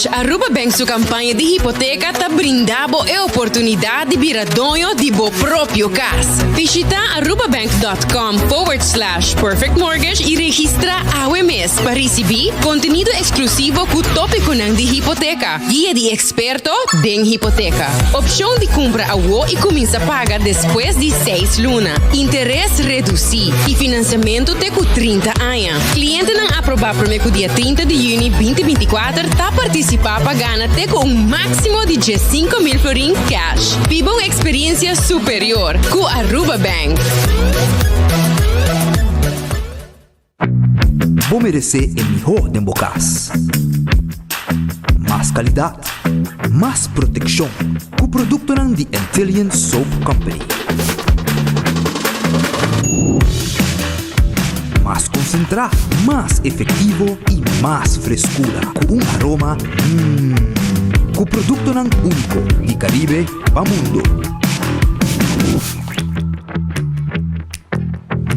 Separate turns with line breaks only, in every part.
Cash, Aruba Bank sua campanha de hipoteca tá brindando a oportunidade de virar dono de bo próprio casa. Visita arubabank.com/perfect mortgage e registra AWMS para receber conteúdo exclusivo com o tópico de hipoteca, guia de experto de hipoteca, opção de compra a WO e começa a pagar depois de 6 lunas, interesse reduzido e financiamento até com 30 anos. Cliente não aprovar primeiro dia 30 de junho 2024 tá participar pagando até com um máximo de 15,000 florins cash. Viva uma experiência superior com Aruba Bank.
Vou merecer o melhor de bocas. Mais qualidade, mais proteção com o produto de Intelligent Soap Company. Mais concentrado, mais efetivo e mais frescura com aroma com o produto único de Caribe para o mundo.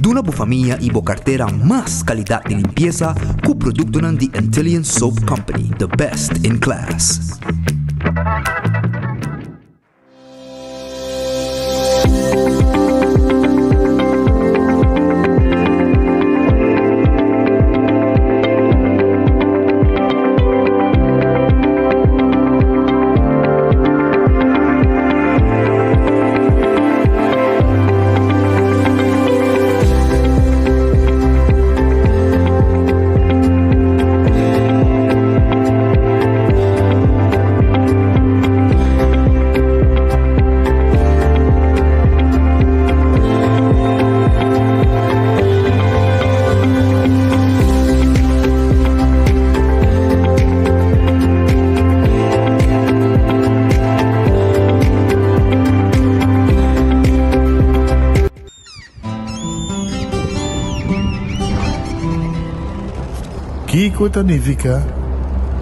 Duna boa família e boa carteira mais qualidade de limpeza com o produto de Intelligent Soap Company, the best in class.
Kiko Tanifica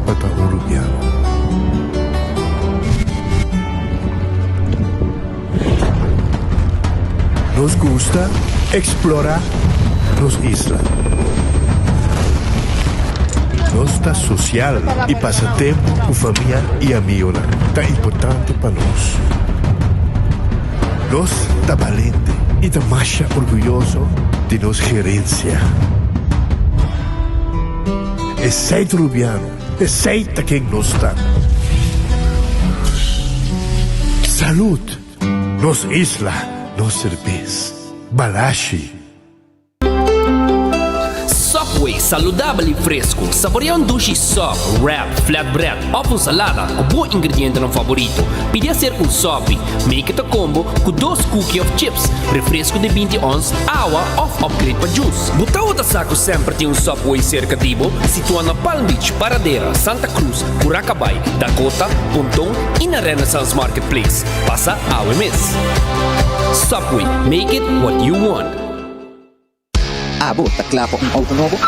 Bata Uruguayano. Nos gusta explorar las islas. Nos está social y pasatiempo con familia y amigos. Tan importante para nos. Nos está valiente y está más orgulloso de nos gerencia. Es seid rubiano, es seid a quien nos está. Salud, nos isla, nos cerveza, balashi.
Subway, saudável e fresco. Saboreia dushi soft, wrap, flatbread ou salada com bom ingrediente no favorito. Pide a ser Subway. Make it a combo com 2 cookies of chips, refresco de 20 ons, água ou upgrade para juice. Butaw da saco sempre tem Subway cerca de bo, situado na Palm Beach, Paradera, Santa Cruz, Curacabai, Dakota, Pontong e na Renaissance Marketplace. Passa AWMS. Subway, make it what you want.
Abo, takla po ang auto novo.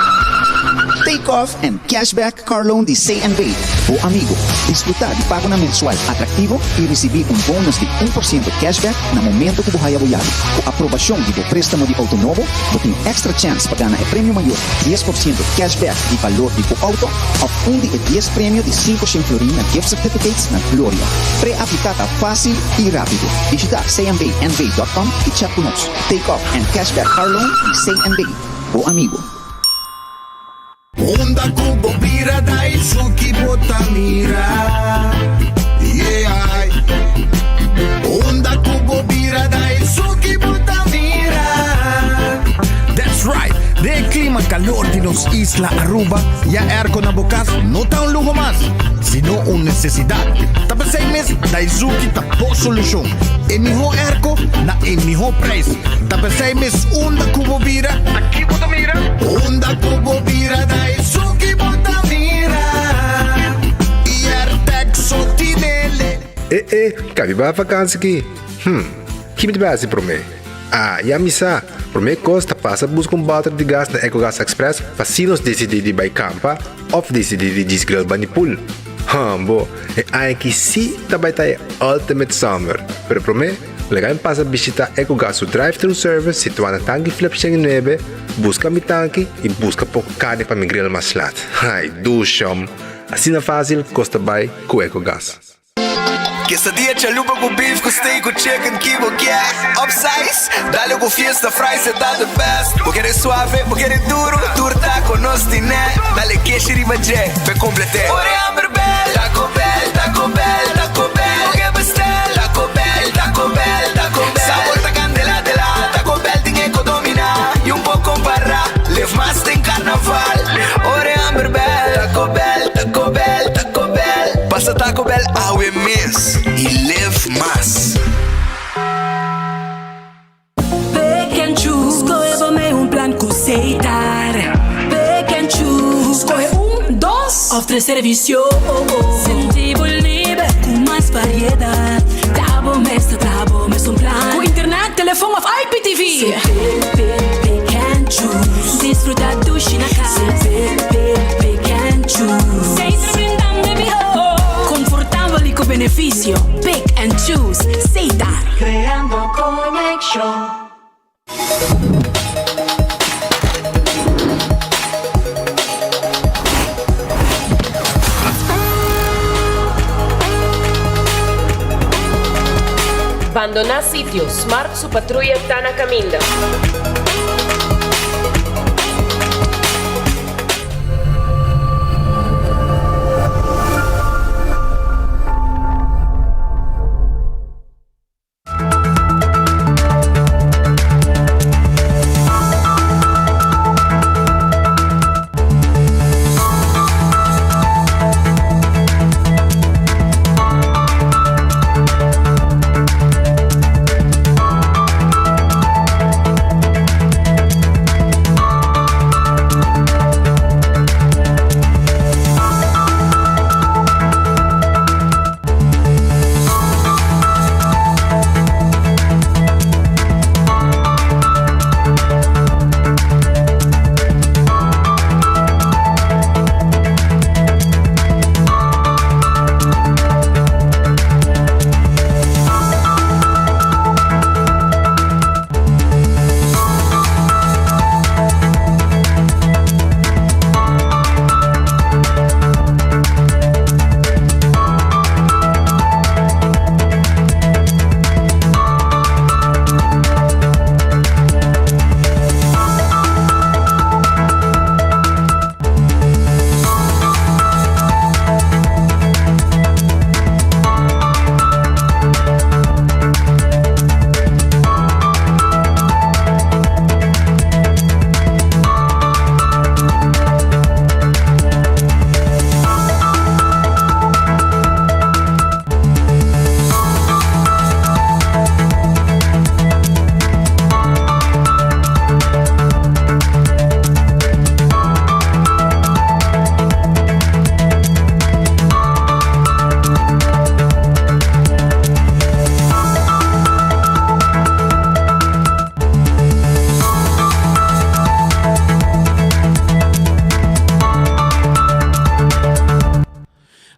Take off and cashback car loan de C&B. O amigo, disfrutar de pago na mensual atrativo e receber bônus de 1% cashback na momento que buhay aboyado. Com aprovação de préstamo de auto novo, você tem extra chance para ganhar prêmio maior, 10% cashback de valor de auto, ou de 10 prêmio de 500 florin na gift certificates na Gloria. Pré-aplicada fácil e rápido. Visita cmbnv.com e chat com nós. Take off and cashback car loan de C&B. O amigo.
Onda Kubo Bira dai Suki Botamira. Yeah. Onda Kubo Bira dai Suki Botamira. That's right. De clima calor de nos Isla Aruba, ya aircon na bukas, no ta un lujo más, sino una necesidad. Tapos 6 meses, Daisuki tapo solución. El mejor airco na el mejor precio. Tapos 6 meses, onda Kubo Bira, aquí Botamira. Onda Kubo Bira Daisuki Botamira. Y Artexo Tinele.
Cabe ba vakansie aqui? Himit ba si prome? Ya misa. Prome costa passa busca balde de gás na EcoGas Express, facinos decidir de by campa, ou decidir de disgril banipul. Bo, aí que sim também tá Ultimate Summer. Pero prome, legal passa visitar EcoGas drive-thru service situado na tanque Flip 9, busca mi tanque e busca pouco carne para mi grill mais lat. Ai, dusham. assim na fácil, costa by com EcoGás.
Quesadilla, chalupa com beef, com steak, com chicken, kibo, yeah. Upsize, dale com fiesta, fries, é da the best. Porque é suave, porque é duro, turta com nós tiné. Dale queijo e bajé, pe complete. Ore hamburger bell, Taco Bell, Taco Bell, Taco Bell. Oge bestel, Taco Bell, Taco Bell, Taco Bell. Sabor ta candela de la, Taco Bell tem eco domina. E pouco para, live mais tem carnaval. Ore hamburger bell, Taco Bell, Taco Bell, Taco Bell. Passa Taco Bell, awe miss. E live mais.
Pick and choose, escolhe um plano com aceitar. Pick and choose, escolhe dos ou três serviços. Sentivo livre com mais variedade. Tá bom mesmo plano. Com internet, telefone of IPTV. Pick and choose, desfrutar do China casa. Pick and choose, sempre brindando mejor. Confortável e com benefício. Pick and choose, aceitar. Creando conexão.
Abandonar sitio, Smart su patrulla está na caminda.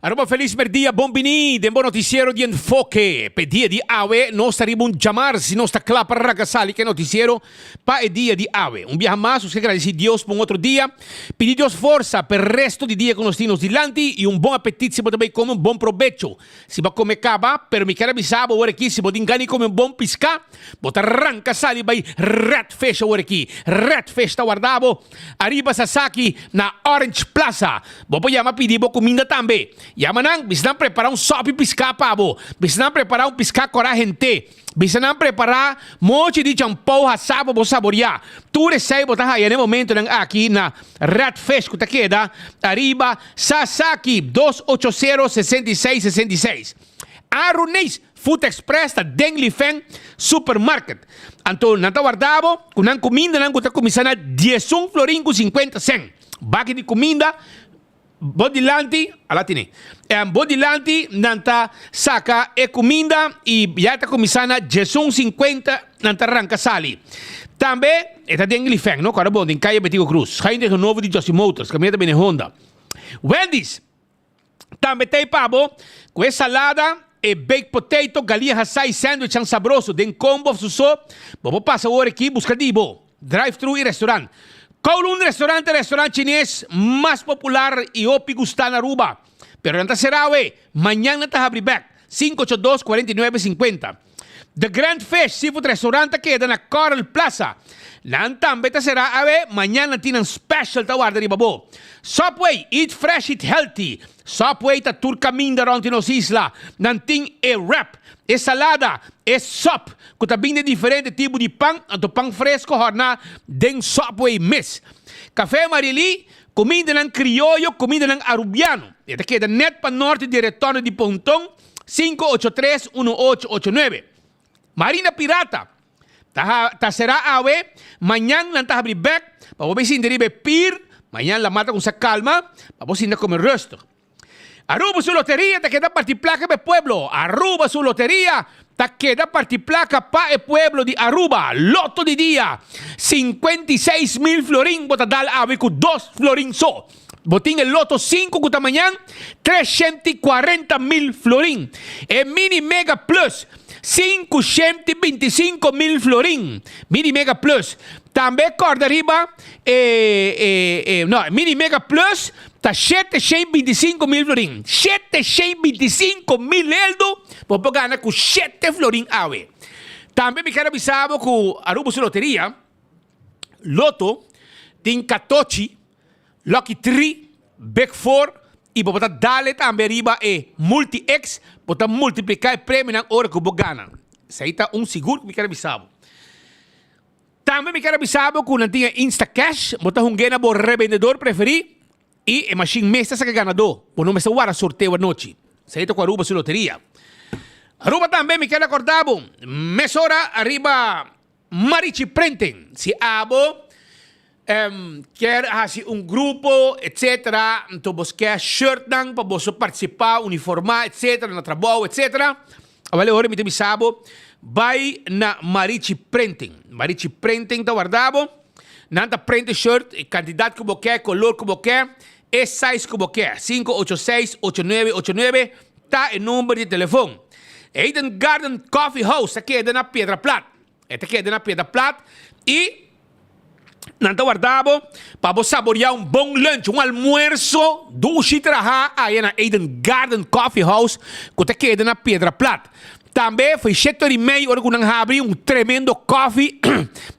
Arroba feliz dia, bom bom noticiero de enfoque. Pe dia de ave, nós estaremos chamar se nós está claro para ragasali que noticiero pa dia de ave. Dia mais, os que agradecer Deus por outro dia. Pedir Deus força per resto de dia com nós temos dilante e bom apetite se também come bom provecho. Se vai comer caba, pero me quero avisar agora aqui se pode engane come bom piscar, bota arranca sali vai red fish agora aqui. Red fish está guardado arriba Sasaki na Orange Plaza. Vou chamar pedir comida também. Yamanang, bisa preparar sopi piscar pavo, bisa preparar piscar coragente, bisa preparar mochi de champão assado para saborear. Tudo isso aí botar aí no momento aqui na Red Fish que tá queda arriba Sasaki 280-6666. Arunês Food Express da Dengli Feng Supermarket. Então, nanta guardado, com a comida não está começando a 10 florin com 50 cent. Baki de comida Bodilante, alatine. Bodilante nanta saca e comida e já está começando a 50 nanta arranca sali. Também está dentro de Feng, no? Cara bom, em Caia Betigo Cruz. Ainda é novo de Josie Motors, caminhada bem Honda. Wendy's. Também tem pavo com essa salada e baked potato, galinha hassai, sandwich ang sabroso, den combo suso. Vamos passar agora aqui buscar dibo. Drive-thru e restaurante. Kowloon restaurante chinês mais popular e opi gusta na Aruba. Pero nanta será, mañana está abrir back. 582-4950. The Grand Fish Seafood Restaurant queda na Coral Plaza. Nantambe ta será, mañana tienen special tawar dari babo. Subway, eat fresh, eat healthy. Subway ta tour caminda around in os isla. Nanting wrap, salada, sop. Kutabing de diferente tipo de pão, anto pão fresco horna den Subway miss. Café Marili, comida ng criollo, comida ng arubiano. Ito queda net pa norte de retorno de Pontong, 583-1889. Marina Pirata. Ta será mañana nanta abrir back. Pabobesin derive pir. Mañana la mata con sa calma. Pabosin na comer resto. Aruba su lotería, te queda partiplaca pe pueblo. Aruba su lotería, te queda partiplaca pa e pueblo di Aruba. Loto di dia. 56,000 florín. Bota dal ave con 2 florín so. Botín el loto 5 kuta mañana. 340,000 florín. E mini mega plus. 525,000 florín. Mini Mega Plus. Também corda arriba. Mini Mega Plus. Tá 725,000 florín. 725,000 eldo. Vou ganhar com 7 florín awe. Também me quero avisar com a Aruba su loteria. Loto. Tem 14. Lucky 3. Big 4. E vou botar dale também arriba multi-X. Botar multiplicar o prêmio na hora que eu vou ganhar. Isso aí tá seguro que me quero avisar. Também me quero avisar que não tinha Instacash. Botar ganha por revendedor preferido. E a machine mesta sa ganador. Por não me salvar sorteio a noite. Isso aí tá com a Aruba su loteria. Aruba também me quero acordar. Mesora arriba Marichi Prenten. Se abo... quer assim grupo, etc. Então você quer shirt para você participar, uniformar, etc. No trabalho, etc. Agora me tem sabo, vai na Marichi Printing. Marichi Printing tá guardado. Nanta print shirt, quantidade que você quer, color que você quer, size que você quer. 586-8989 tá o número de telefone. Eden Garden Coffee House, aqui é na Pedra Plata. Aqui é na Pedra Plata e nanta guardado para você saborear bom lunch, almuerzo do Chitraha aí na Eden Garden Coffee House que está aqui na Pedra Plata. Também foi 7h30 hora que nós abrimos tremendo coffee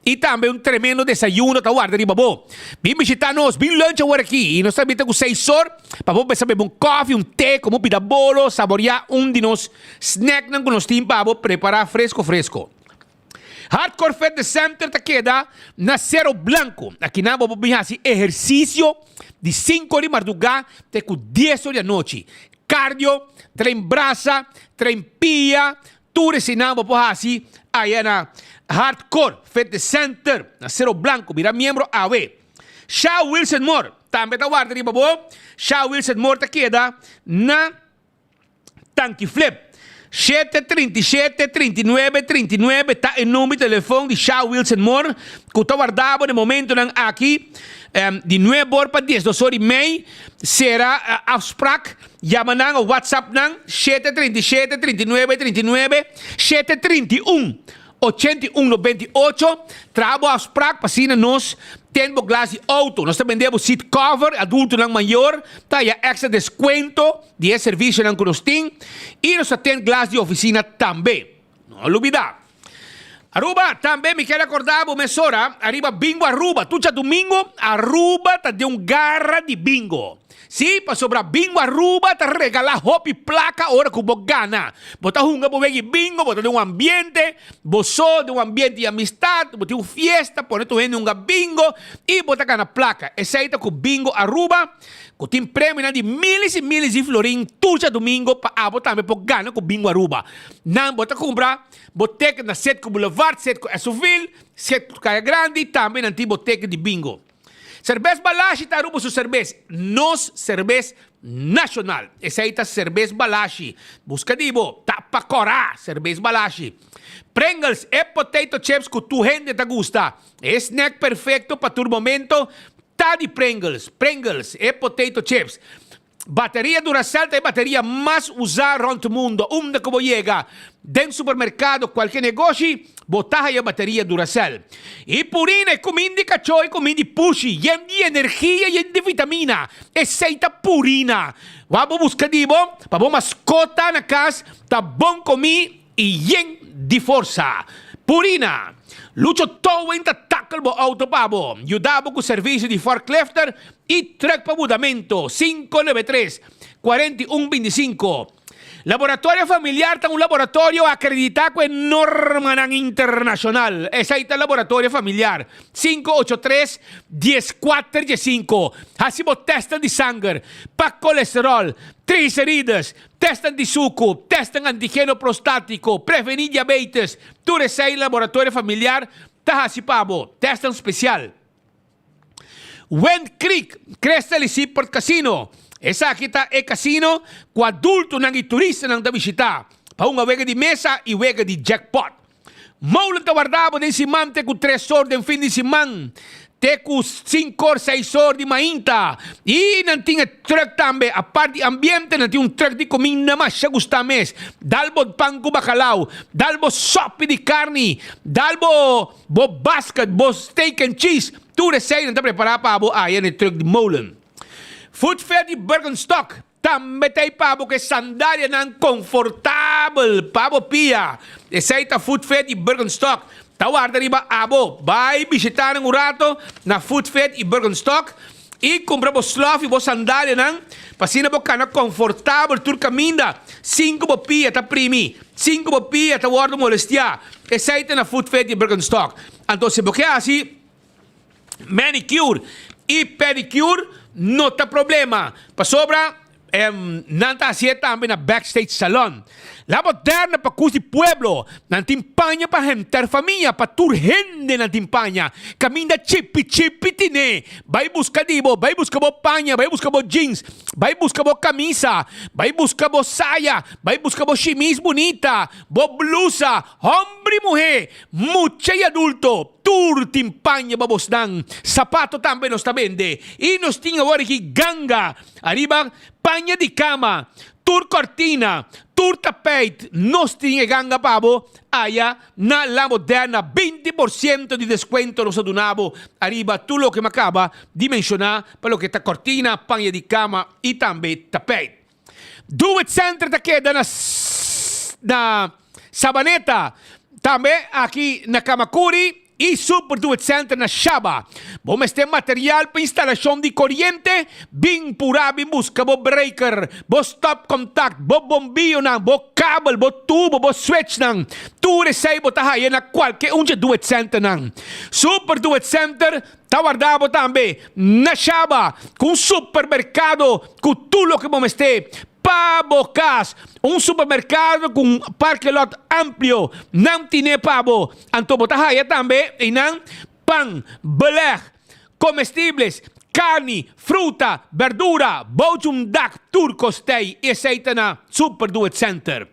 e também tremendo desayuno tá guarda de babo. Vem visitar nós, vem lunch agora aqui e nós também temos 6 horas para você beber coffee, té, como pida bolo, saborear de nos snack que nós temos para preparar fresco. Hardcore Fitness Center te queda na Cerro Blanco. Aqui na vamos fazer exercício de 5 de madrugada até 10 horas da noite. Cardio, treino braça, treino pia, tudo esse não vamos fazer aí na Hardcore Fitness Center na Cerro Blanco. Vira membro AW. Shaw Wilson Moore. Também está guardando aí, babo. Shaw Wilson Moore te queda na Tanque Flip. 737-3939 está o número de telefone de Shaw Wilson Moore que está guardado no momento aqui de 9 horas para 10 horas e meia será afspraak chama o WhatsApp 737-3939 731-8198 trago afspraak para assim nós temos glass de auto nós também vendemos seat cover adulto não maior tá já extra desconto de serviço não que nós temos e nós temos glass de oficina também não olvidar. Aruba também me quero acordar a mesora arriba bingo Aruba tu já domingo Aruba tá de garra de bingo. Sim, para sobrar bingo Aruba, te regalar hopi placa hora que você gana. Botar hunga por ver bingo, botar de ambiente, bozo de ambiente de amistad, botar uma fiesta, poner tu gente bingo e botar gana placa. Essa aí tá com bingo Aruba, que tem prêmio de miles e miles de florim, tudo domingo, para botar também por gana com bingo Aruba. Não botar comprar, boteca na Setco Boulevard, Setco Esoville, Setco Caia Grande, também na boteca de bingo. Cerveza Balashi está Aruba su cerveza. Nos cerveza nacional. Essa aí está cerveza Balashi. Busca dibo. Tapa corá. Cerveza Balashi. Pringles é potato chips que tu gente te gusta. É snack perfeito para tu momento. Tá de Pringles. Pringles é potato chips. Bateria Duracell é a bateria mais usada no mundo. Onde que você chega? Dentro do supermercado, qualquer negócio, botaja a bateria Duracell. E Purina é comida cachoy, comida pushi, yen de energia, yen de vitamina. Aceita Purina. Vamos buscar dibo, para bom mascota na casa, tá bom comi e yen de força. Purina. Lucho towing ta tackle bo auto pabo. Yudabo com serviço de forklifter e truck pa mudamento. 593-4125. Laboratorio familiar está un laboratorio acreditado con norma internacional. Ese ahí está el laboratorio familiar. 583-1415. Hacemos testan de sangre, para colesterol, triglicéridos, testan de suco, testan antígeno prostático, prevenir diabetes. Tú eres el laboratorio familiar, está hasipabo, testan especial. Wind Creek, Crystal Seaport Casino. Esa aqui está é casino com adulto nang e turista nang da visita. Pa uma wega de mesa e wega de jackpot. Maulan ta guardavo den simante com 3 horas de fim de semana. Te com 5 horas, 6 horas de mainta. E não tinha truck também. A parte de ambiente não tinha truck de comida mais se gusta mes. Dalbo pão com bacalhau. Dalbo sopa de carne. Dalbo bo basket, bo steak and cheese. Tudo isso aí não está preparado para a aí no truck de Maulan. Food Fair de Bergenstock. Também tem pabo que sandália não confortável. Pabo pia. Esse aí tá Food Fair de Bergenstock. Tawar riba abo. Vai visitar um rato na Food Fair de Bergenstock. E compra bo slof e bo sandália não. Pasina bo cana confortável. Tur caminda. 5 bo pia tá primi. 5 bo pia tá wardo molestia. Esse aí tá na Food Fair de Bergenstock. Então se bo que assim. Manicure e pedicure. Não tem problema. Para sobra, não está assim também na Backstage Salon. La moderna para cus de pueblo. Não timpanha para gente família. Para tur gente não timpanha. Caminha chipi tine. Vai buscar dibo. Vai buscar bo panha. Vai buscar bo jeans. Vai buscar bo camisa. Vai buscar bo saia. Vai buscar bo chemise bonita. Bo blusa. Hombre e mulher. Mucha e adulto. Tur timpanha babos nang. Sapato também nos está vende. E nos tinha agora aqui ganga. Arriba, panha de cama. Tur cortina. Tur tapete. Nos tinha ganga pabo. Allá, na la moderna, 20% de descuento nos adunabo. Arriba, tu lo que me acaba de mencionar. Para lo que está cortina, panha de cama e também tapete. Do It Center está queda na Sabaneta. Também aqui na Kamakuri. E Super Do It Center na Shaba. Vamos ter material para instalação de corrente. Bem pura, bem busca, bo breaker, bo stop contact, bo bombillo nang, bo cable, bo tubo, bo switch nang. Tu recei bo tahaya na qualquer de Do It Center nang. Super Do It Center, tawardabo também na Shaba. Com supermercado, com tudo que vamos ter. Pabocas, supermercado com parque lot amplio, não tinha pabo. Anto botahaya também e não pão, beleg, comestíveis, carne, fruta, verdura, bojumdak, turcostei e aceita na Super Do It Center.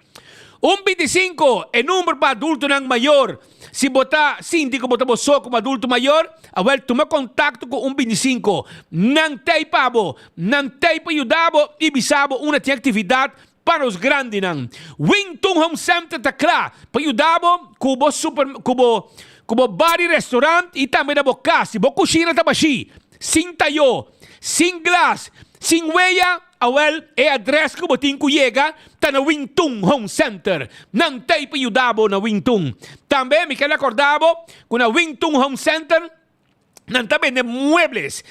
25 é número para adulto não maior. Se botar síndico, botar você como adulto maior, awel toma contato com 25. Não tem pabo, não tem para ajudar e bisabo uma atividade para os grandes. Wington Home Center está claro para ajudar como bar e restaurante e também na boca. Se boa cozinha está baixi, sem taio, sem glass, sem huella. Awel é adres que botin ko yega ta na Wington Home Center. Não tem para ajudar na Wington. Também me quero acordar com na Wington Home Center. Não também de muebles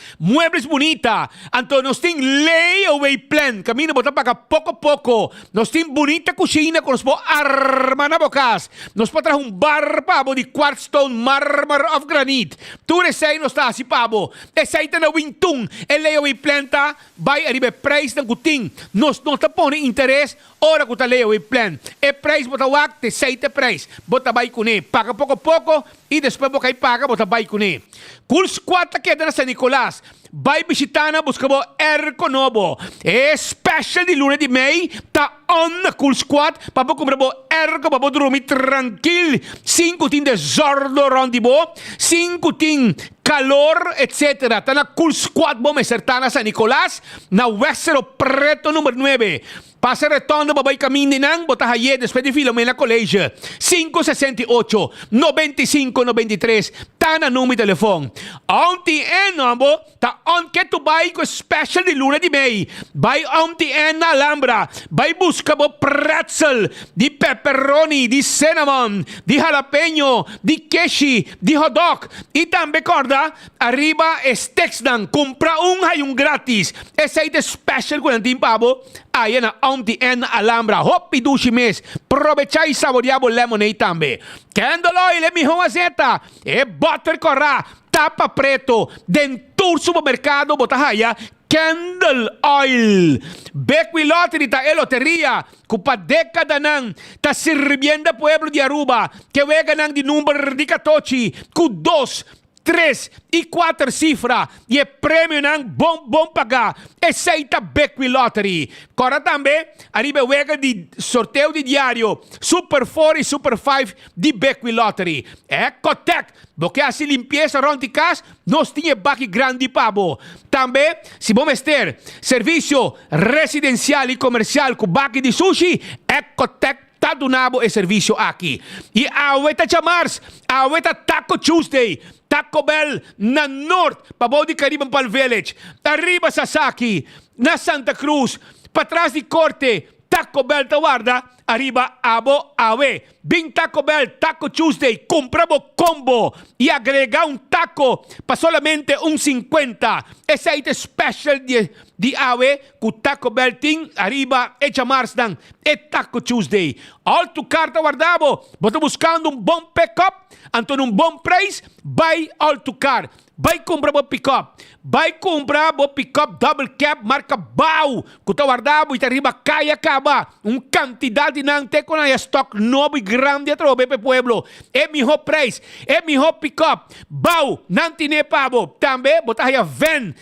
bonita. Então nós tem layaway plan. Caminho botar para pouco a pouco. Nós tem bonita cozinha que nós podemos armar na bocas. Nós podemos trazer bar pabo de quartzstone marmor of granite. Tudo isso aí nós está assim pabo. Esse aí está na Wington. É layaway plan tá. Vai arriba preço ng kuting. Nós não está pondo interesse. Ora que está layaway plan. É preço botar wak. Te sei te preço. Bota vai kune. Paga pouco a pouco. E depois boca paga bota vai kune. Cool Squad ta queda na San Nicolás. Vai visitar na busca bo Erco Novo. É special de luna de May. Ta on na Cool Squad. Para comprar bo Erco. Para dormir tranquilo. 5 tin desordem rondi bo. 5 tin calor, etc. Ta na Cool Squad bo me sertana San Nicolás. Na Westero Preto número 9. Passa Retondo, babay kami ninang, Botahaye, después de Filomena College. 568-9593. Tana numi telefon. Auntie N, ambo, ta on que tu bay ko special di luna di May. Bay Auntie N na Alhambra. Bay busca bo pretzel, di pepperoni, di cinnamon, di jalapeno, di keshi, di hot dog. Y también corda, arriba steaks dan. Compra un hayong gratis. Ese special con el pabo. Ayan na Auntie N Alhambra. Hopi dushi mes. Provechai saboreabo lemonade tambe. Candle oil e mijo azeta. E butter corra. Tapa preto. Dentur supermercado botahaya. Candle oil. Becwi lottery ta eloteria. Kupa dekada nang ta sirvienda pueblo de Aruba. Que wega nang di numero di katochi. Ku 2, 3 e 4 cifra e prêmio ng bom paga e seita Becwi Lottery. Cora também, arriba wega di sorteio di diário Super 4 e Super 5 di Becwi Lottery. Ecotec, porque assim limpeza ronti cas, nós tinha baki grande pabo. Também, se bom ester, serviço residencial e comercial com baki di sushi, Ecotec Tadunabo e serviço aqui. E aweta chamars, aweta Taco Tuesday, Taco Bell na North, pabaw di Caribbean Pal Village, arriba Sasaki, na Santa Cruz, patras di Corte, Taco Bell tawarda, arriba Abo Awe. Bing Taco Bell, Taco Tuesday, compramos combo y agrega un taco para solamente un 50. Ese es special di Awe, ku Taco Bell ting, arriba Echa Marsdan, e Taco Tuesday. All to carta guardabo, boto buscando un bom pick-up, anton un bom price, buy all to car. Vai comprar bo pick-up. Vai comprar bo pick-up double cab marca BAU. Kuta guardabo e arriba kaya acaba. Quantidade não tem com a stock novo e grande atrobe pe pueblo. É mijo price. É mijo pick-up. BAU. Não tem pabo. Também botahaya van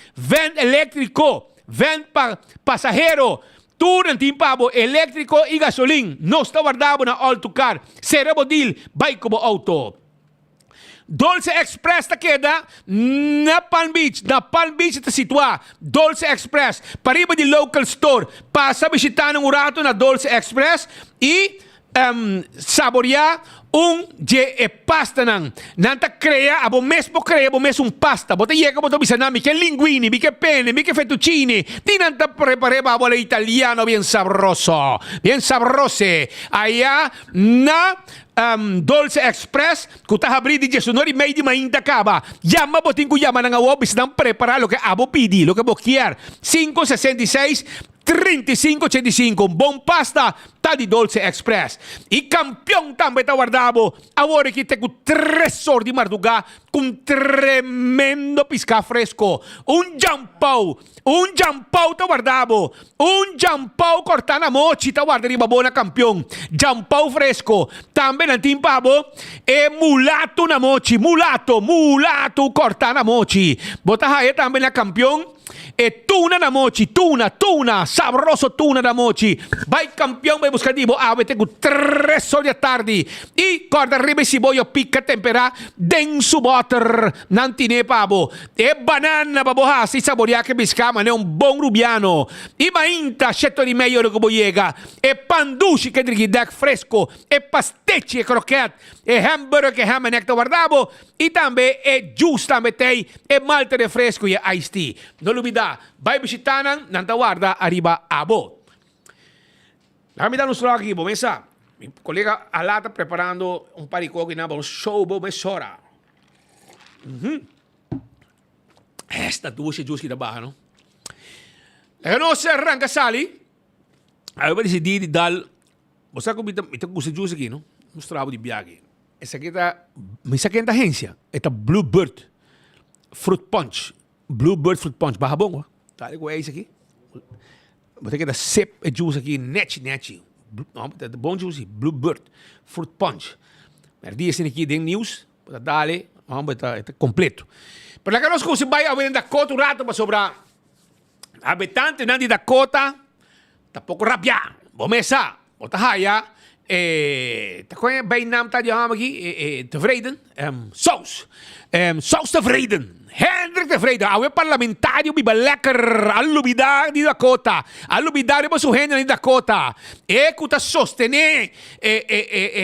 elétrico. Van pasajero. Tudo não tem pabo elétrico e gasolina. Não está guardado na all to car. Será bodil. Vai como auto. Dolce Express ta queda na Palm Beach. Na Palm Beach ta situa. Dolce Express. Pariba di local store. Passa visitando un rato na Dolce Express e saborear je pasta nang. Nanta crea, abo mesmo un pasta. Bota yeka boto bisanami che linguini, mi che penne, mi che fettuccini. Di nanta prepareba abo le italiano bien sabroso. Bien sabrose. Allá na Dolce Express, kutaha bridi je sonori made mainta kaba. Llama botin ku llama nang awo bisdan prepara lo que abo pidi, lo que bo quier. 566 3585, buon pasta, ta di Dolce Express. I campion tambe ta guardavo, ora che te con 3 sordi marduga, con tremendo pisca fresco, un giampau ta guardavo, un giampau cortana mochi, ta guarda riba buona campion, giampau fresco, tambe nantin pavo, e mulato na mochi, mulato cortana mochi, botaha tambe na campion, e tuna na mochi, tuna, sabroso tuna na mochi. Vai campion, vai buscativo, avete con 3 soldi a tardi. E corda arriba si voglio picca tempera, denso butter, nantine pavo. E banana baboha, si saboria che biscama, ne un buon rubiano. E mainta, scetto di meglio che boiega. E pandushi che drighi deck fresco. E pasticci e croquette. E hamburger che ham e nectar guardavo. E tambe e giusta metei e malte refresco e iced tea. Non olvidar, vai visitanan, nanta guarda arriba abo. Déjame dar un solo aquí, mesa. Mi colega Alata preparando un parico que nada, un show, mesora. Esta dulce juice da baja, no? La nostra arranca sali. Avevo deciso di dal. Você sabe como me gusta juice aqui, no? Mostrava de viagem. Essa aqui tá, me saquei da agência. Esta Bluebird Fruit Punch. Bluebird Fruit Punch. Barra bom, tá ligado? É isso aqui. Você quer dar sip e juice aqui, net. Bom juice, Bluebird Fruit Punch. Mas dia assim aqui, tem news, para dar-lhe, vamos botar, está completo. Para que nós conseguimos vai a ver Dakota um rato para sobrar. Habitante de Dakota, tá pouco rabiar. Vamos essa, outra raia. Tá com bem nome tá de aqui, tevreden. Saus tevreden. Hendrik de Vrede, awe parlamentário biba lekker, alubidar di Dakota, alubidar ba suhena ni Dakota, kuta sostener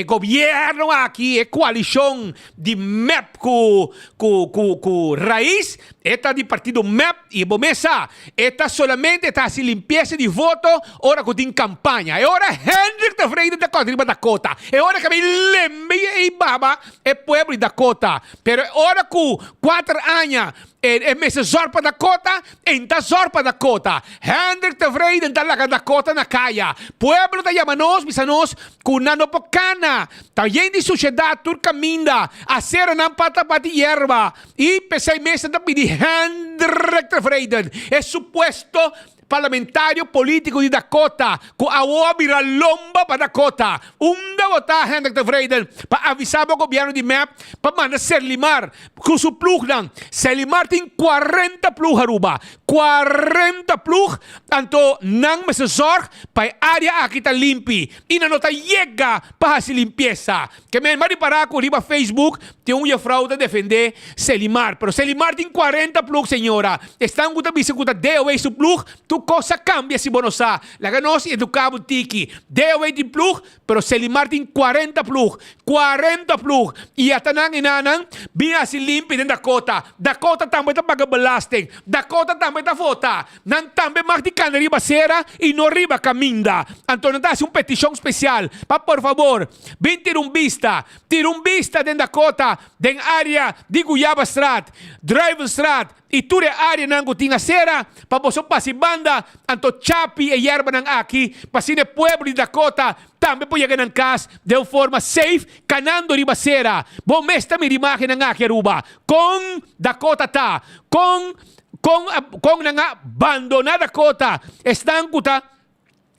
governo aqui, coalição de MEP com raiz, eta di partido MEP e bomesa, eta solamente eta si limpieza de voto, ora que tem campanha, e ora Hendrik de Vrede de Dakota, e ora que me lembre e baba, e pueblo de Dakota, pero ora que 4 anos e mese zorpa Dakota, enta zorpa Dakota. Hendrik de Vrede enta laga Dakota na kaya. Pueblo da Yamanos, bisanos, kunano pocana. Tayen di sociedad turca minda. Asera ng patapati yerba. I pesay mesa da pidi Hendrik de Vrede. É supuesto parlamentário político de Dakota, com a obra lomba para Dakota. Votar Hendrik de Vrede para avisar o governo de MEP para mandar Selimar com seu plug. Selimar tem 40 plug, Aruba. 40 plug, tanto nang me se zorg para área aqui tá limpi. E na nota chega para se limpeza. Que me mari para com riba Facebook, tem fraude defender Selimar. Pero Selimar tem 40 plug, senhora. Estão com a bicicleta de su plug, tu cosa cambia si bonosa. La ganos educabo tiki. De di plug, pero Selimar tem 40 plug. 40 plug. E atanang inanang, bina si limpi ng Dakota. Dakota também tá pagabalasting. Dakota também tá vota. Nang também magdikan riba sera e no riba caminda. Anto nandasi petição especial. Pa por favor, bin tirumbista den Dakota, den área de Guyaba Strat, Drive Strat, e ture área nango tinga sera, pa boso pasibanda, anto chapi e yerba nang aki, pasine pueblo de Dakota, também po yagan ng kas, de forma safe, kanando riba sera. Bom mesta mi rimahe nang aki Aruba, kung Dakota ta, kung nanga abandona Dakota, están kuta,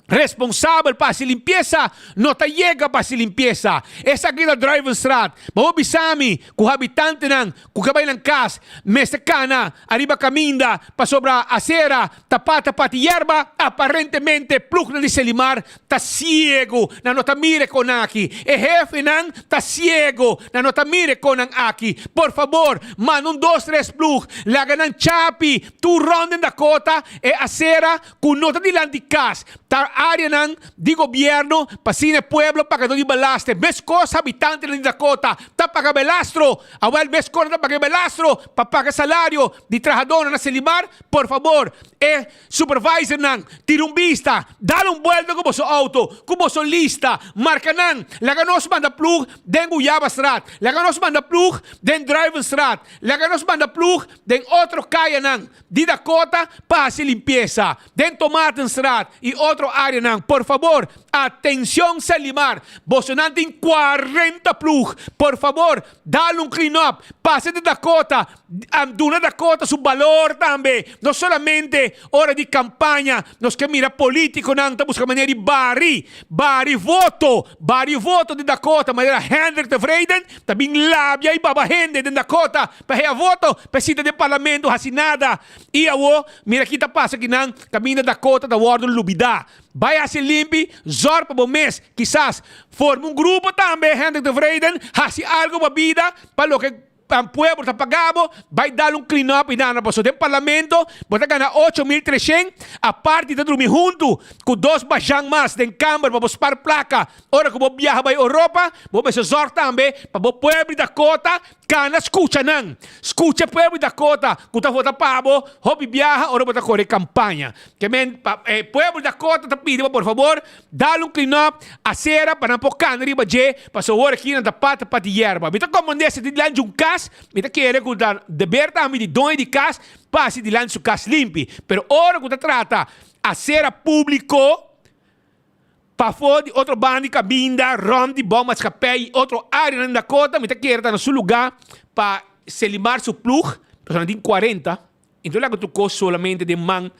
responsável para se limpeza, não ta chega para se limpeza. Essa aqui da Drive Strat, mabisami, com habitante nang, com kabay ng kas, mesta cana, arriba caminda, pa sobra acera, tapata pati yerba, aparentemente, pluk na di Selimar, ta ciego, na nota mire con aki. E jefe nang, ta ciego, na nota mire con ang aki. Por favor, man, 1, 2, 3 pluk, laga ng chapi, tu ronden Dakota, e acera, con nota di landikas, ta área ng di gobyerno, pasine pueblo, pagado di balaste, meskos habitante ng Dakota, tapagabelastro, awal meskos na tapagabelastro, papaga salario di trabajador na Selimar, por favor, supervisor ng tirumbista, dale un vuelto como so auto, como so lista, marca ng, laganos manda plug, den Guyaba Strat, laganos manda plug, den Drive Strat, laganos manda plug, den otro kaya ng, di Dakota, para se limpieza, den Tomaten Strat, y otro área ng, por favor, atención Selimar, Bolsonaro 40 plug, por favor, dale un clean up, pase de Dakota, Duna Dakota su valor también, no solamente hora de campaña, nos que mira político nang busca manera bari voto de Dakota, manera Hendrik de Vrede, também labia e babahende de Dakota, para voto, presidente de parlamento, assinada, e awo, mira aqui tá passa que nang caminho da Dakota da Warden Lubida, vai a se limpi, zorpa bom mês, quizás forma um grupo também, Hendrik de Vrede, hasi algo ba vida, para lo que ang pueblo está pagado, vai dar um clean up e nada, passo do parlamento, bota ganhar 8.300, a parte de dormir junto, com 2 bajang mas, den câmara, para bospar placa, ora que vou viajar para a Europa, vou me sorrir também, para o pueblo de Dakota, cana escucha nang, escucha pueblo de Dakota, kuta vota pabo, hobby viaja, ora bota correr campanha, que men, pueblo de Dakota, te pide, por favor, dá um clean up, acera, para não pôr cana, riba je, passo ora aqui na pata de yerba, mita comandesse de lá de um cas, mita querer cuidar de berta de dono de cas, passe de lá de su cas limpi, pero ora que trata acera público, para fora de outro bando de cabinda, rom de bombas, capé, outro área na Dakota, me quer estar no seu lugar para Selimar seu plug, pessoal tem 40, então lá que tu costa solamente de man,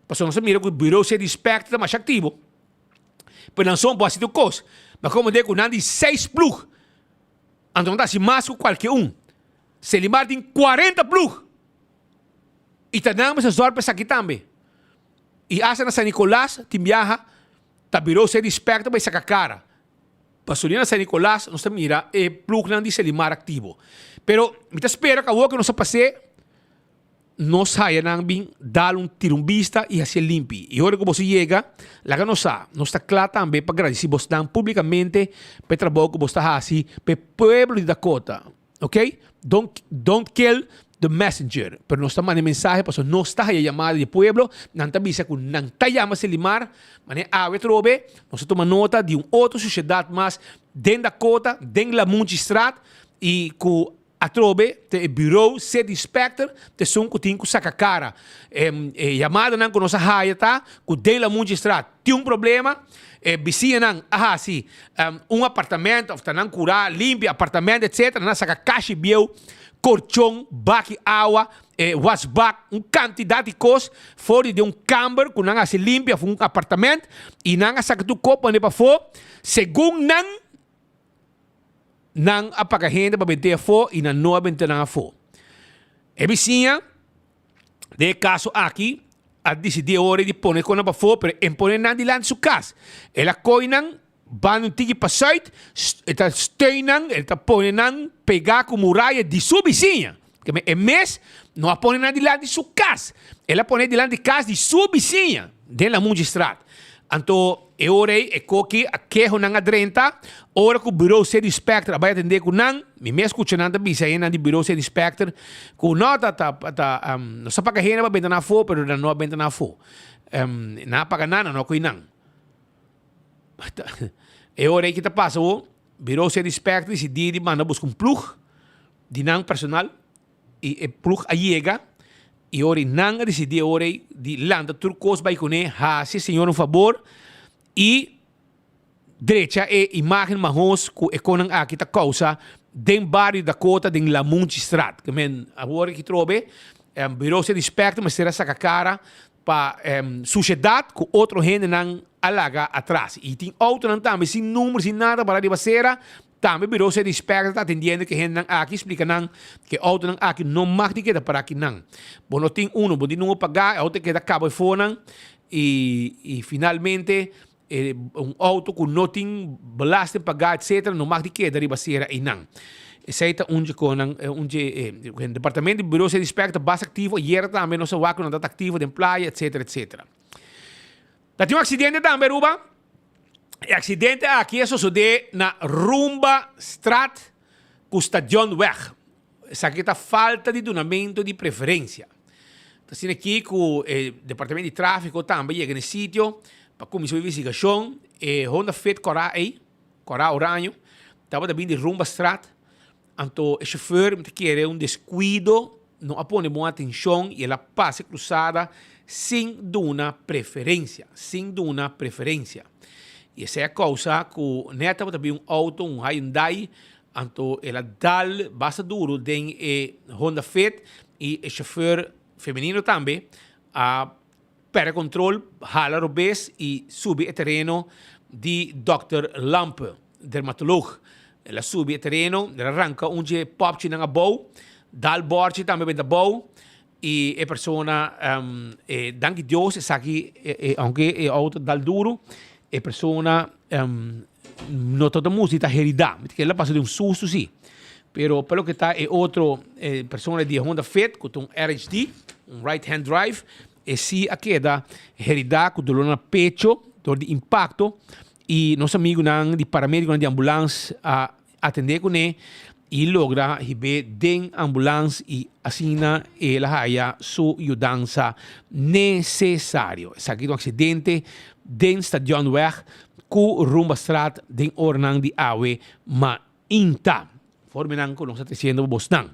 pessoal não se mira que o bureau se despecta, mais ativo, mas não são boas tu costa, mas como de que não tem 6 plug, então dá-se mais que qualquer um, Selimar tem 40 plug, e tanamos as zorpas aqui também, e asa na San Nicolás, te viaja, tabirou se despecta vai sacar cara. Pasolina San Nicolás, nós mira, plug não de Selimar ativo. Pero, me espera que a que nós passe, nos haya nang bin dar un tirumbista y hacer limpi. Y ahora que você llega, la que nos está clara también para agradecer vos dan públicamente pe trabajo que vos está así pe pueblo de Dakota. ¿Ok? Don't kill the messenger. Pero nos está mandando mensaje, pues no está a llamada de pueblo, nanta visa que nanta llama se limar, mané ave trobe, nos toma nota de un outra sociedade más den Dakota, den la Munchistrat e ku atrobe te bureau set inspector te son ku tin ku saca cara chamada nan ku nossa raia tá ku den la Munchistrat tem um problema vizinha nan sim apartamento of tanan curar limpa apartamento etc na saca caixa biel colchão baki água wasbak quantidade de coisas fora de camber ku nan se limpa apartamento e nan saca tu copa ne para fora segundo nan apagahenda para meter fo e na não abentar na fo. É vizinha de caso aqui a decidir hora de pôr com na fo, pero impõe nan de lá de sua casa. Ela coinan van um tigi para site, está steunan, ela está põe nan pegar com muralha de sua vizinha. Que é mês não põe nan de lá de sua casa. Ela põe de lá de casa de sua vizinha, de la Munchistrat. Então Eorei e koki a quejo nang adrenta, ora que o bureau se inspector vai atender com nang, me escuta nang bisa aí nang de bureau se inspector, com nota não só paga renda para benda na fo, pero não benda na fo, na paga nana não coi nang. Eorei que tá passa o bureau se inspector se de manda buscar plug de nang personal e plug a chega. E ora nang decidi ora de landa turcos vai coné, se senhor favor e direita é imagem mahos ku ekonang akita causa den barrio Dakota den la Munchistrat que men agora que trobe bureau se inspector mas será saca cara pa sociedade com outro gente nang alaga atrás e tem outro nang também sem número sem nada para de basera também bureau se inspector está atendendo que gente nang aqui explica nang que outro nang aqui não mag de que para aqui nang bom tem bom de não pagar outro que da cabo fone e finalmente auto com não tem belasting pagar etc não mag de que da basera e nang Seita onde o departamento de bureau se inspector base ativo e era também nossa waco não ativo de praia etc etc. Tem um acidente também Ruba. O acidente aqui é sucede na Rumba Strat com o Stadion Weg. Essa aqui tá falta de donamento de preferência. Tá sendo aqui com o departamento de tráfego também chega nesse sítio para começar a investigação e Honda Fit Cora Oranho estava também de Rumba Strat. Então o chauffeur quer descuido, não apone boa atenção e ela passa cruzada sem dar preferência, E essa é a causa que o neta também auto, Hyundai, então ela dá bastante duro den Honda Fit e o chauffeur feminino também a per controle, hala robes e sube o terreno de Dr. Lampe, dermatologo. Ela sube o terreno, ela arranca onde popchi na bow, dá o borde também bem da bow e a pessoa, danke Deus, essa aqui, aunque é auto dá duro, a pessoa não toda música está herida, porque ela passa de susto, sim. Pero pelo que está é outro pessoa de Honda Fit com um RHD, right hand drive, e se a queda herida com dolor no pecho, dor de impacto, e nosso amigo de paramédico de ambulância a atender com ele e logra receber den ambulância e assim ela haya sua ajudança necessária. Esse aqui é um acidente den Stadion Weg com Rumba Strat den Ornang de Awe ma inta. Formenang ko nung sa tesiendo bosnang.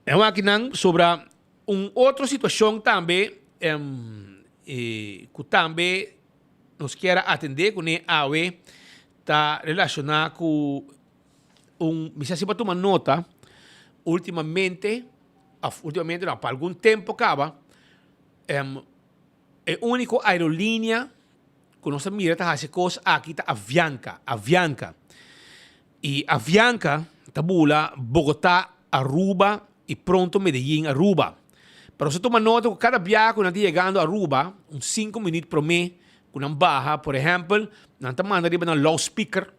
Aqui nang sobre outra situação também que também nos quer atender com a AWE está relacionado com me se para tomar nota ultimamente não, para algum tempo acaba é a única aerolínea que nossa mira está fazendo coisa aqui está Avianca e Avianca tabula Bogotá Aruba e pronto Medellín Aruba. Pero se toma nota que cada viaje que está chegando a Aruba, 5 minutos por mês, que não baja, por exemplo, não está mandando riba ng loudspeaker,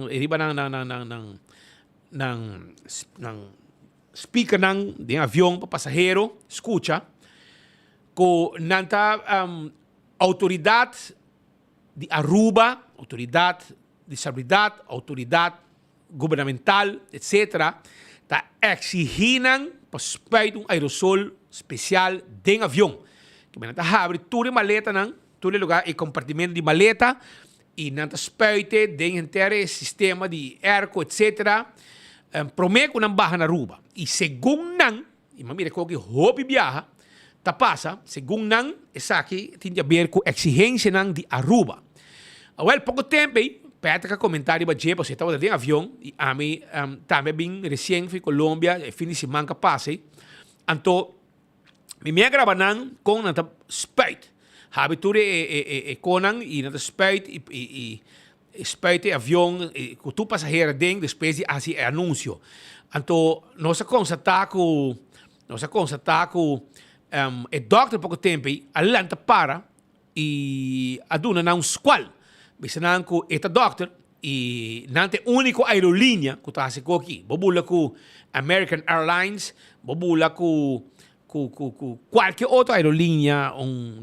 riba ng speaker ng avião para passageiro, escucha, ko nanta autoridade de Aruba, autoridade de seguridade, autoridade governamental, etc., está exigindo para spijt aerosol especial de avião. Que nanta abre toda maleta todo lugar e compartimento de maleta e nanta spijt de inteiro sistema de airco, etc., prometo não barra na Aruba. E segundo não, e mira que hobby viaja, tá passa, segundo não, essa aqui tem a ver com exigência de Aruba. Well, pouco tempo, peta que comentário para você estava dentro do avião, e a mim também bem recém fui Colômbia, fim de semana que passei, então, me gravando com na spijt. Habiture konan e na spijt e spijt avião com tu passageiro dentro depois de assim anúncio. Então, nós constatamos que o doctor pouco tempo alanta para e aduna na squal. Bisanan ko esta doctor e nante único aerolínea que está ko aqui. Bobula ko American Airlines, bobula ko qualquer outra aerolínea,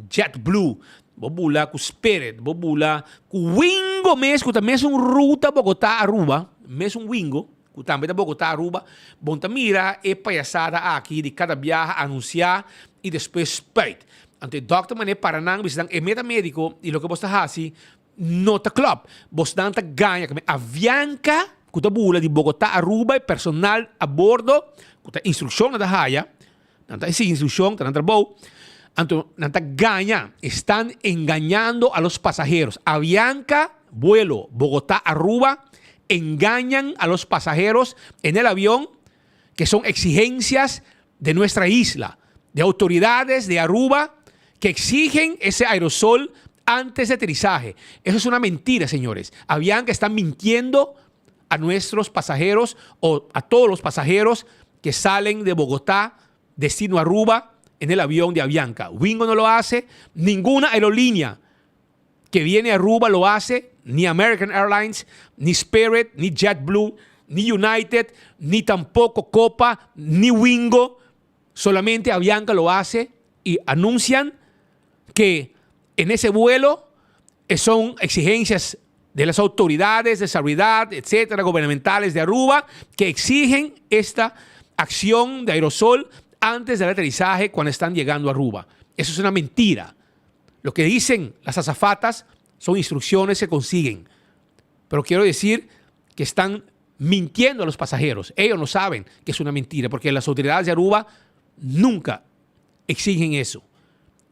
JetBlue, bobula com Spirit, bobula com Wingo mesmo, que também é ruta Bogotá-Aruba, mesmo Wingo, que também é Bogotá-Aruba, bom mira e palhaçada aqui de cada viagem anunciar e depois spijt. Então, o doctor mané Paranang, bisang emeta médico, e o que você faz, não está club, você não ganha, que Avianca, que está bula de Bogotá-Aruba, e personal a bordo, que está instrução na Haia, nanta esa instrucción, nanta bow, nanta gana, están engañando a los pasajeros. Avianca, vuelo Bogotá-Aruba, engañan a los pasajeros en el avión, que son exigencias de nuestra isla, de autoridades de Aruba, que exigen ese aerosol antes de aterrizaje. Eso es una mentira, señores. Avianca está mintiendo a nuestros pasajeros o a todos los pasajeros que salen de Bogotá destino Aruba en el avión de Avianca. Wingo no lo hace, ninguna aerolínea que viene a Aruba lo hace, ni American Airlines, ni Spirit, ni JetBlue, ni United, ni tampoco Copa, ni Wingo. Solamente Avianca lo hace y anuncian que en ese vuelo son exigencias de las autoridades de seguridad, etcétera, gubernamentales de Aruba, que exigen esta acción de aerosol antes del aterrizaje cuando están llegando a Aruba. Eso es una mentira. Lo que dicen las azafatas son instrucciones que consiguen. Pero quiero decir que están mintiendo a los pasajeros. Ellos no saben que es una mentira porque las autoridades de Aruba nunca exigen eso.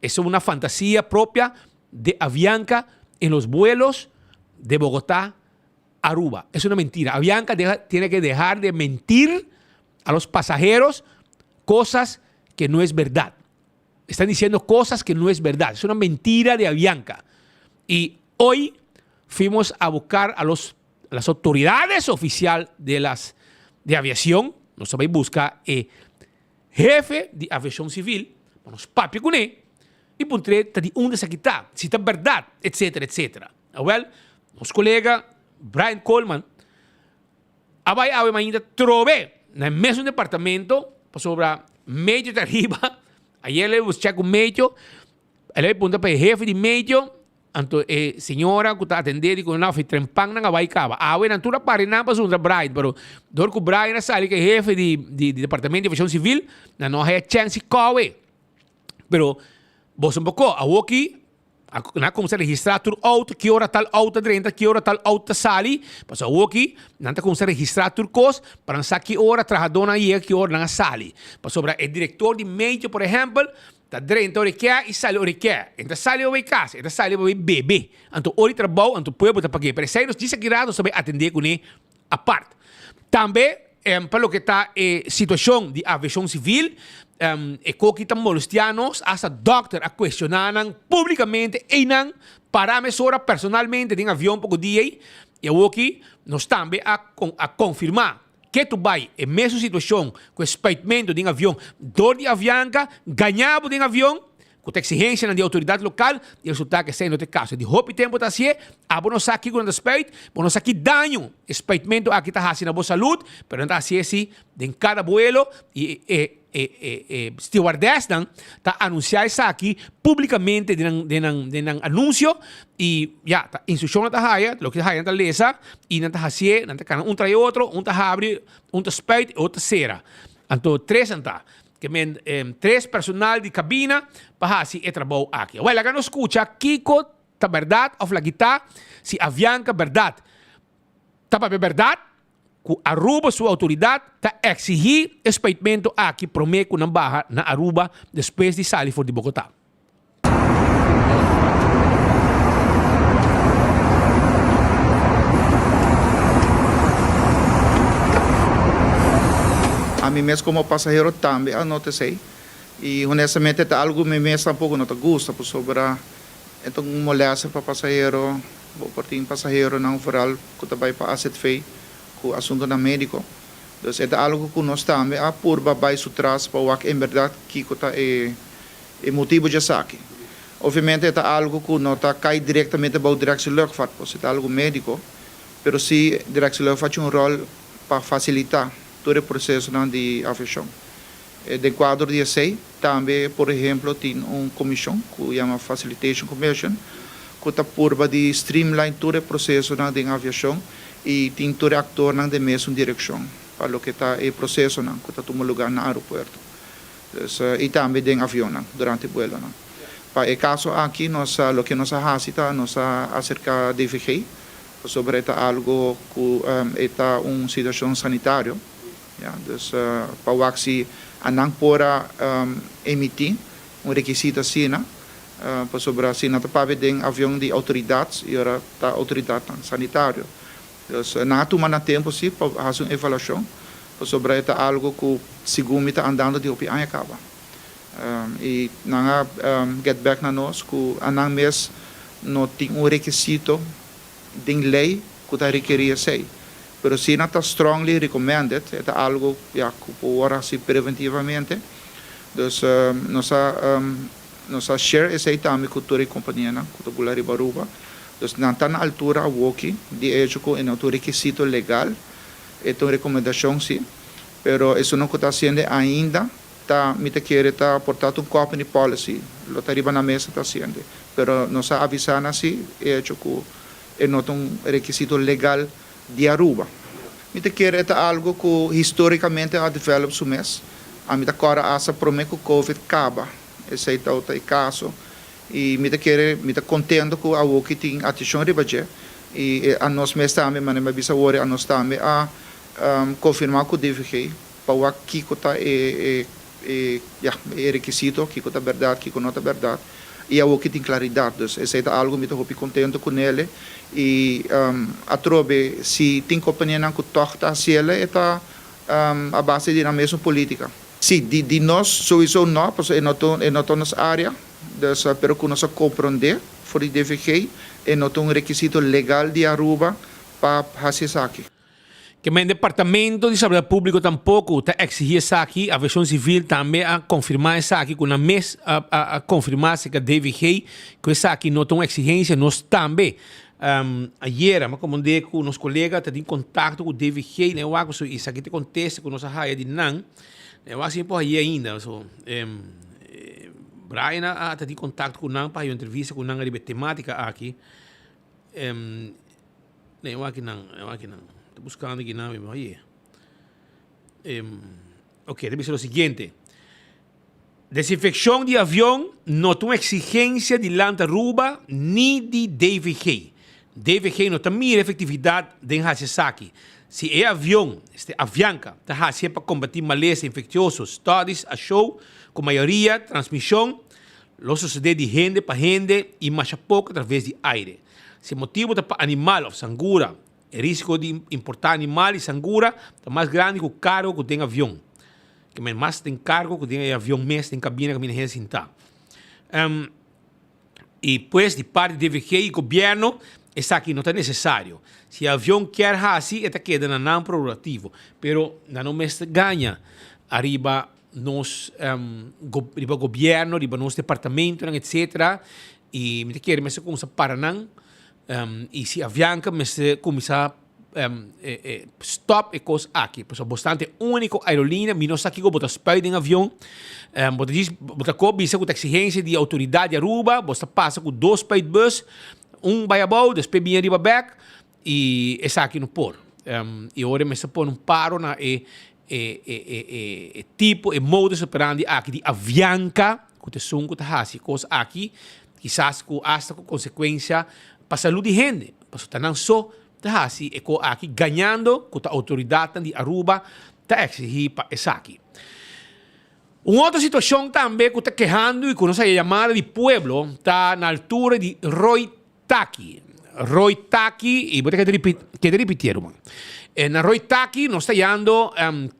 Eso es una fantasía propia de Avianca en los vuelos de Bogotá a Aruba. Es una mentira. Avianca tiene que dejar de mentir a los pasajeros cosas que no es verdad. Están diciendo cosas que no es verdad. Es una mentira de Avianca. Y hoy fuimos a buscar a las autoridades oficiales de aviación. Nos sabéis buscar jefe de aviación civil. Nos papi con él. Y puntre de onde se quita. Si es verdad, etcétera, etcétera. Well, nos colega Brian Coleman abay ainda trove no mesmo departamento sobre meio de arriba. Ayer le busqué con medio. Ele apunta para el jefe de medio. Anto señora que está atendendo con una trempang na abay cava. Awe natura pare na pa sundra Brian, pero dor ku Brian sali que jefe de departamento de aviação civil, na não há chance cawe. Pero vos un poco a aqui na como se registrar tur auto, que hora tal auto drenta, que hora tal auto sali, paso aqui, nanta como se registrar tur cos, para saber que hora trabajadora aí, que hora na sali. Paso sobre el director de meio, por exemplo, tá drenta hora que e sali hora que. Então sali hora casa, então sali hora bebê. Então hora trabalho, então pueblo tá paguei. Pero sei nos dice que rado sobre atender com ele a parte. Também para o que está situação de aviação civil, que estão molestianos, hasta doctor a questionaram publicamente e não para mesura personalmente de avião pouco dia e aqui nós também a confirmar que tu vai em mesma situação com espaitamento de avião dor de Avianca, ganhava de avião com a exigência na autoridade local, e o resultado que sai no caso. De roupa e tempo está assim, a nós aqui com o respeito, nós aqui danho, respeitamento aqui está assim na boa saúde, mas não está assim, em cada vuelo, e stewardess está anunciar isso aqui publicamente de anúncio, e já, instrução está aí, o que está aí está lesa, e não está assim, não está um trai outro, um está abre, um está respeito, outro cera. Então, três está. Que três personal de cabina para assim é trabalho aqui. Well, agora nos escuta Kiko, tá verdade, ou la guitarra, se Avianca verdade. Tá para verdade, que Aruba sua autoridade tá exigir respeitamento aqui promete que não barra na Aruba depois de sair fora de Bogotá.
A mim mesmo como passageiro também anotei e honestamente é algo que me mesmo tampouco não gosta por sobre então molesta para passageiro por ter passageiro não geral que também para asset fee com assunto na médico então é algo que nós também a por babai sutras para o que em verdade que é motivo de saque obviamente é algo que não está cai diretamente para o direção luchtvaart pois é algo médico pero se direção luchtvaart faz rol para facilitar todo o processo de aviação. De quadro 16, também, por exemplo, tem uma comissão, que se chama Facilitation Commission, que está por de streamline todo o processo de aviação e tem todo ator de mesma direção, para o que está o processo que está tomando lugar no aeroporto. E também de avião, durante o vuelo. Para o caso aqui, o que nós fazemos acerca de DVG, sobre algo que é uma situação sanitária. Ja, dus para que anang pora emitir requisito assim, para sobre assim na tapave den avião de autoridades e ora ta autoridade sanitária. Dus na toma na tempo sim para fazer uma avaliação, para sobre algo que segundo está andando de OPI acaba. E na get back na nós que anang mes não tem requisito de lei que está requeria sei. Pero si no está strongly recommended, é algo que pode ser preventivamente. Então, nós share esse também com toda a companhia, com a Bulari Baruba. Então, não está na altura o que de hecho com o requisito legal, é uma recomendação sim. Pero isso não está sendo ainda, me quer estar portado company policy, lo está arriba na mesa está sendo. Pero nós avisando assim, é hecho que é um requisito legal de Aruba. Me quer é algo que historicamente ha developed su mes. A me agora asa promete que o Covid acaba. Esse é o caso. E me quer contendo que a que tem atenção ribaje e a nós mesmo também, mas me bisa ore a nós também a confirmar que o DVG para o que está é requisito, que está verdade, que não está verdade. E a que tem claridade. Então, esse é algo que me estou contento com ele. E a trobe, se tem companhia que toca a cielo, é a base da mesma política. Sim, de nós, sowieso não, porque é nossa área, pero que nós compreender, for o DVG, é um requisito legal de Aruba para fazer isso aqui.
Que o Departamento de Saúde Pública tampouco está exigir isso aqui, a aviação civil também a confirmar isso aqui, com a mês a confirmar que a DVG, que isso aqui não tem exigência, nós também. Ayer, mas como digo, com os colegas está em contato com o DVG, né, isso aqui te acontece com nossa raia de NAN, eu acho que por aí ainda, Brian está em contato com o NAN para uma entrevista com o NAN de temática aqui, eu acho que não. Estou buscando aqui nada mesmo. Ok, deve ser o seguinte. Desinfecção de avião não tem exigência de Lanta Aruba nem de DVG. DVG não tem mira efetividade de Hasesaki. Se é avião, Avianca, está para combater maleza infecciosos, studies, a show, com maioria, transmissão, lo sucede de gente para gente e mais pouco através de aire. Se motivo está para animal ou sangura, o risco de importar animal e sangura é mais grande que o cargo que tem avião. Que mais tem cargo que tem avião mesmo, tem cabina que a gente está. E depois, de parte do DVG e governo, isso aqui não é necessário. Se o avião quer assim, está quedando não prorrogativo. Pero não mesmo ganha arriba nos riba governo, riba nos departamento, etc. E me quer mas com essa paranang e se avianca mas começar stop e coisa aqui, porque é bastante único aerolínea, me não sabe que botar spuit em avião, botar coisa com exigência de autoridade Aruba, você passa com 2 spuit bus, vai abaixo, depois vem arriba back e essa aqui no por. E agora me se põe paro na tipo e modus operandi aqui de avianca, que te são que te hasi, coisa aqui, quizás com hasta com consequência para a saúde de gente, para o não só hasi e ko aqui ganhando com a autoridade de Aruba tá exigir para essa aqui. Uma outra situação também que está quejando e que não se chamada de pueblo está na altura de Roitaki. Roitaki, e vou ter que repetir, mano. Na Roitaki nós está chamando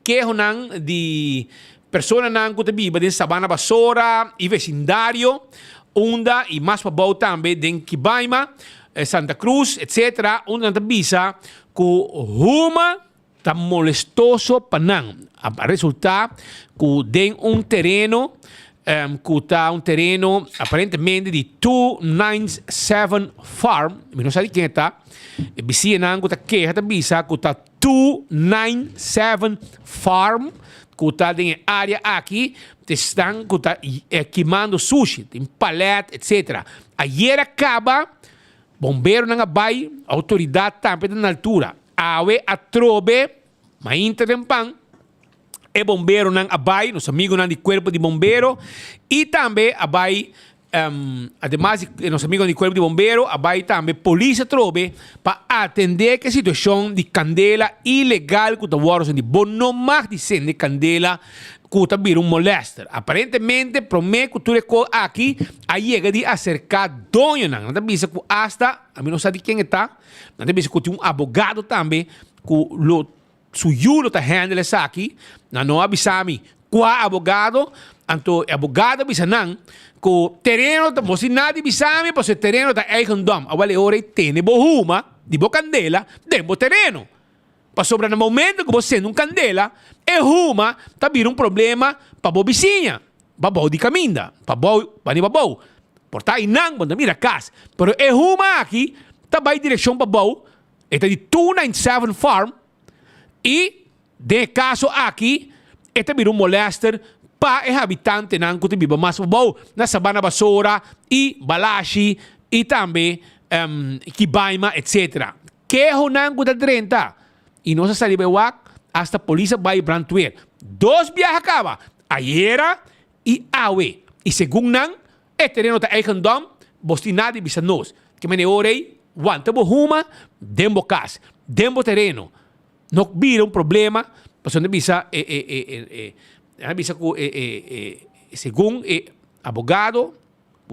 queijo de pessoas que vivem em Sabana Basora e vecindário, onda e mais para baixo também em Kibaima, Santa Cruz, etc. Onde não bisa que uma está molestoso para não. A resultar que tem terreno que está terreno aparentemente de 297 Farm, não sei quem está, e vizinha não que está queixa bisa que está 297 Farm, que está em área aqui, estão que está queimando sushi, tem palete, etc. Ayer acaba bombeiro não vai, autoridade também na altura. Awe a trobe, mas interrompan, e bombeiro não vai, nos amigos não de corpo de bombeiro, e também vai, además nos amigos de corpo de bombeiro, vai também polícia trobe para atender que situação de candela ilegal que está warros de bom não mais de candela que está vir molester. Aparentemente, promete que tu aqui a chega de acercar dono não. Não tem que hasta, a mim não sabe quem está, não tem que tem advogado também que lo suyo está handle isso aqui, não avisami qual advogado, então advogado avisa não que terreno você nada avisami, porque terreno está eigendom. Agora hora tem bohuma de bocandela, dentro terreno. Para sobrar no momento que você não candela, é uma, tá vir problema para a vizinha, para de caminda, para bom. Portar e não, quando mira a casa. Pero é uma aqui, tá vai direção para bom, está de 297 Farm, e de caso aqui, está vir molester para o habitante não que vive mais bom na Sabana Basora e Balashi e também Kibaima, etc. Que é o não que está 30. E não se sabe hasta a polícia vai brantuer. 2 viajes acaba. Ayer e awe. E segundo não, é terreno está eigendom, você nada bisa nos. Que me orei, wanta bohuma, dembo casa, dembo terreno. Não vira problema, porque não bisa, segundo abogado,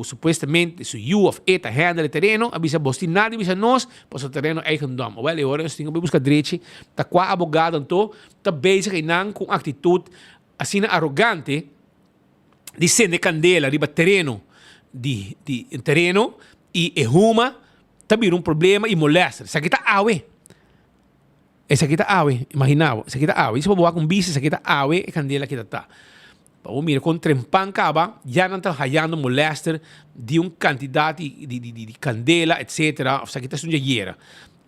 supostamente se you of eta handle o terreno, avisa você nada avisa nós, pois o terreno é eigendom. Ou ele agora nós temos que buscar direito, tá com abogado então, tá bezig e não com atitude assim arrogante de ser de candela riba terreno de terreno e uma tá vir problema e molesta. Isso aqui tá awe. Essa aqui tá awe, imaginava. Essa aqui tá awe. Isso para boar com bici, essa aqui tá awe e candela aqui tá. Para mira, com trempan caba, já não está hallando molester de quantidade de candela, etc. Isso aqui está sendo jagueira.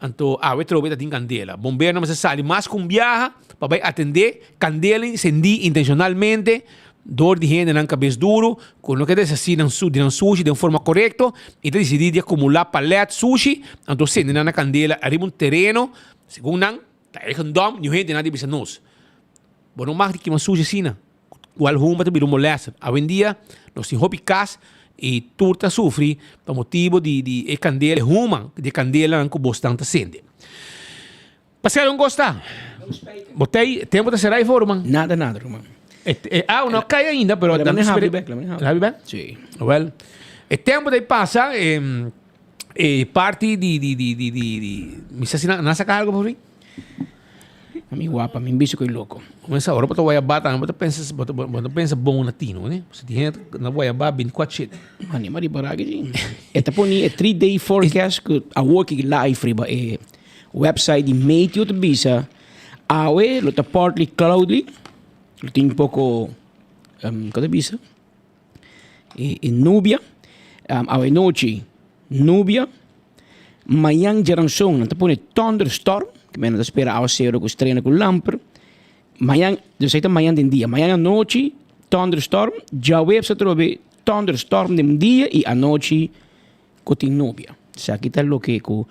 Então, a trova tem candela. Bombeiro não se sabe, mas com viaja, para atender, candela incendi intencionalmente, dor de gente na cabeça duro, com o que desassinam sushi de forma correta, e decidir de acumular palete sushi, então sendo na candela, arriba terreno, segundo não, está eigendom, e gente nada bisa nos. Bom, não mais que uma sushi sina. Qual uma também molesta. Hoje em dia, nós temos hobicas e turta sofre por motivo de candela, uma de candela que bastante sente. Pascal, não gosta? Botei tempo de ser aí fora, man?
Nada, Roman.
Não cai ainda, pero
também
sabe bem?
Sim.
Well, é tempo de passar parte me está assinando, não saca algo por mim?
A mim guapa, a mim bicho que é louco.
Começa agora para o Guaiabá, você pensa bom latino, né? Você tem gente na Guaiabá 24 shit.
Mani, mari baragem. Esta poni é 3-day forecast que a working life riba é website de Meteo de Bisa. Awe, lo tá partly cloudy. Lo tem pouco ¿Qué bisa? Nubia, a noche, nubia, mañana geranzón, não te pone thunderstorm, que menos espera a cero com estrena com lamper. Mañana, eu sei que mañana de dia, mañana noite, thunderstorm, já web se trove thunderstorm de dia e a noite com nubia. Se aqui está o que com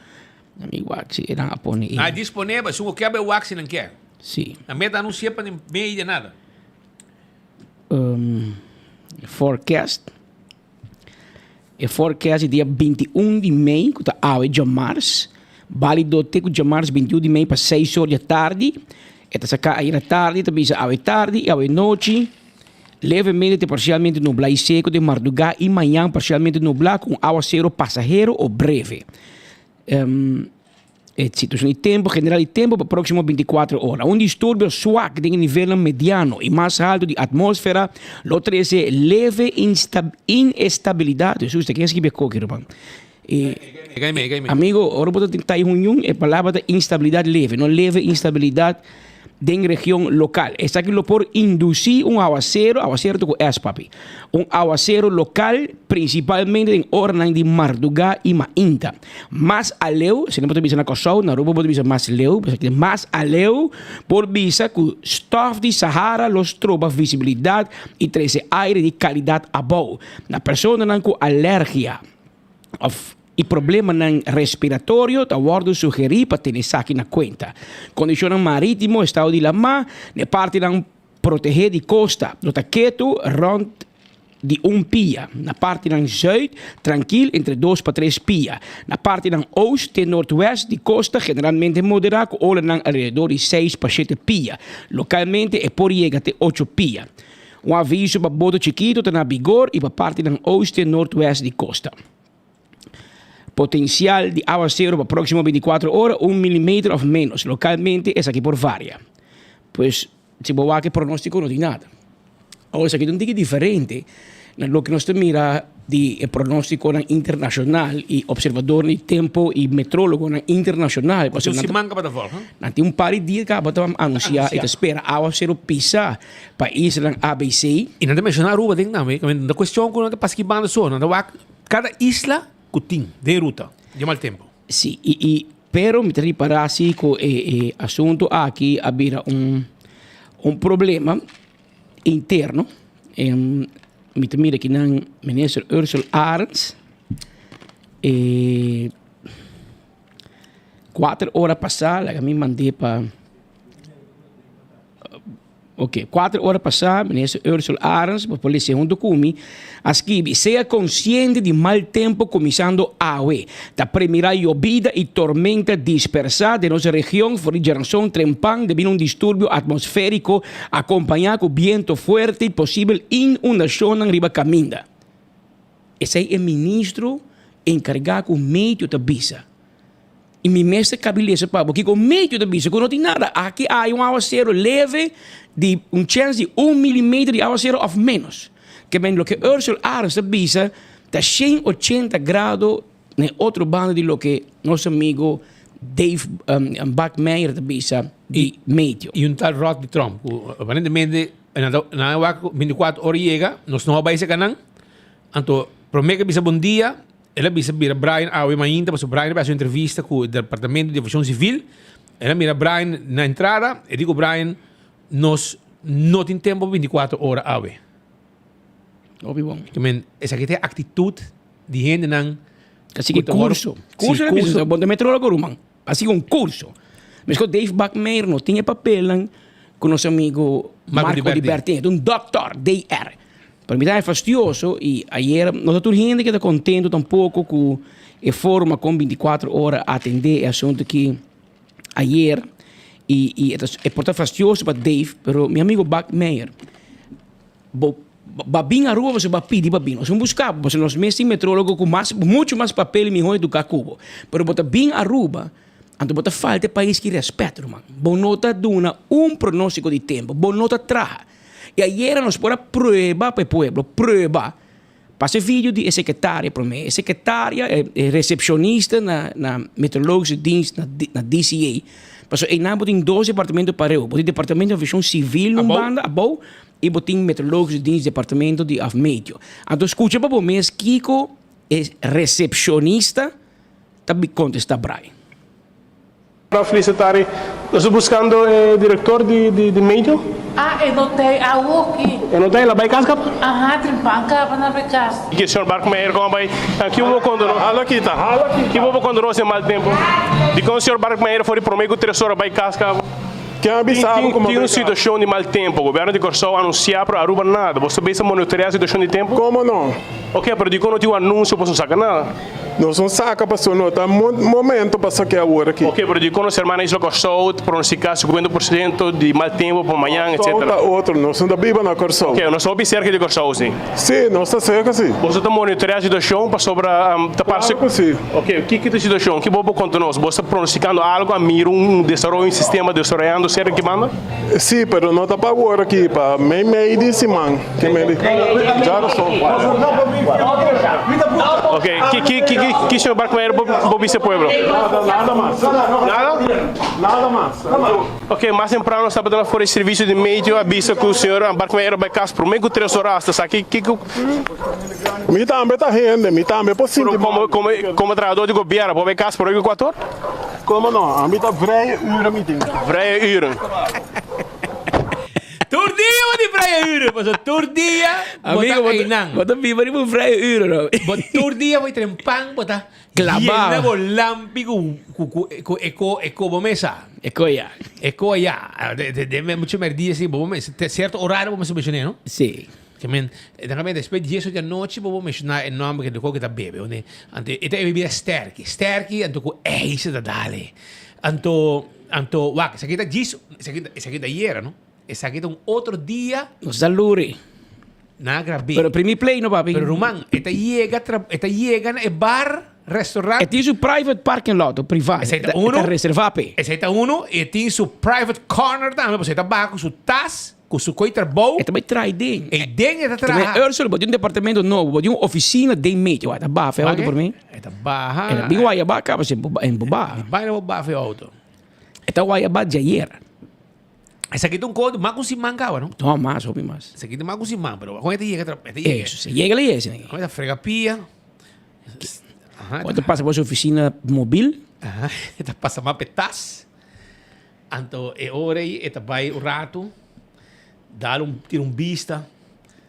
amigo Axi era a pone.
Disponível, se o que é o Axi não quer.
Sim.
A meta não sepa nem meio de nada.
Forecast. O forecast dia 21 de maio, que está de março. Válido até de março 21 de maio para 6 horas da tarde. Esta saca aí na tarde, também a tarde e a noite. Levemente parcialmente nublado e seco de madrugada e manhã parcialmente nublado com aguaceiro passageiro ou breve. Situação de tempo, general de tempo para próximo 24 horas. Um distúrbio suave de nível mediano e mais alto de atmosfera, lo 13 leve inestabilidade. Isso é que é que é coque, irmão. Amigo, ahora pode tentar a palavra de instabilidade leve, não leve instabilidade de região local. Está aqui por induzir aguacero com papi. Aguacero local, principalmente em horas de madrugada e mainta. Mas aleu, se não pode dizer na coção, na Europa pode dizer mais leu, mas aleu, por visa que stof de Sahara los troba visibilidade e traz aire de qualidade boa. Na pessoa não com alergia e problema respiratório, tá guardo sugerir para ter isso aqui na conta. Condição marítimo, estado de lama, na parte não proteger de costa, do taqueto, rond de pia. Na parte não zuid, tranquilo, entre 2 para 3 pia. Na parte não oeste e nordeste de costa, generalmente moderado, olha não alrededor de 6 para 7 pia. Localmente é por chegar até 8 pia. Aviso para boto chiquito, está na vigor, e para parte não oeste e nordeste de costa. Potencial de aguacero para próximo 24 horas, 1 milímetro ou menos. Localmente, es aqui por varia. Pues, se vou aqui pronóstico, não tem nada. Agora, isso aqui é um pouco diferente. Lo que nós mira de pronóstico internacional e observador de tempo e metrólogo internacional.
Então, se manca para volta.
Tem par de dias que vamos anunciar e espera aguacero pisar para isla ABC.
E não te mencionar Aruba, tem também. A questão que não te passa que banda só. Cada isla Cutim, de ruta, de mal tempo.
Sim, pero me reparar assim com o assunto aqui havia um problema interno. Me mira que não ministro Ursula Arns 4 horas passadas, a mim mandei para 4 horas passadas, ministro Ursula Arns, por polícia junto comigo, escreve, seja consciente de mal tempo começando a da primeira llovida e tormenta dispersada de nossa região, por geração trempang, devido a distúrbio atmosférico, acompanhado com vento forte e possível inundação na riba caminda. Esse é o ministro encarregado com o meio da visa. E me mestre cabeça para porque com meio da visa, não tem nada. Aqui há aguacero leve de chance de 1 milímetro de aguacero ou menos. Que bem, lo que Ursula Arns da visa está 180 graus na outra banda de lo que nosso amigo Dave Buckmeyer da visa de meio.
E tal Rod de Trump, aparentemente, na 24 horas chega, nós não vamos canang. Então, promete que bisa bom dia. Ela bisa mira Brian Awe mainta, mas o Brian faz uma entrevista com o Departamento de Aviação Civil. Ela mira Brian na entrada e digo Brian, nós não temos tempo 24 horas Awe.
Óbvio bom.
Essa aqui é a atitude de gente não.
Assim que curso. Curso é isso, bom de metrólogo, irmão. Assim um curso. Mas que o Dave Buckmeyer não tinha papel com nosso amigo Marco Di Bertini, um doutor, DR. Para mim é fastidioso e ayer não está gente que está contente tampouco com a forma como 24 horas atender assunto que ayer e é portanto fastidioso para Dave, pero meu amigo Buckmeyer babin a rua você vai pedir babin, nós vamos buscar, você nós mesmos metrólogo com muito mais papel e melhor do que Cuba, pero bota bem a rua. Então, bota falta país que respeita, irmão. Bom nota duna pronóstico de tempo, bom nota traja. E ayer nos pôr a prova para o povo, prova. Passa vídeo de secretária para mim. Secretária é recepcionista na meteorologia dienst, na DCA. Passou em nada tem 12 departamentos para eu. O departamento de aviação civil não banda, e botin meteorologische dienst departamento die afmeet. Então escuta para o mês Kiko é recepcionista, também contesta brai.
Para felicitar, estou buscando o diretor de meio.
Eu notei a aqui.
Eu notei, ela vai casca?
Trimpanca para na casa.
Que o senhor Barco-Meyer como vai? Aqui eu vou condor. Hala aqui tá, hala aqui. Que eu vou condor sem mal tempo. De quando o senhor Barco-Meyer foi para o meio 3 horas vai casca.
Que avisava como
tinha uma situação de mau tempo. O governo de Corsol anunciar para Aruba nada. Você pensa monitorar a situação de tempo?
Como não?
Ok, mas de quando tinha um anúncio, você não saca nada?
Não são saca, pastor, não está momento para sacar agora aqui.
Ok, mas de quando os irmãos Isla Corsol pronosticar 50% de mau tempo para amanhã, etc.
Outro, não são da Biba na Corsol.
Ok, nós somos cerca de Corsol, sim.
Sim, nós está cerca, sim.
Você está monitorar a situação para sobre
claro, sim.
Ok, o que é a situação? Que vou contar nós? Você está pronosticando algo a mim, desenvolver um sistema desarrollando cerca que manda?
Sim, mas não está para agora aqui, para meio de semana. Já não sou.
Ok, que senhor Barco-Meyer para esse pueblo?
Nada mais.
Nada?
Nada mais.
Ok, mais temprano estava dando fora de serviço de meio, avisa que o senhor Barco-Meyer vai casar por meio de 3 horas, sabe?
Me também está rende, me também é possível.
Como trabalhador de governo, pode casar por meio de 4 horas?
Como não? A mim está vrije uren meeting.
Vrije uren.
Turdia wat die vrije uren. Maar zo turdia.
Amigo, wat een biber die vrije uren.
But turdia wat trempang bota.
Clavar.
Viena con lampi con eco bomesa.
Ecco ya.
Ecco ya. Deve muito merdia assim, bomesa. Certo horário bomesa mencionei, não?
Sim.
Dan depois de 10 da noite, vou mencionar o nome que eu está bebe. Onde esta é bebida sterk. Sterk, então com isso da dale. Então, wak, essa aqui tá disso, essa aqui da hiera, não? Essa aqui é outro dia.
Nos da luri.
Na grabe.
Pero primi play no papi.
Pero Roman, esta llega na bar, restaurant.
Het is een private parking lot, privaat.
Esta uno.
Reservape.
Esta uno, e tem seu private corner também, você tá baixo, seu tas, com seu coiter bom.
E também trai ding.
E ding é trai.
Eu só botar um departamento novo, botar uma oficina de meio, tá baixo, auto por mim.
Tá baixo.
É bem guaiaba, acaba sendo em boba.
Vai na baixo auto.
Tá guaiaba de ayer.
Essa aqui tem um código, mas com si manga, não?
Não, mais, ou mais.
Essa aqui tem mais com si manga, pero com esta llega,
Isso, se chega ali esse, né?
Com esta fregapia.
Quando passa por sua oficina móvel,
esta passa mais petas. Então, é hora aí, esta vai o rato, tira vista.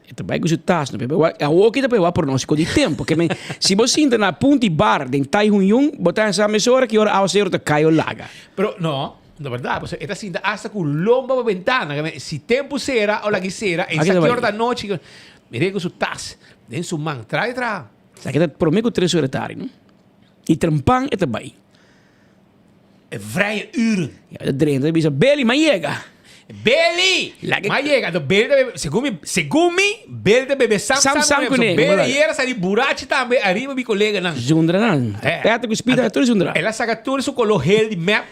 Esta vai com seu tasso, não? A outra também vai pronóstico de tempo, porque se você entra na ponte bar, de Taihunhung, botar essa mesura que hora ao ser outra cai o laga.
Pero no. Na verdade, pues, esta cinta hasta com lomba para ventana. Se tempo será ou la que será, em essa hora da noite, mire com sua taça, dentro sua mão, trai.
Sabe que por mim com 3 horas da tarde, não? E trampang é também.
É vrije uren.
Ja, dat drinkt. Dan bisa Beli, maar chega.
Beli! Ma chega, Beli, segundo me, Beli de bebê Sam Beli era sa di burachi também, arriba mi colega não.
Zundra não. É até que espírito é tudo zundra.
Ela saca tudo su color de map.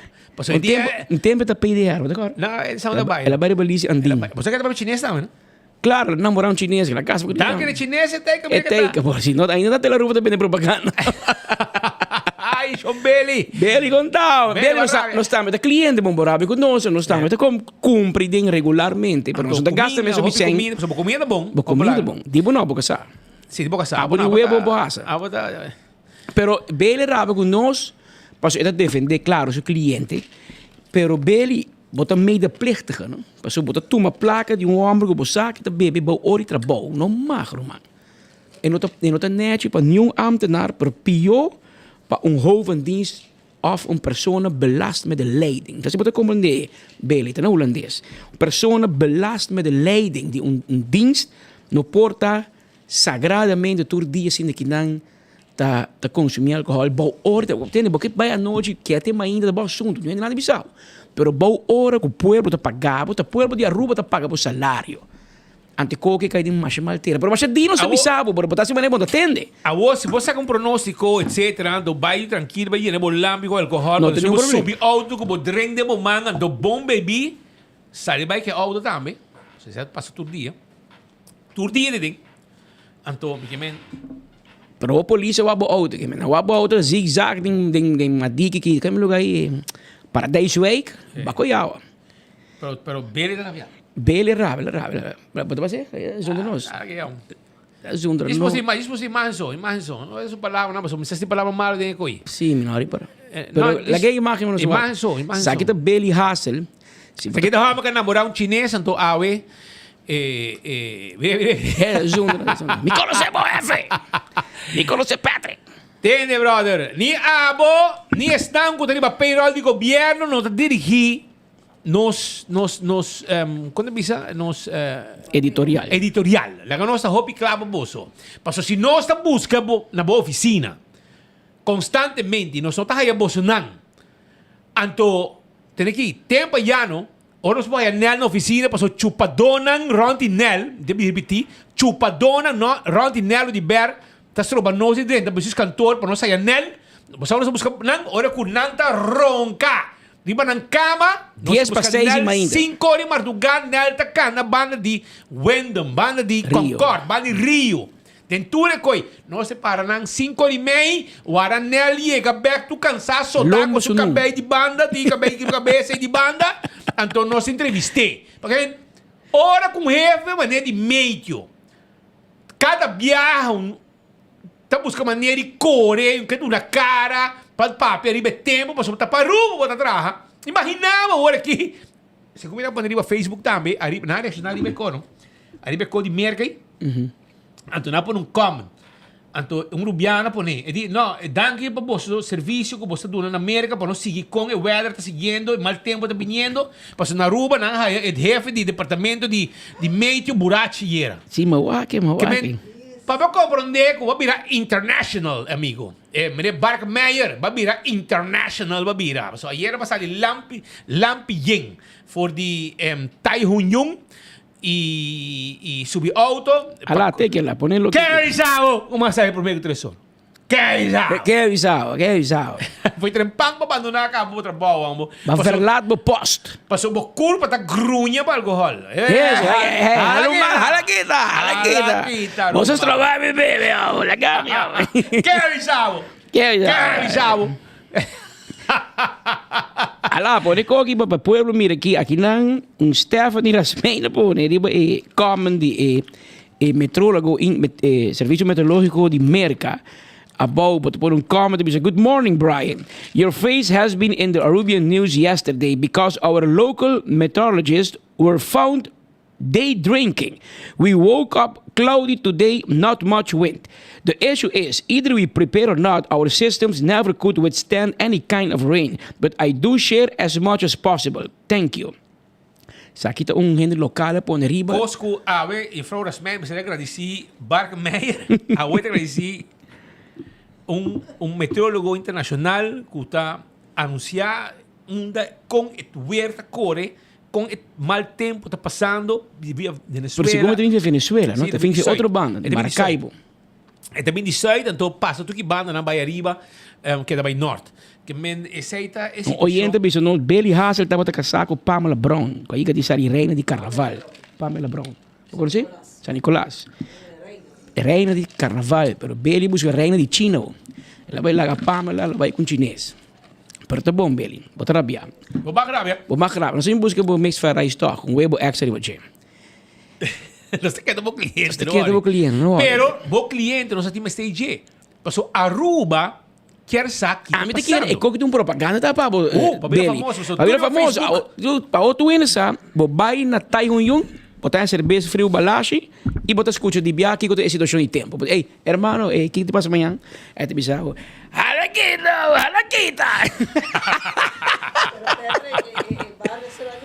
Um tempo tá PDR, d'accord?
Não, eles são da Bahia.
Ela vai baliza andinho.
Você quer trabalhar chinês também, não?
Claro, namorar chinês na casa.
Tá que chinês é teca,
é teca, por si não ainda tá la ruta também de propaganda.
Ai, Sean Beli.
Beli contava. Beli não está met cliente bomborabe conosco, não está met como cumpre regularmente, pero não gasta mesmo bicem.
Comida bom.
Comida bom. Dibo não, boca sa.
Sim, boca sa.
Abo de huevo boasa. Pero Beli rabe conosco. Pas dat defender, claro, seu cliente. Pero Beli bota medeplichtige, não? Pas bota uma placa de homem que bosa que tá bebe bom ori trabalho, não magro man. E não tá net para nenhum ambtenaar per pio para hoofddienst of persoon belast met de leiding. Dat is wat ik compreender. Beli, ten Holandees. Persoon belast met de leiding die een dienst no porta sagradamente tur dias in de kinang ta consumir alcohol, bom hora, entende? Porque vai à noite, que até ainda da bom assunto, não é nada bizarro. Pero bom hora que o povo tá pagando, o povo de Aruba tá pagando o salário. Ante qualquer cai de macho malteira. Pero mas não sabe bizarro, pero botar se maneira bom atende.
A você, você com pronóstico, etc, do vai tranquilo, vai ir no lambico alcohol, não tem problema. Subir auto com o drink de manga, do bom baby, sai vai que auto também. Você passa todo dia. Todo dia de ding. Então, porque
pero a polícia wabo auto, que men wabo auto zigzag ding madiki que lugar aí para 10 week, bacoiawa.
Pero Beli da via.
Beli rabe. Wat was het? Zonder nos. Zonder nos.
Imagem só. Não é essa palavra, não, mas se essa palavra mal tem que
Sim, minori para. Pero lagi imagem nos.
Imagem só.
Sa kita Beli Hassel.
Se kita hama ka namorar um chinês, então awe
Zonder. Me conoce boefe. Me conoce Patrick.
Entende, brother? Ni abo, ni estão com o payroll do governo, não está dirigir quando bisa
editorial.
La nossa hobby club boso. Paso se nós está busca na boa oficina constantemente, nós não está aí boso não. Anto tem aqui tempo llano, oros vai na oficina, paso chupadonan rontinel, deve repetir, chupadonan rontinel de ber, tá stroba nós dentro, precis cantor, para nós sair nel, nós vamos buscar nan, ora com nanta ronca. Di ba ng kama?
10 para 6 e ainda.
5 de madrugada nel takan na banda di Wendom, banda di Concord, banda di Rio. Tenture koi, no se para ng 5 e meia, wara nel yega back to cansaço, tá com su cabelo de banda, di cabeça de banda, então nós entrevistei. Porque ora com jefe, maneira de meio. Cada viagem tá buscando maneira de correr, que na cara, para papel, arriba tempo, para soltar para rumo, para trás. Imaginava agora aqui. Se combina para arriba Facebook também, arriba na área nacional arriba com, arriba com de merca aí. Então na por um comment. Então rubiana por nem. Ele não, danke para você serviço que você dá na América para nós seguir com o weather tá seguindo, o mal tempo tá vindo, para na Aruba na o chefe de departamento de meio burachi era.
Sim, mawaki.
Para eu compreender que vai virar international, amigo. Meneer Bark Meijer, vai virar international, vai virar. So, ayer vai sair Lampi Ying voor die Tai Hun Jung e subir auto.
Alá, tem que lá, ponerlo.
Que avisado! Uma sair por meio do tresor. Que avisado! Foi trempang para abandonar a cabo do trabalho.
Vai verlaat bo post.
Passou bo culpa tá grunha para alcohol.
Hala kita. Vocês trabalham, bebê, legal.
Que avisado!
Alá, pode coque para o pueblo, mira aqui não Stephanie Rasmeina, pone, common de metrólogo, serviço meteorológico de Merca. About but put a comment. Good morning, Brian. Your face has been in the Arubian news yesterday because our local meteorologists were found day drinking. We woke up cloudy today, not much wind. The issue is either we prepare or not, our systems never could withstand any kind of rain. But I do share as much as possible. Thank you. Sa kita gente local por arriba.
Cosco ave e Frau Rasmein, se agradeci Bark Meijer, a te agradeci un meteorólogo internacional que está anunciando com o weer corre, com o mal tempo está passando via Venezuela.
Pero segundo tem Venezuela, não? Tem outra banda, de Maracaibo.
E também de sul, então passa tudo que banda na Bahia Riba, que é da Bahia Norte. Que men aceita esse
oyente bicho no Beli Hassel estava a casar com Pamela Brown, com a que diz a reina de carnaval. Pamela Brown. Conhece? San Nicolás. Reina de carnaval, pero Beli busca reina de chino. Ela vai lá a Pamela, ela vai com chinês. Pero tá bom, Beli. Bota rabia.
Bota rabia.
Nós sempre busca o mix para stock, um web extra de você.
Não se queda bom cliente,
não.
Pero bom cliente não se tem stage. Passou Aruba quer saque.
Me te quer, é como que um propaganda tá para
Beli. Famoso.
Para virar famoso. Para outro ano, sabe? Vai na Tai Hun Jung, botar cerveja frio balashi e botar escuta de biar aqui com a situação de tempo. Ei, hermano, o que te passa amanhã? É te bizarro. Halaquita!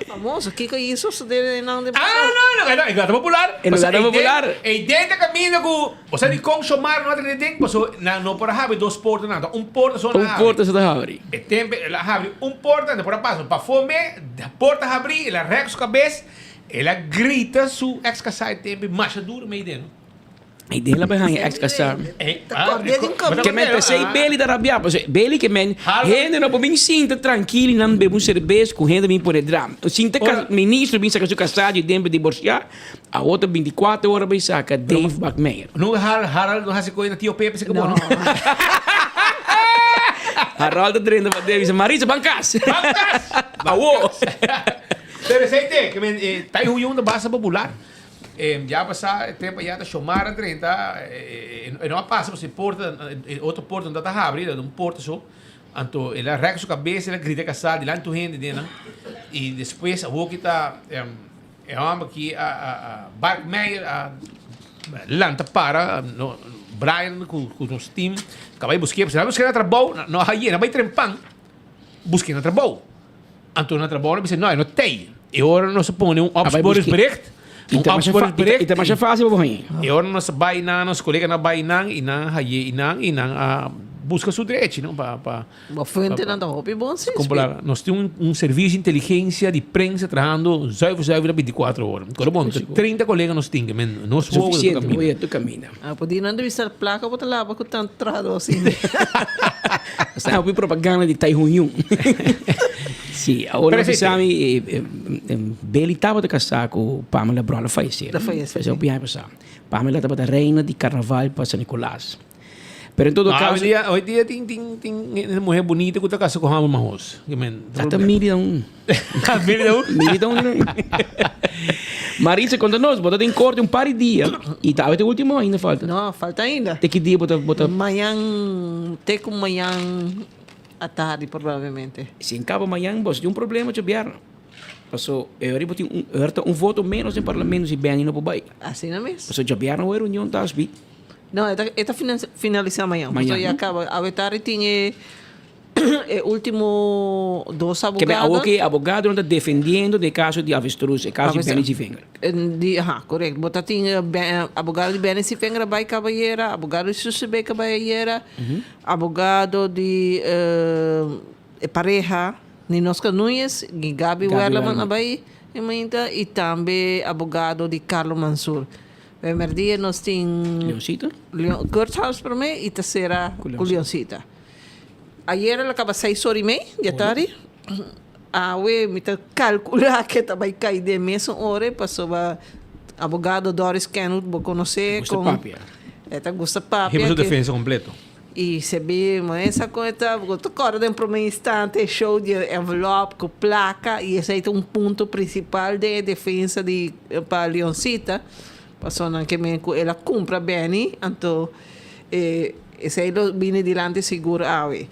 Famoso, que é isso?
Não, é popular.
É popular.
E dentro caminho com você de com chamar não tem tempo, não por haver dois portas nada, porta só na
porta só da abre.
E tempo ela abre porta depois passa para fome, a porta abre, ela rega sua cabeça. Ela grita su ex-casar tempo mais duro meio dentro.
E dela vai ganhar ex-casar. Que men pensei Beli da rabia, Beli que men gente não pode sinta tranquilo não beber cerveja com gente bem por drama. Sinta que ministro bem sacar seu casado e tempo divorciar, a outra 24 horas vai sacar Dave Backmeyer.
Não Harald não há se coisa tio Pepe se acabou.
Harald treina para Davis, Marisa Bancas.
Bawo. Interessante, que está huyendo da base popular. Já passa tempo já está chamar 30 e não passa você porta outro porta não está abrindo um porta só então ele arrega sua cabeça ele grita casado de lá tu gente dentro e depois a boca está homem que a Barkmeyer a lanta para no Brian com os team acabei buscar trabalho não aí não vai trempar busquei trabalho então na trabalho disse não tem e agora não se põe opsporesbericht
Então mais fácil para mim.
E agora nós vai na nossa colega na vai na e na aí e na busca seu direito, não para
frente não hobby bom sim.
Nós temos serviço de inteligência de prensa trabalhando 24 horas. Quando bom, 30 colegas nós temos, men nós
suficiente, voy tu camina.
Podia não entrevistar placa botar lá para tanto trado assim.
Está a propaganda de Taihuyun. Sim, agora nós sabe Beli estava de casar com Pamela Brown faz o piano passar. Pamela estava da reina de carnaval para São Nicolás. Pero em todo caso,
hoje dia tem mulher bonita que está casando com Ramon Marros.
Até milhão. Marisa, conta-nos, bota em corte um par de dias. E tá, até o último ainda falta.
Não, falta ainda.
Tem que dia bota.
Amanhã, tem como amanhã à tarde, provavelmente.
Se acaba amanhã, você tem um problema de biar. Passou, eu tenho voto menos em parlamento se bem não pode.
Assim não é mesmo?
Passou já biar não era união das bit.
Não, está finalizando amanhã. Amanhã acaba. A tarde tinha último 2 abogados.
Que abogado não está defendendo de caso de avestruz, caso de Benny Wenger.
Correto. Bota tinha abogado de Benny Wenger vai caballera, abogado de Susebe caballera, abogado de pareja Ninosca Nunes, Gabi Werleman vai e também abogado de Carlos Mansur. Primeiro dia nós temos
Leoncita?
Kurthaus para mim e terceira com Leoncita. Ayer ela acaba 6h30 da tarde. Me calcular que vai cair de mesma hora. Passou a abogado Doris Kenwood, vou conhecer.
Gusta Papia.
Esta Gusta Papia.
Temos a defesa completo.
E se bem, mas essa coisa, vou tocar por um instante, show de envelope com placa. E esse é um ponto principal de defesa para Leoncita. Passou que ela compra bem, então esse aí vem dilante seguro ave.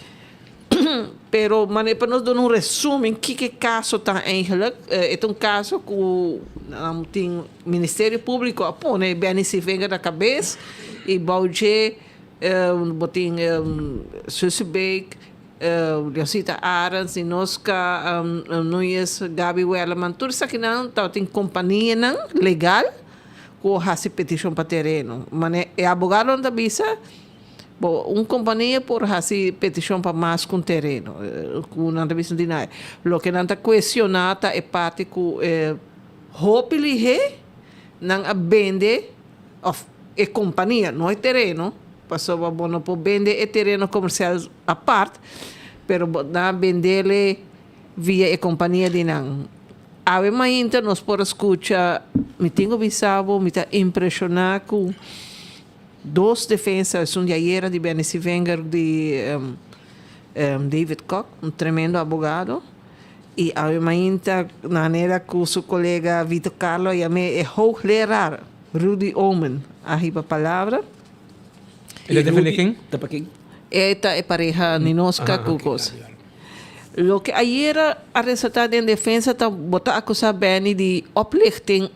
Pero para nós dar resumo que caso está eigenlijk é caso que o Ministério Público põe bem se venga da cabeça e balde botin Sussebeek Leoncita Arens e Nosca Nunes Gabi Welleman tudo isso aqui não tem companhia não legal com a petição para terreno. Mas é abogado da visa, companhia por fazer petição para mais com terreno. Com a visa de nada. O que não está questionado é parte que hopefully não vende é companhia, não é terreno. Passou a não pode vender é terreno comercial à parte, pero não vender via a companhia de não. Obviamente, nós podemos escutar, me tenho visado, me está impressionado com 2 defensas, um de ayer de Benny Wenger, de David Koch, tremendo abogado, e obviamente, na maneira que o seu colega Vitor Carlos e a mim é hoogleraar, Rudy Omen, arriba a palavra.
Ele defende quem?
Esta é pareja Ninosca Kukos. Lo que ayer a resultado em defesa está botar acusar Benny de oplichting,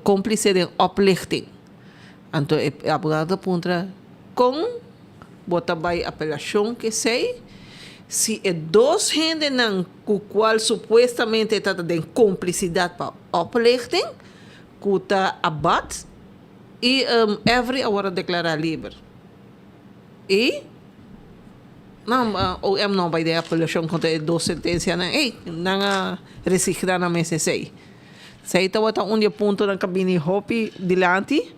cúmplice de oplichting. Então, o abogado aponta com botar by apelação que sei se é 2 gente não com qual supostamente está de cumplicidade para oplichting, que está abate e every agora declarar livre. E não, o não vai dar apelação contra 2 sentenças, não resignar na mesa 6. Sei que está ponto na cabine hopi dilante,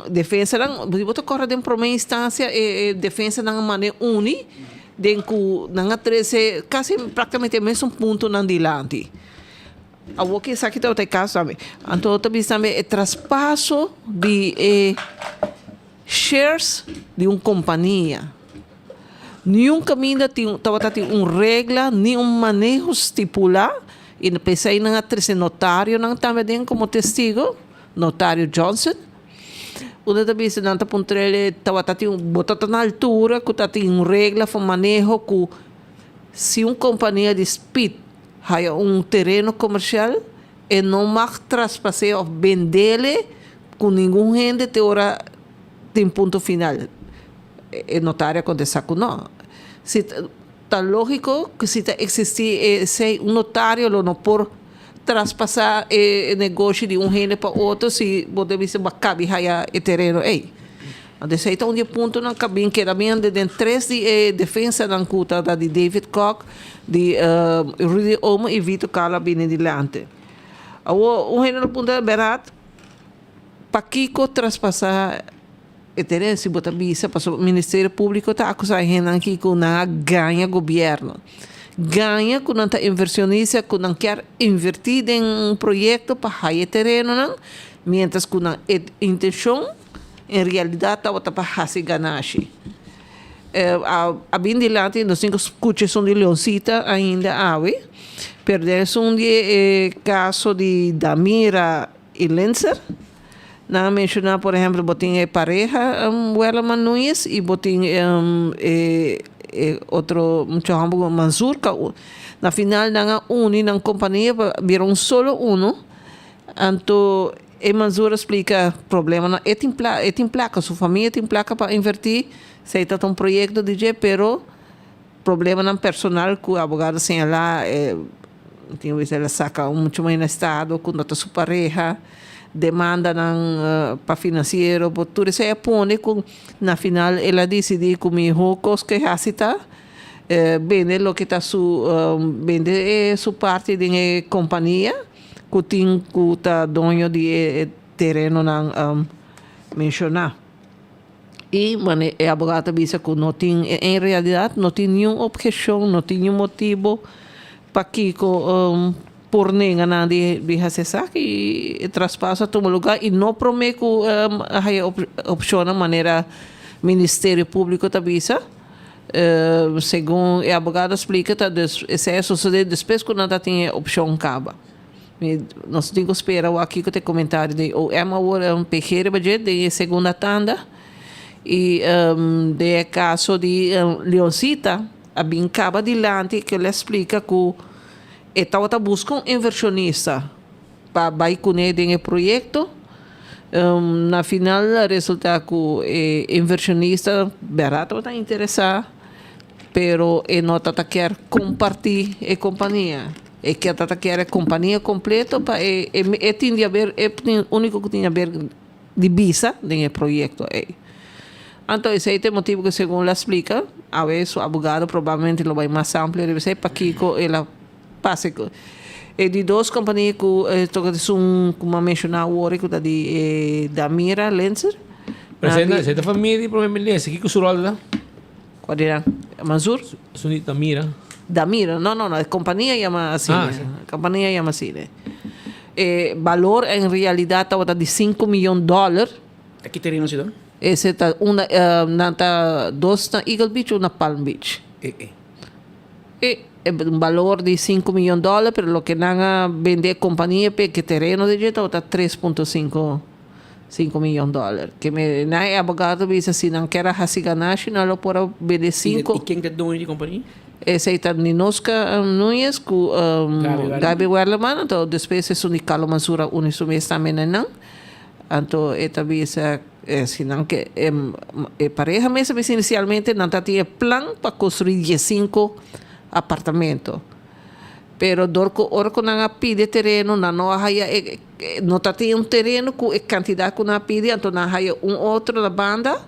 defesa não, você corre de uma instância, defesa não maneira uni, não 13, quase praticamente mesmo ponto na dilante. O que isso aqui está o caso também. Então, também é traspasso de shares de uma companhia. nenhum caminho tem uma regra, nenhum manejo estipulado. E pensei na atriz notário, não também como testigo, notário Johnson. Una da vez não está pontrele, botar na altura, que tem uma regra para manejo que se uma companhia de speed tem terreno comercial e não mag traspassar ou vender com nenhum gente tem ponto final. É notário acontecer com não. Se está lógico que se existir um notário não por traspassar o negócio de um gente para outro se você vê se cabe o terreno aí. Então, aí um ponto na cabine que também de três defesa da cuta de David Koch, de Rudy Omo e Vito Carla bem adiante. O gente no ponto é barato para Kiko traspassar o terreno se você visa para o Ministério Público está acusando a gente que não ganha governo. Ganha quando está inversionista, quando não quer invertir em um projeto para fazer terreno, não? Mientras que a intenção, em realidade, está para fazer ganagem. A bem de lá, nós temos escutas de Leoncita ainda, perdemos caso de Damira e Lenzer. Não mencionar, por exemplo, botin pareja, Wellerman Nunes, e botin outro chamado Manzur, na final na na companhia viram solo então Manzur explica problema tem placa sua família tem placa para invertir se está um projeto de G pero problema não personal que o advogado sem lá tem vezes ela saca muito mais no estado com nota sua pareja demanda para financeiro, tudo isso é põe com na final ela decide com me rocos que hasita vende lo que está vende sua parte de companhia que tem que tá dono de terreno não mencionar e mano é abogado disse que não tem em realidade não tem nenhuma objeção não tem nenhum motivo para que por ninguém de acessar que traspassa todo lugar e não promete que a opção de maneira Ministério Público avisa segundo o advogado explica se é suceder depois que não tem opção acaba nós temos que esperar aqui que tem comentário de o agora pequeno budget de segunda tanda e de caso de Leoncita a bem acaba adiante que ele explica que estava buscando inversionista para vai com ele no projeto. Na final, resulta que o inversionista barato está interessado, pero não está quer compartilhar a companhia. Que está quer a companhia completa para tinha ver o único que tinha ver de visa no projeto. Então, esse é o motivo que, segundo ela explica, a vez o advogado provavelmente lo vai mais amplo, deve ser para que ela passe. De duas companhias que são, como mencionado, o que de Damira Lenzer.
Presente, esta família, provavelmente, aqui que o rol da?
Qual era? Manzur?
Sunit Damira.
Damira, não, a companhia chama assim. A companhia chama assim. Valor, em realidade, estava de $5 milhões.
Aqui terreno, senhor?
Esse está dois na Eagle Beach ou na Palm Beach. Um valor de $5 milhões, pero lo que não vende a companhia que terreno de jeito está $3.5 milhões. Que me na advogado diz assim, não quer fazer ganagem, não lo pode vender 5.
E quem é dono de companhia?
Esse está Ninoska Nunes com Gabi Werleman, então depois é o Carlo Mansura unisumês também não. Então esta vez senão que pareja mesmo inicialmente não tinha plano para construir 15 apartamento. Pero orco não pide terreno, não haya não tem terreno com a quantidade que não pide, então não haya outro na banda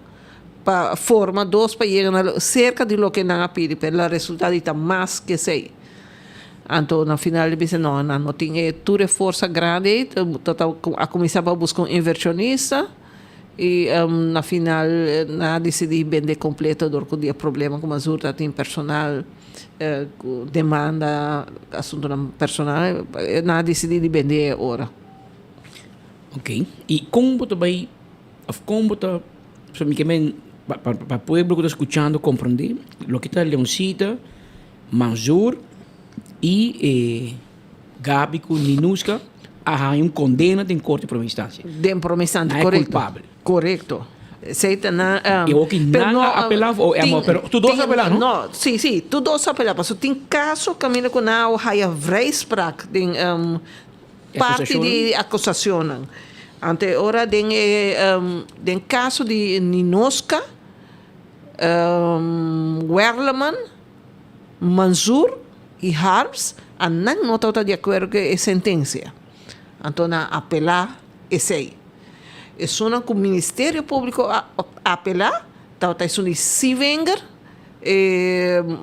para forma dois para chegar cerca de lo que não pide, pero o resultado está mais que sei. Então, no final, ele disse, não tem toda força grande, a começar a buscar um inversionista, e no final, não decidi vender completo, porque tinha problema com a Mazurta, tem personal, demanda, assunto personal, não decidi vender agora.
Ok. E como você vai, como você, para el pueblo que está escuchando comprender lo que está Leoncita, Manzur y Gabi con Ninuska hay un condena de corte por instancia.
De por instancia,
Não é
correcto.
culpável.
Correcto. Aceita na.
Eu que não apelava ou pero tu dois apelar, não?
Não, sim, tu dois apelar. Mas tem caso caminho com a haja vrijspraak den parte de acusação. Ante ora den caso de Ninoska, Werleman, Manzur e Harms, a não está de acordo com a sentença. Então, apelar esse. É uma que o Ministério Público apelar, então é um Sivenger,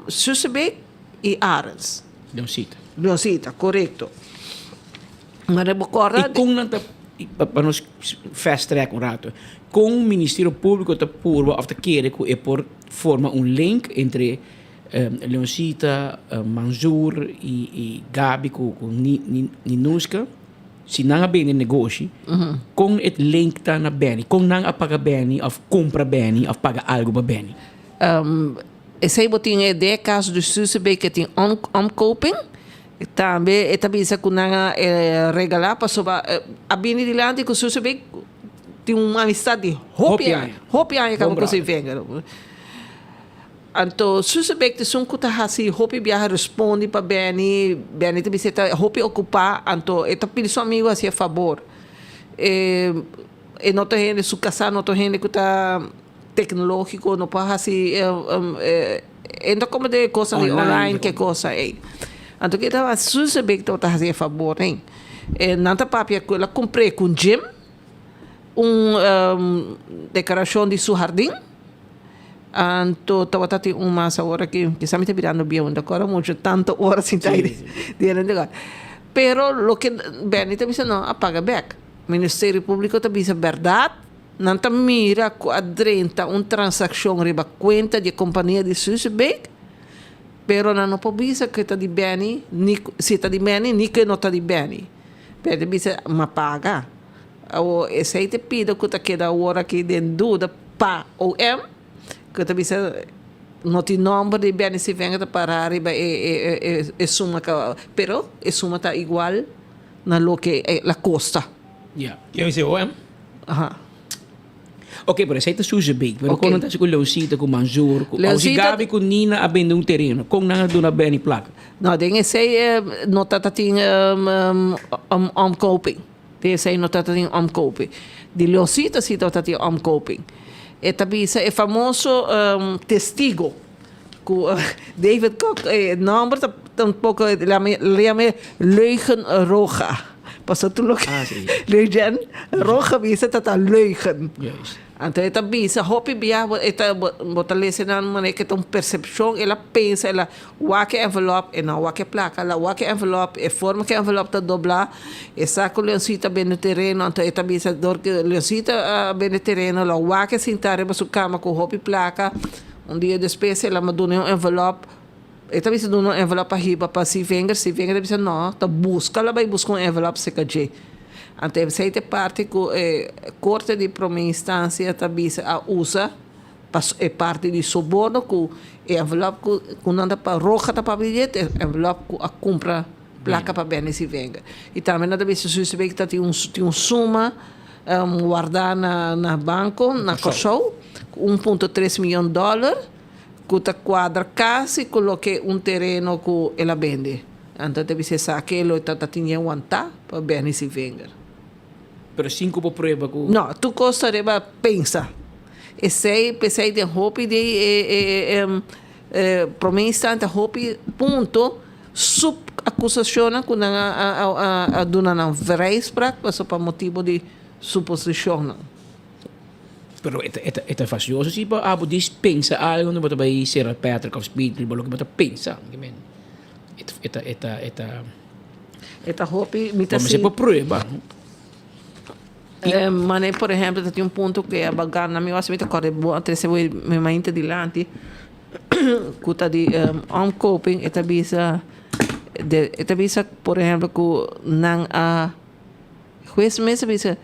Sussebeek e Arens. Leoncita, correto. Mas recorda...
E com para nós fast track um rato, com o Ministério Público da Purva of the querer que é por forma um link entre Leoncita, Manzur e Gabi com Ninuska. Se não há bem negócio, com o link está na bem, com não apaga bem, ou compra bem, ou paga algo para bem.
Esse aí botinha de caso do Sussebeek que tem omkoping, também é também isso que não regalar para sobre a bem de lá que o Sussebeek tem uma amizade hopi aí que você venga. Então, Sussebeek tem um que assim hopi viaja responde para Benny também se tá hopi ocupar, então é pedir seu amigo assim a favor. E não tem gente su casa, não tem gente que tá tecnológico, não pode assim então como de coisa online que coisa é. Então que estava Sussebeek tá assim a favor, hein? Nanta papia que ela comprei com Jim declaração de seu jardim. Então, estava tendo uma hora que se me está virando bem, agora muito tanto horas sem estar dentro. Pero lo que Benny também não apaga back. Ministério Público também é verdade. Não está mira com a 30 uma transação riba conta de companhia de Sussebeek. Pero não pode dizer que está de Benny, se está de Benny, nem que não está de Benny. Pero também uma paga. Ou esse aí te pide que está queda hora que den dúvida pa ou que também não tem nome de bem se venga de parar e suma pero e suma está igual na lo que la costa.
Yeah. Eu sei o Ok, pero aceita Sussebeek, pero quando está com Leoncita, com Manzur, com Gabi, com Nina, abendo terreno, com nada dona bem placa.
Não, tem esse não está tem omkoping. Esse não está tem omkoping. De Leoncita se está tem omkoping. E também é famoso testigo que David Koch nome um pouco chama leugen roja. Passou tudo que leugen roja bisa tata leugen. Então também se hopi bia bota lesena maneira que tem percepção ela pensa ela wake envelope e não wake placa ela wake envelope e forma que envelope tá doblar e saco Leoncita bem no terreno então também se dor que Leoncita bem no terreno ela wake sentar em sua cama com hopi placa dia depois ela me dá um envelope e também se dá um envelope arriba para se venga também não tá busca ela vai buscar um envelope se caje. Então, essa parte que a Corte de Primeira Instância também usa é parte de suborno que envelope que não dá para roja para bilhete, envelope que a compra placa para bem se venga. E também também se Sussebeek que tem um suma guardada na banco, na Cochou, $1.3 milhões, que está quadra quase coloque terreno que ela vende. Então, deve ser aquilo que está tinha aguentar para bem se venga.
Pero 5 por prueba com...
Não, tu costa de pensa. Pensei de hopi de primeiro instante hopi ponto sub acusação com a dona não vrijspraak para motivo de suposição.
Pero é facioso se para abo dispensa algo não bota vai ser Patrick of Speed, lo que bota pensa, men.
Eta hopi
mita se por prueba.
Mas, por exemplo, tem ponto que a bagar na minha asmita corre boa, até se vai me mainta dilante, cuta de omkoping, etabisa, por exemplo, que não a juiz mesmo bisa,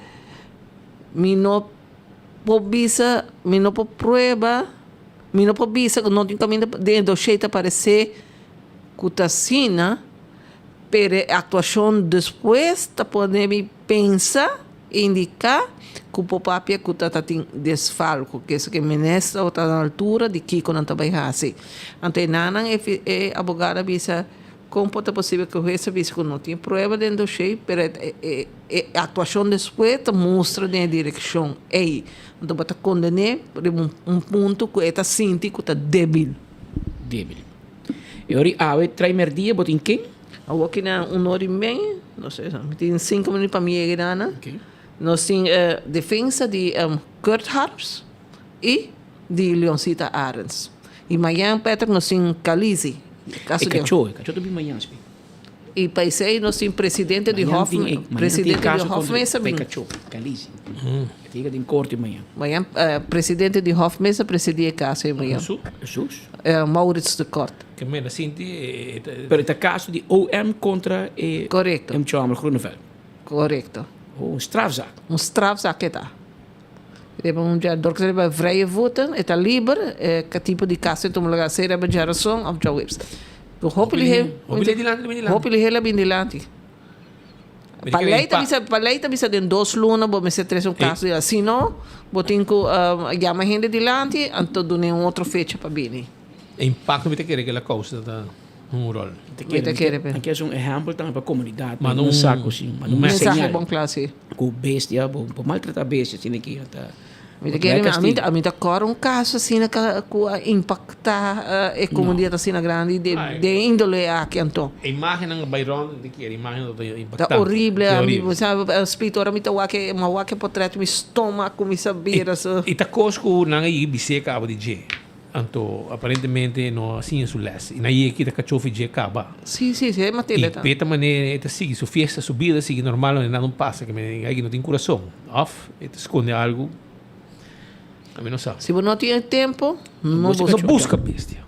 mi no por visa, me não por prueba, me não por visa, não tem caminho de dossiê aparecer cutasina, pero a atuação depois tá poder me pensar, indicar que o papapia que tá tem desfalco, que isso que ministra está na altura de que não tá bem assim. Então, nanan é abogada visa como é possível que o juiz vise que não tem prova dentro do dossiê, mas a atuação depois mostra na direção. Então, para condenar um ponto que está sentindo que está débil.
Débil. E agora, trai merdia, botin quem?
Eu aqui na 1h30, não sei, tem 5 minutos para mim chegar na. Nós temos defesa de Kurt Harps e de Leoncita Arens. E amanhã, Pedro, nós temos Calizi.
Cachorro do manhã.
E país aí nós temos presidente de Hoffman, presidente de Hoffman também.
Cachorro, Calizi. Fica em corte amanhã.
Amanhã, presidente de Hoffman presidia a casa amanhã.
Jesus?
Maurits de Kort.
Que me la senti...
Pero é caso de OM contra
Correcto.
M. Chamber Groeneveld.
Correcto.
Strafzaak.
Strafzaak é tá. Door te hebben vrije voeten, het is liever, que tipo de caso então lugar ser a geração of job webs. Hopelijk heel bem dilante. Paleita bisa den 2 lunas, bo me se 3 caso de assim não, botin que llama gente dilante, então do nenhum outro fecha para bem.
Impacto me te quer que la causa da rol.
Aqui é exemplo também para a comunidade.
Mas não
saco assim, mas não
mensaje bom classe.
Com bestia, bom maltratar bestia, assim aqui tá.
A mim tá agora caso assim que impactar a comunidade assim na grande de índole aqui então.
A imagem ng Byron de que a imagem do impactante.
Tá horrível, amigo, sabe, a escritora me tá uma portrait me estômago me sabia so.
E tá cosco nang ibise ka de J. Anto aparentemente no assim su les. E naí aqui tá cachorro de acaba.
Sim, é matéria tá.
E peta maneira eta sigue su fiesta, su vida sigue normal, nada não passa que me aí não tem coração. Off, eta esconde algo. A mim não sabe.
Se você não tem tempo, não
busca bestia.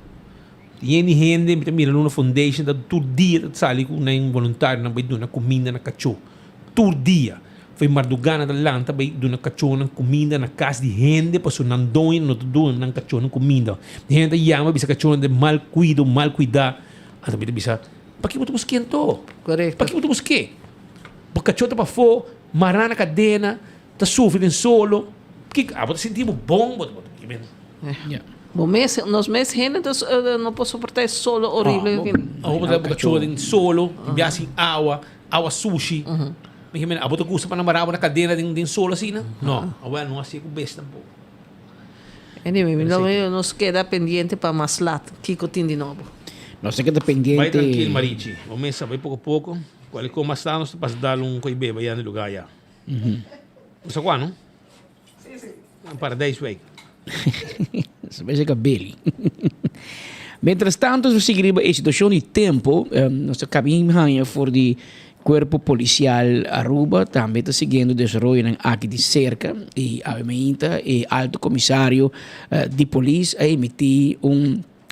E gente mira numa foundation da todo dia sali com um voluntário na vai dona comida na cachorro. Todo dia. Foi Mardugana da Lanta vai dona cachorro na comida na casa de gente, passou não doem, não doem na cachorro na comida. Gente chama bisa cachorro de mal cuidar. Então me bisa, para que você busque então?
Correto.
Para que você busque? Porque cachorro tá para fora, marana cadena, tá sofrendo solo. Porque você sentimos bom,
nos meses gente não pode suportar solo horrível.
Você cachorro solo, viaja água sushi. A boto custa para namorar na cadeira de solo assim, não? Não assim com besta tampoco.
Anyway, nos queda pendiente para mais lá, Kiko tem de novo.
Nos queda pendiente.
Vai tranquilo, Marichi. Vamos a ver pouco a pouco. Qual é que mais está, nós vamos dar coibe aí no lugar já. Você qual, não? Para 10 week.
Sabe que beli. Mientras tanto, se seguir a situação de tempo, nós acabamos for de Corpo Policial Aruba também está seguindo o desenvolvimento aqui de cerca e obviamente o Alto Comissário de Polícia a emitir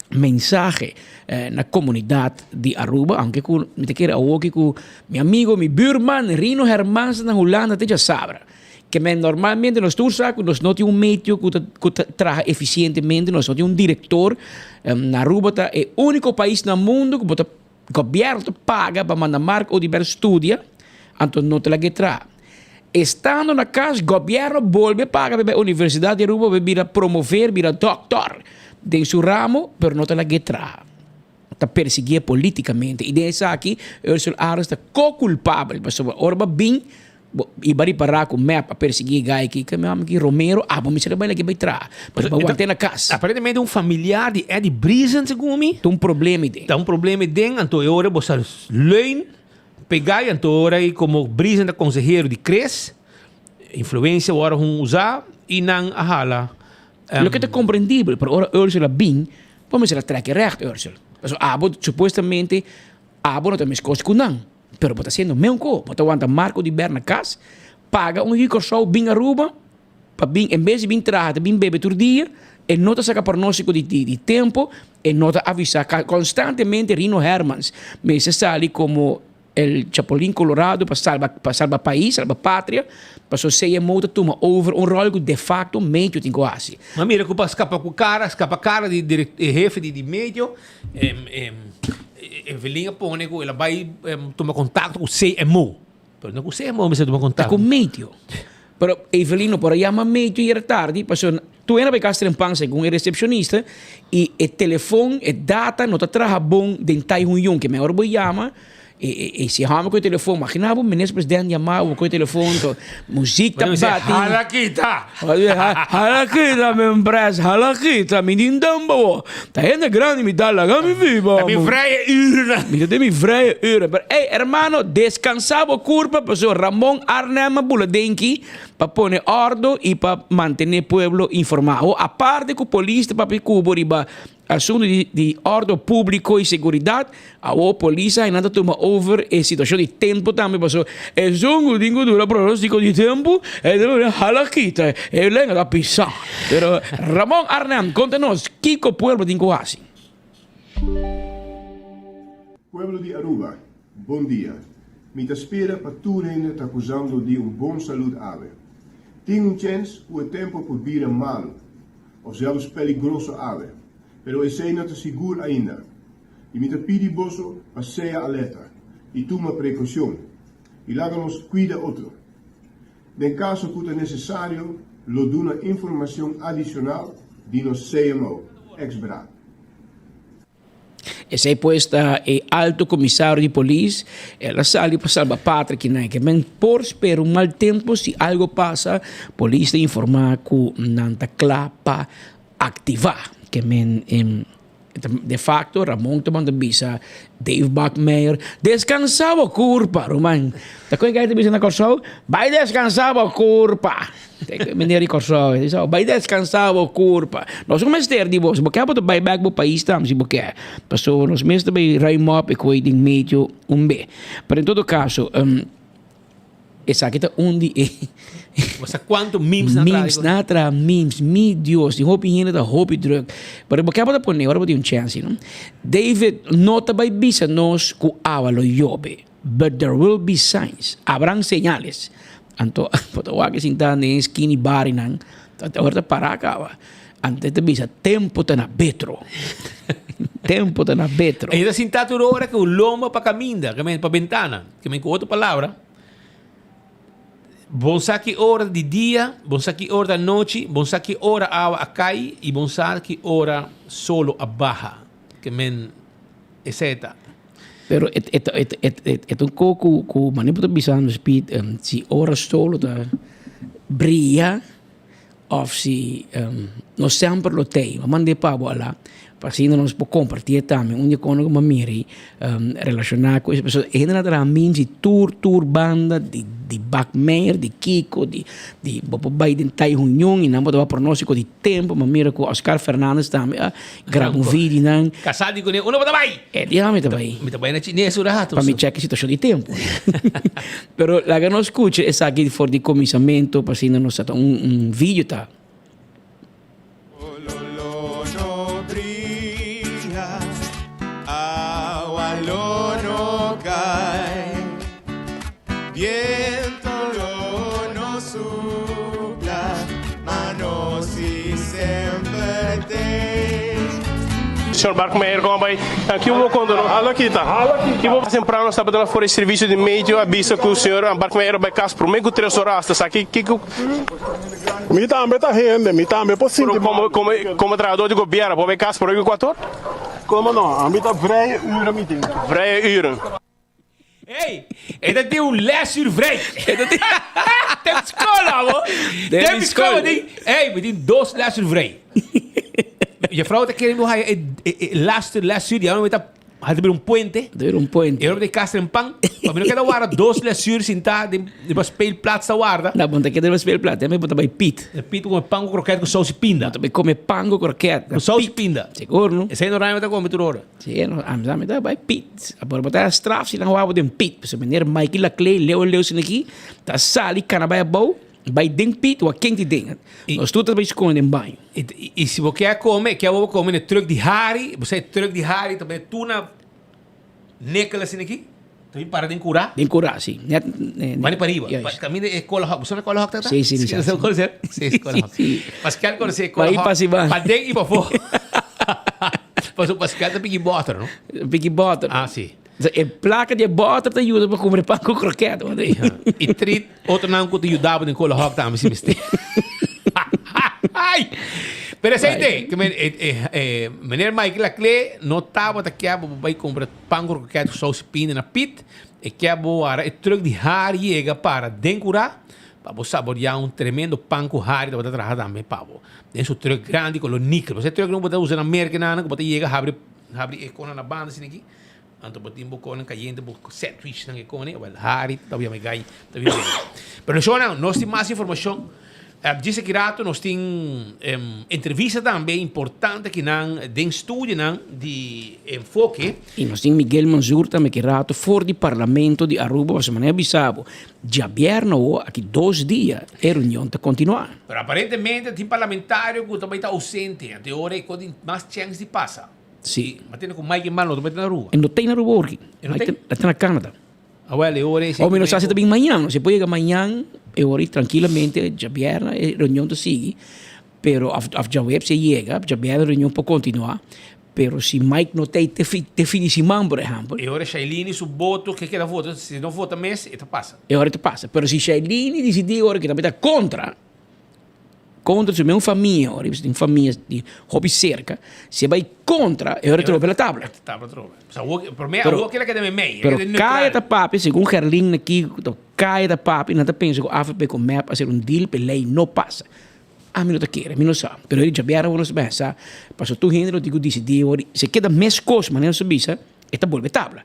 mensagem na comunidade de Aruba, aunque com me quero aqui com meu amigo, meu burman Rino Hermans na Holanda, te já sabe que normalmente nós todos nós não temos meio que trabalha eficientemente, nós não temos diretor na Aruba é o único país no mundo que o governo paga para mandar marca ou diversos estudos, então não te la guetra. Estando na casa, o governo volve paga para a Universidade de Aruba para promover, para doutor de seu ramo, mas não te la guetra. Está perseguido politicamente. E desse aqui, Ursula Ares está co-culpável. Mas orba bem, e bari para com map a perseguir gai que meu amigo Romero, vamos me trabalhar aqui para trás. Mas vamos ter na casa.
Aparentemente familiar de Eddie Brisen, segundo me.
Tem problema dentro.
Tem problema dentro, então eu ora você leun pegar então ora como Brisen da conselheiro de Cres, influência ora usar e não ahala.
Lo que é compreendível, para ora Ursula bem, vamos ser a treque recht Ursula. Mas supostamente não tem mais coisa que não. Pero está sendo mesmo co, está aguanta Marco de Berna Cas, paga rico show bem Aruba, para bem em vez de bem trabalhar, bem beber todo dia, e não está saca pronóstico de tempo, e não está avisar constantemente Rino Hermans, mas se sale como el Chapulín Colorado para salvar país, salvar pátria, para só ser moto toma over um rol que de facto meio tem quase.
Mas mira, que escapa cara de jefe de meio, Evelinha põe que ela vai tomar contato com o CMO. Pero não com o CMO, mas você toma contato.
Com meio. Pero Evelino por allá mas meio era tarde, passou tu era para casa em pança com o recepcionista e o telefone, a data não está trabalhando bom dentro de um que me agora vou chamar. E se chama com o telefone, imaginava o ministro presidente chamava com o telefone, música bate.
Halakita!
Halakita, minha empresa, halakita, menino dambo. Tá indo grande, me dá lá, me viva.
Tá me freia ura.
Me dá me freia ura. Ei, hermano, descansava curva, passou Ramon Arnema Buladenki, para pôr ordem e para manter o povo informado. A parte que o polícia para Cuba riba assunto de ordem público e segurança, a polícia ainda toma over a situação de tempo também, passou. É zongo dingo dura pronóstico de tempo, é de halakita, é lenga da pizza. Pero Ramon Arnhem, conta-nos, que o povo tem quase.
Pueblo de Aruba, bom dia. Me espera para tu ainda está acusando de bom saúde ave. Tem chance o tempo por vir mal, ou zelfs peligroso ave. Pero esse não está seguro ainda. E me pedi boso para ser alerta e toma precaução. E láganos cuida outro. En caso que é necessário, lo dou uma informação adicional de nos CMO, ex-BRA.
Esse é posta o alto comissário de polícia, ela sale para salvar a pátria que não é que men por esperar mal tempo se algo passa, a polícia informar que não está claro para ativar. Que men de facto Ramon tomando bisa Dave Buckmeyer descansava curva Roman tá com quem bisa na corso vai descansar a curva tem menino corso vai descansar a curva nós vamos ter de vos porque para buy back do país tam se porque passou nós mesmo bem raimop e coiding meio B para em todo caso essa aqui tá onde
Você quanto memes
na tra memes, meu Deus, de roupa higiene da roupa drug. Pero porque para poner, agora vou ter chance, não? David nota vai bisa nos ku awalo yobe, but there will be signs. Habrán señales. Anto, poto wa que sinta nem skinny body nan, agora para acaba. Antes de bisa tempo tá na betro. Tempo tá na betro.
Ainda sinta tu hora que o lomba para caminda, que me para ventana, que me com outra palavra. Bom saque hora de dia, bom saque hora da noite, bom saque hora a cai e bom saque hora solo a baja, que men etc.
Pero é um pouco com manipulo bisando speed se hora solo da brilha ou se não sempre lo tem, mas mande para lá. Para assim nós podemos compartilhar também onde quando uma miri relacionar com essa pessoa ainda na memes de tour banda de Buckmeyer de Kiko de Bobo Biden tai reunião e não pode pronóstico de tempo mas mira com Oscar Fernandes também grava vídeo não
casado com ele uno bota vai
diame também
me também na chinesa o rato
para me checar situação de tempo pero la que nos escuche essa aqui for de comissamento para assim nós está vídeo tá
Viento lo nos sopla, mas si sempre tem.
Senhor Buckmeyer, como vai? Aqui eu quando halakita. Aqui vou sempre nós sabe da fora serviço de meio avisa que o senhor Buckmeyer vai casa por meio 3 horas, tá aqui que
me também tá rende, me também possível.
Como trabalhador de governo, vou vai casa por meio 4 horas?
Como não? A mim tá vrije uren meeting.
Vrije uren.
Hey, ainda tem lesuur vrij. Tem escola, hoor. Tem escola. Hey, we tem 2 lesuur vrij. Je vrouw te keren hoe hij lesuur, ja, weet dat. Had er puente.
puente.
Eu de casa em pan. Mas não quero guardar 2 lesuur sinta de speelplaats te guarda.
Não, bom, que deve speelplaats. Também botar bij Piet.
Piet com pão com croquete com sauce pinda.
Também come pão com croquete.
Com sauce pinda.
Seguro, não?
Esse aí não vai me dar como tu hora.
Sim, não. Amizade tá bij Piet. Agora botar a straf se não vai de Piet. Se meneer Mikey la clay leu sin aqui. Tá sali canabaya bom. Bij ding Piet, wat quente ding. Nós tudo bij esconden in banho.
E se você quer comer, no truck de Harry, você truck de Harry também tuna Nicolas aqui. Também para de curar?
De curar, sim.
Vai para arriba. Caminho de escola rock. Você não é escola rock, tá?
Sim, sim, sim.
Você conhece? Sim, escola rock. Pascal conhece escola rock.
Vai para cima.
Para dentro e para fora. Mas o Pascal tá Big Butter, não?
Big Butter.
Ah, sim.
A placa de butter te ajuda para comer pão com croquete.
E treat, outro não que te ajudava na escola rock também, se mistério. Ai! Pero aceite, que meneer Michael Laclé notava que a vai comprar pão com croquete sauce pina na pit e que a boa é truque de har chega para decorar para você saborear tremendo pão com har da você trazer também pavo. Tem seu truque grande com o níquel. Você truque não pode usar na merca nada, que você chega abre econa na banda assim aqui. Anto botin buko ng kayente buko set twitch ng econe, well hari tabi may gay tabi. Pero so na, nós tem mais informação. Disse que rato nós tem entrevista também importante que não den estúdio não de enfoque.
E nós tem Miguel Manzur também que rato for do parlamento de Aruba, você maneira bisabo. Já vierno aqui 2 dias a reunião está continuar.
Pero aparentemente tem parlamentário que também está ausente. Até hora e tem mais chance de passar.
Sim.
Mas tem com Mike Malo também na rua.
E não tem na rua aqui. Está na Canadá. Ou menos hace também amanhã, você pode ir amanhã, eu ori tranquilamente, já vierna, a reunião do sigue, pero já web se chega, já vierna a reunião pode continuar, pero se Mike não tem definição, por exemplo.
E ora Shailene su voto, que queda voto, se não vota mês, isso passa.
E ora te passa, pero se Shailene decidir agora que também está contra se uma família, ora você tem família de hobby cerca, se vai contra, e ora trova pela tabla.
Tabla trova. Por mim, a que é de meio.
Pero caia da papi, segundo Gerlin aqui, caia da papi, não está pensando que a AFP com MEP a ser deal, para lei não passa. A mim não quer, a mim não sabe. Pero ele já vieram, não sabe, passou tu gente, não digo decidir, se queda mais coisa, mas não sabe, está volve tabla.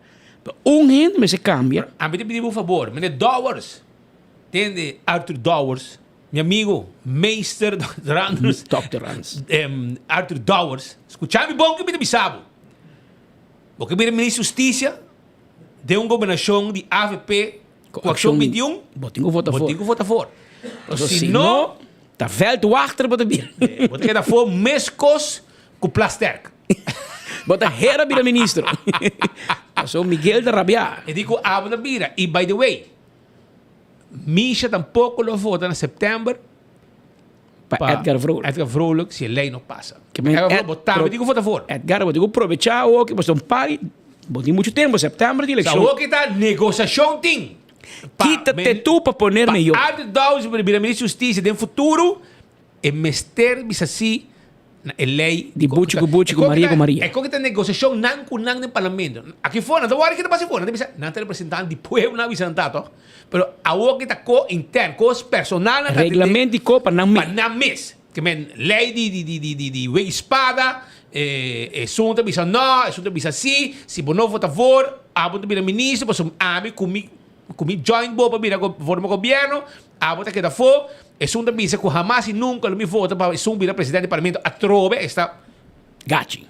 Gente me se cambia.
A mim te pedi um favor, meneer Dowers, entende Arthur Dowers, meu amigo, Meister Dr. Anders.
Dr. Anders.
Arthur Dowers. Escuchame bom que me bisabo. Porque mira ministro de Justiça de uma governação de AVP com ação 21.
Botinho vota fora.
Botinho vota fora.
Se não, tá velho achter para vir.
Botinho da fora mescos com plasterk.
Bota hera vira ministro. Passou Miguel de Rabiá.
E digo, da bira. E by the way, Misha tampouco lo vota em setembro
para Edgar Vrolijk.
Edgar Vrolijk, se a lei não passa.
Edgar
votar, digo vota fora.
Edgar, eu digo aproveitar o que você não pare, tem muito tempo, setembro de eleição.
Só que está negociação tem.
Quita-te tu para poner melhor.
Arthur Dowers, primeiro-ministro de Justiça, no futuro, é mester, bisa assim, a lei
de Butch com Maria com Maria.
É como que a negociação não com não no parlamento. Aqui fora, não vai que passa fora, não tem representante de povo na visantado, pero a o que está co interno, cos personal,
regulamento de copa não
mes. Que men lei de wei espada, assunto bisa não, assunto bisa sim, se não vota for, abonta bira ministro, posso ami comi joint bo para bira forma governo, abonta que da for. Assunto bisa que jamais e nunca me vota para assunto bira presidente do parlamento a trove está
Gachi,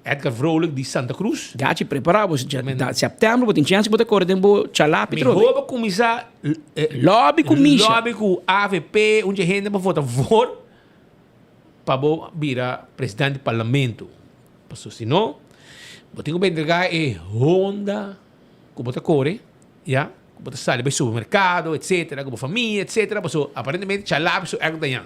Edgar Vrolijk de Santa Cruz.
Gachi preparado, já setembro, tem chance de botar correndo chalapi
trove. Me rouba começar
lobby com Misha.
Lobby com AVP, onde gente para votar for para virar presidente do parlamento. Porque senão, eu tenho que entregar Honda, com botar core, já, com botar sair para o supermercado, etc., com a família, etc., porque aparentemente chalapi so ergo dayan.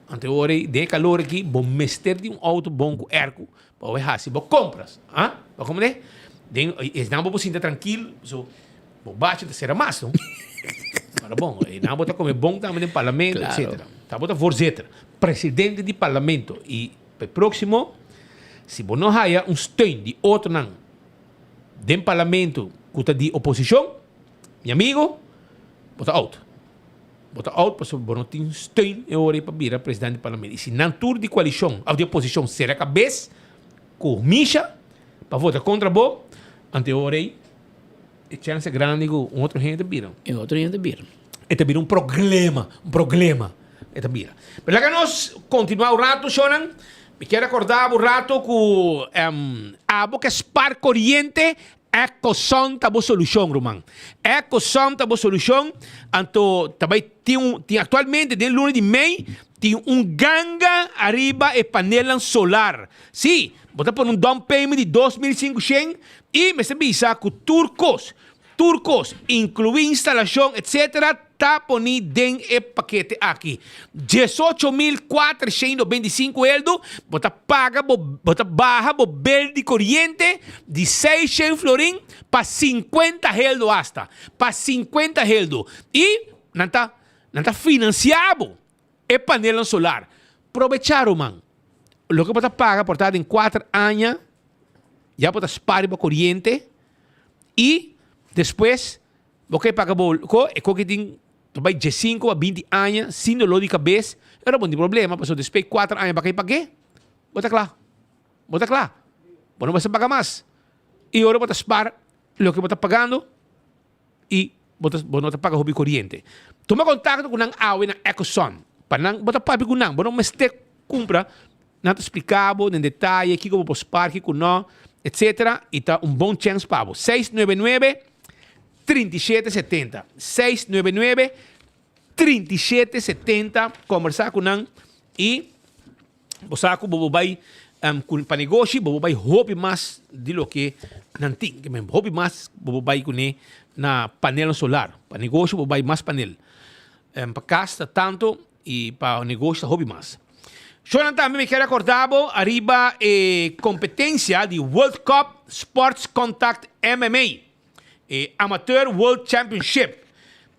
Ante hora de calor aqui, bom mester de auto bom com ergo, para ver se bom compras, ah? Para como é? Não vou sentar tranquilo, so bom bate de ser mais, não? Mas bom, não vou comer bom também no parlamento, claro. Etc. Tá bota voorzitter, presidente do parlamento e para próximo, se bom não haya steun de outro não, do parlamento que de oposição, meu amigo, bota out. Bota out para o não tem steun e hora para virar presidente do parlamento. E se não tur de coalição, ou de oposição, será cabeça, com Misha, para votar contra o ante hora aí, a chance grande que outro gente viram.
E outro gente viram.
Este vira um problema. Este vira. Mas lá que nós continuamos o rato, Shonan, me quero acordar o rato com a boca spar corriente. EcoSom tá boa solução, Roman. EcoSom tá boa solução. Então, também tem atualmente, desde lunes de mês, tem ganga arriba e panela solar. Sim, botar por down payment de 2.500 e me se visa que turcos turcos, incluye instalación, etcétera, está ponido en el paquete aquí. 18.425 euros, bota paga, bota baja, bel de corriente, de 600 florín para 50 euros hasta. Para 50 euros. Y no está financiado el panel solar. Aprovecharon, man. Lo que bota paga por estar en 4 años, ya bota pagar para corriente. E depois, você paga o que tem de 5 a 20 anos, sem dolor de cabeça, era bom de problema, mas depois de 4 anos, para pagar, bota claro. Não vai pagar mais. E agora você espera o que você está pagando e você não paga o corriente. Toma contato com a AWE na EcoSun. Para não, você paga com não, você não compra, não te explicava em detalhe, o que você pode pagar, o que não, etc. E está bom chance para você. 699-3770. 699-3770. Conversar com nós e você vai para negócio, você vai roubar mais de lo que não tem. Roubar mais, você vai com na painel solar. Para negócio, você vai mais painel. Para casa, tanto, e para negócio, roubar mais. Eu também me quero acordar arriba competência de World Cup Sports Contact MMA, Amateur World Championship.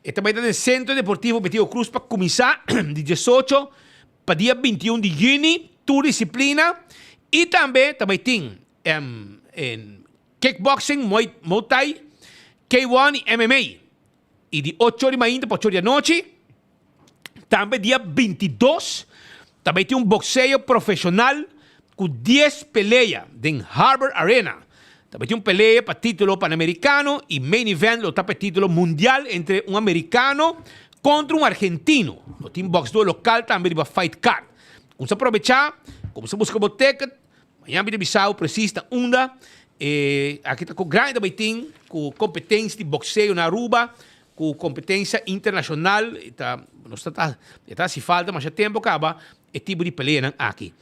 E também está no Centro Deportivo Betillo Cruz para começar de 18 para dia 21 de junho, toda disciplina. E também tem kickboxing, Muay Thai, K1 e MMA. E de 8 horas ainda para 8 horas da noite. Também dia 22. Também tem boxeo profissional com 10 peleas em Harvard Arena. Também tem peleia para título pan-americano e main event para título mundial entre americano contra argentino. Tem boxe local também para fight card. Como se aproveitar, como se busca boteca, amanhã de Bissau precisa onda. Aqui está com grande também tem com competência de boxeo na Aruba, com competência internacional. Está se falta, mas já tempo acaba. E tipo de peleia aqui.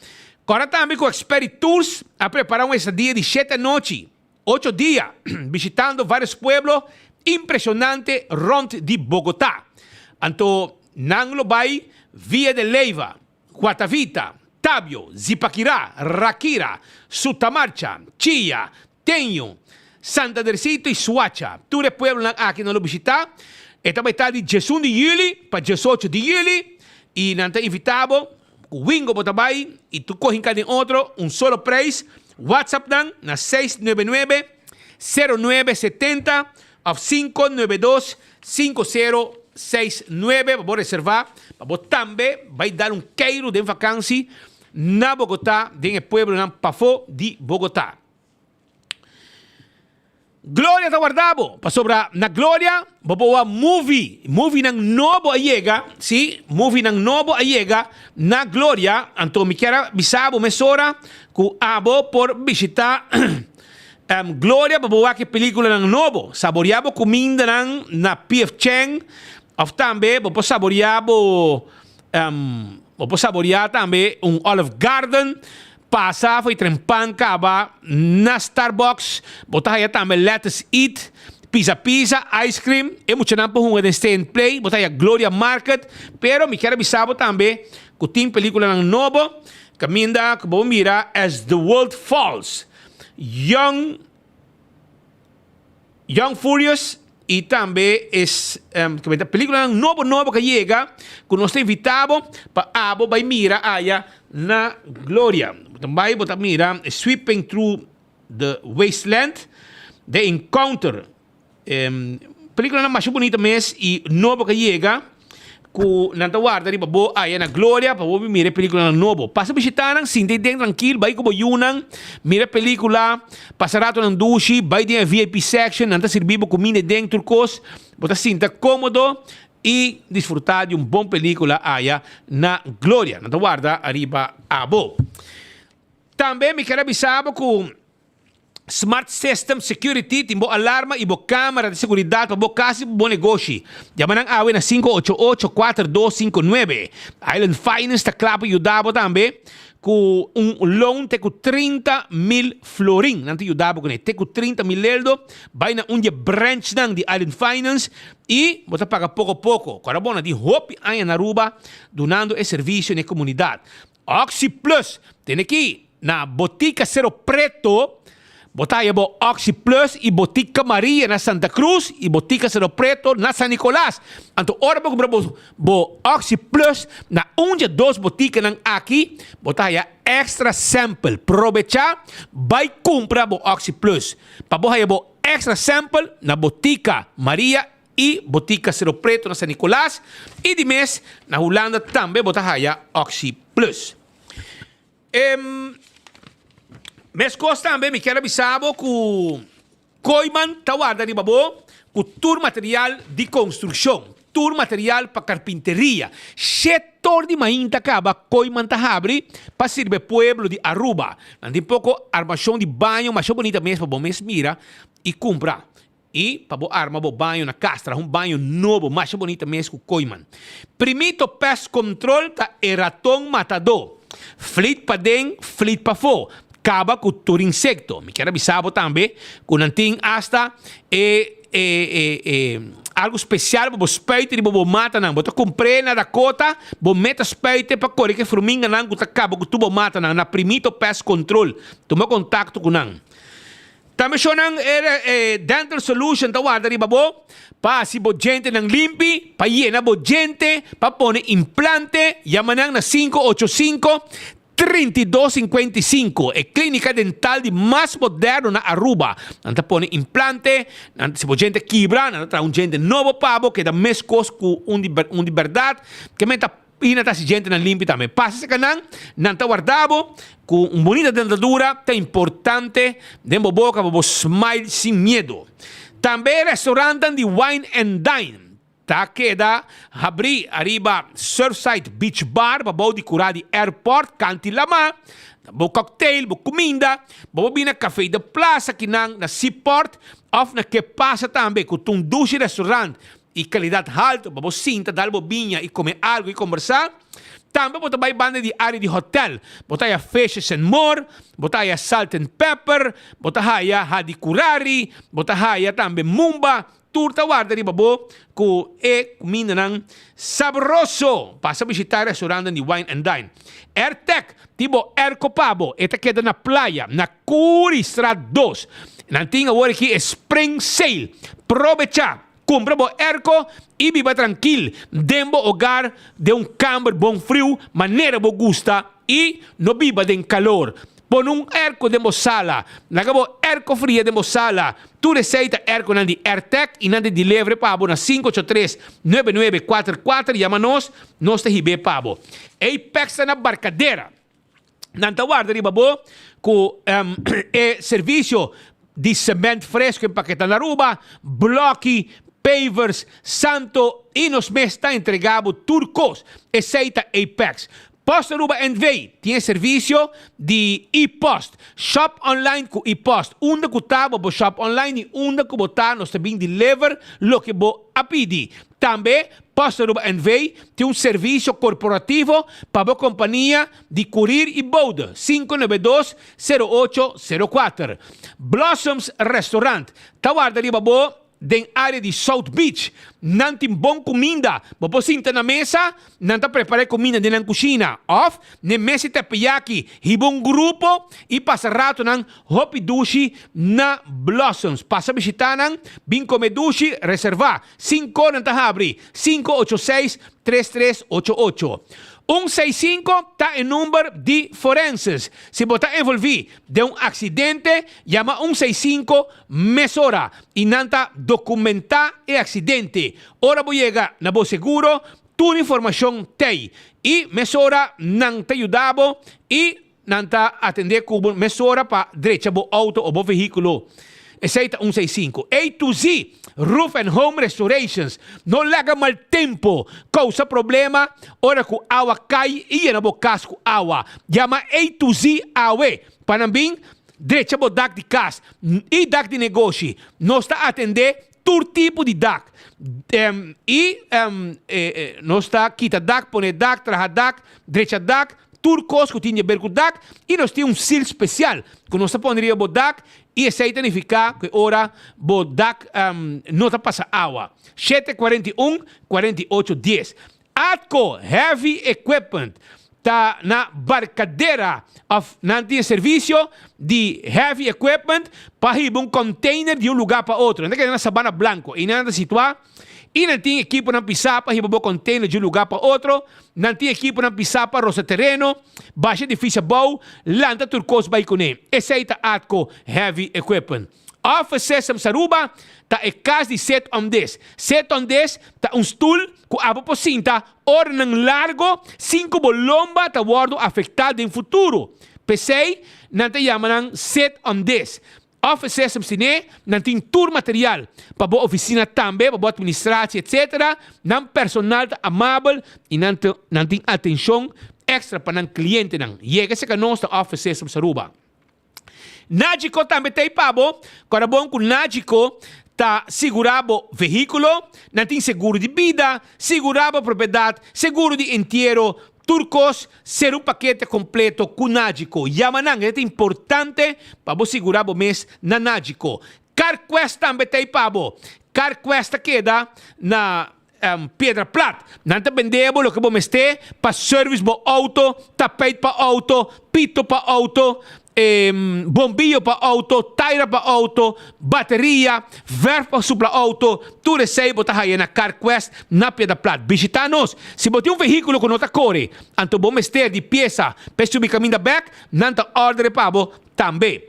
Agora também com Expert Tours a preparar um estadia de 7 noites, 8 dias, visitando vários pueblos impressionantes rond de Bogotá. Então, Nanglo vai, Via de Leyva, Guatavita, Tabio, Zipaquirá, Raquira, Sutamarcha, Chía, Teño, Santa Tercito e Suacha. Todos os pueblos aqui não lo visitar. E também está de 18 de julho para 18 de julho. E não está invitado. O Wingo Botabay e tu coges cada outro solo preço. WhatsApp dan na 699-0970 ou 592-5069 para reservar. Para também vai dar queiro de vacância na Bogotá, no pueblo de Pafó de Bogotá. Glória está guardado. Para sobra na Glória, vamos movie ng novo ayega, sim? Movie ng novo ayega na Glória. Então, me quero bisabo mesora que abo por visitar Glória para ver que película ng novo. Saboreabo comida na P.F. Chang. Ou também, vamos saborear também Olive Garden. Passa, foi trempan caba na Starbucks, botar aí também Let's Eat, Pizza, Ice Cream, e muito não por Stay and Play, botar aí Gloria Market, pero me quero avisar também que tem película novo, caminda que vou mirar As the World Falls, Young Furious, e também é película novo que chega, que nós temos invitado para abo vai mirar aí na Glória. Também vou mirar Sweeping Through the Wasteland, The Encounter. Película mais bonita mesmo e novo que chega, que não guarda para bo aí na Glória para ver mirar película novo. Passa visitar, sinta bem tranquilo, vai como yunang, mira película, passar no duche, vai de VIP section, não servir comida dentro cos, bota sinta cômodo e desfrutar de bom película aí na Glória. Não guarda arriba a bo. Também me quero avisar que Smart System Security tem boa alarma e boa câmera de segurança para boa casa e bom negócio. Chama na AWE na 588-4259. Island Finance está claro para ajudar também com loan te com 30,000 florin. Nanti ajudava com ele. Te com 30,000 eldo, vai na branch nang di Island Finance e você paga pouco a pouco. Agora bom, di hopi aí na Aruba, donando esse serviço na comunidade. Oxy Plus, tem aqui na Botica Cerro Preto, botaia bo Oxy Plus e Botica Maria na Santa Cruz e Botica Cerro Preto na San Nicolás. Então, ora comprar bo Oxy Plus na de 2 boticas nang aqui, botaia extra sample. Aproveitar, vai comprar bo Oxy Plus. Pabohaya bo extra sample na Botica Maria e Botica Cerro Preto na San Nicolás e de mês na Holanda também botaia Oxy Plus. Mes costa também me quero avisar que Koiman Tawada de Babo, com tour material de construção, tour material para carpinteria. Setor de Mainta acaba Koiman Tahabri para servir pueblo de Aruba. Andi pouco armação de banho, mas bonita mesmo para mes mira e comprar. E para arma banho na castra, banho novo, mais bonita mesmo com Koiman. Primito pest control ta eraton matador. Flit pa den, flit pa fo. Acaba com todo insecto. Me quero avisar também que não tem hasta algo especial para você peito e para mata não. Você comprei na Dakota, você mete as peito para correr que formiga não, que acaba com tudo mata não. Na Primito Pest Control, toma contato com não. Também só não Dental Solution tá guarda riba bo, para se bo gente não limpi, para llena bo gente, para pôr implante, yamanang na 585-3255. É clínica dental de mais moderno na Aruba. Nanta põe implante, se bo gente quebra, nanta gente novo pabo, que dá mais coisa com de verdade, que menta ina ta si gente não limpa também. Passa esse canal, não está guardado, com uma bonita dentadura, é importante, dentro da boca, para smile sem medo. Também restaurante de Wine and Dine. Tá queda, abrir arriba Surfside Beach Bar, para de curar de airport, canti lama, bo cocktail, bo comida, bo bina café de plaza, que na seaport, of na que passa também, com um duche restaurante, e qualidade alta, para você sentar, dar bobinha e comer algo e conversar. Também você vai banda de área de hotel. Você vai Fishes and More, você vai Salt and Pepper, você vai Hadi Kurari, você vai também Mumba, turta guarda de babo, com comida nang sabroso. Passa a visitar o restaurante de Wine and Dine. Airtech, tipo Aircopabo, esta queda na playa, na Curistrat 2. Nantinga agora aqui Spring Sale. Aproveita. Compra bo erco e viva tranquilo. Dembo hogar de camber bom frio, maneira bo gusta e no viva de calor. Pon erco de sala. Nagabo erco fria de sala. Tu receita erco nandi Airtech e nandi delivery pabo na 583-9944. Llama-nos, nós te hibe pabo. Apex na barcadeira. Nanta guarda riba bo com serviço de cimento fresco empaquetado na Aruba, bloque, pavers, santo e nos meses está entregado turcos. Aceita Apex. Post Aruba NV tem serviço de e-post. Shop online com e-post. Onde que está o shop online e onde que está nós também deliver lo que bo a pedir. Também Post Aruba NV tem serviço corporativo para a companhia de courier e boda 592-0804. Blossoms Restaurant. Tawarda ali babo den área de South Beach. Não tem bom comida. Você senta na mesa, não está preparando comida dentro da cozinha. Off, na mesa de tapiyaki. Hiba grupo e passa rato ng hopi dushi na Blossoms. Passa visitar ng bin come dushi, reserva. 5 na tahabri. 586-3388. 165 está em número de forenses. Se você está envolvido de acidente, llama 165 mesora e não está documentar o acidente. Ora você chega na bo seguro, toda informação tem. E mesora não te ajudava e não está atender como mesora para direita do auto ou do veículo. Aceita 165. A to Z, Roof and Home Restorations. Não lega mal tempo. Causa problema. Ora que água cai e na boca casco água. Llama A to Z AWE. Panambing, direita bo DAC de casa. E DAC de negócio. Nós está atender todo tipo de DAC. Nós está quita DAC, põe DAC, traja DAC, direita DAC, turcos que tinha bercudak e nós temos seal especial que nós pondria bodak e esse aí significa que ora bodak não tá passa água 741-4810 Atco Heavy Equipment tá na barcadeira não tem serviço de heavy equipment para ir um container de lugar para outro. Não é que na Sabana Blanco e não situar e não tem equipo na pisar para ir um container de lugar para outro. Não tem equipo na pisar para roça terreno, baixa difícil bom, lanta turcos vai com ele. Esse aí tá Atco Heavy Equipment. Offices em Saruba tá é casa de 7 on 10. 7 on 10 tá stool com abo por cinta, ornang largo, 5 bolomba tá guardo afetado em futuro. PC não te chamam 7 on 10. Offices em Sine não tem tour material para boa oficina também, para boa administração, etc. Não personal tá amável e não tem atenção extra para não cliente não. E é que se nossa offices em Saruba. Nagico também tem pabo, quando bom com Nagico tá segurado veículo, não tem seguro de vida, segurado propriedade, seguro de inteiro, turcos, ser paquete completo com Nagico. Yamanang, é importante para você segurar o mês na Nagico. CarQuest também tem pabo. CarQuest queda na Pedra Plata. Não te vendemos o que você tem para service para auto, tapete para auto, pito para auto, bombillo para auto, tire para auto, bateria, verf para supla auto, tu recebe botar aí na CarQuest na Pedra Plata. Visita-nos. Se você tem veículo com outra cor, então vamos ter de peça, peço o caminho da back, não te ordem para também.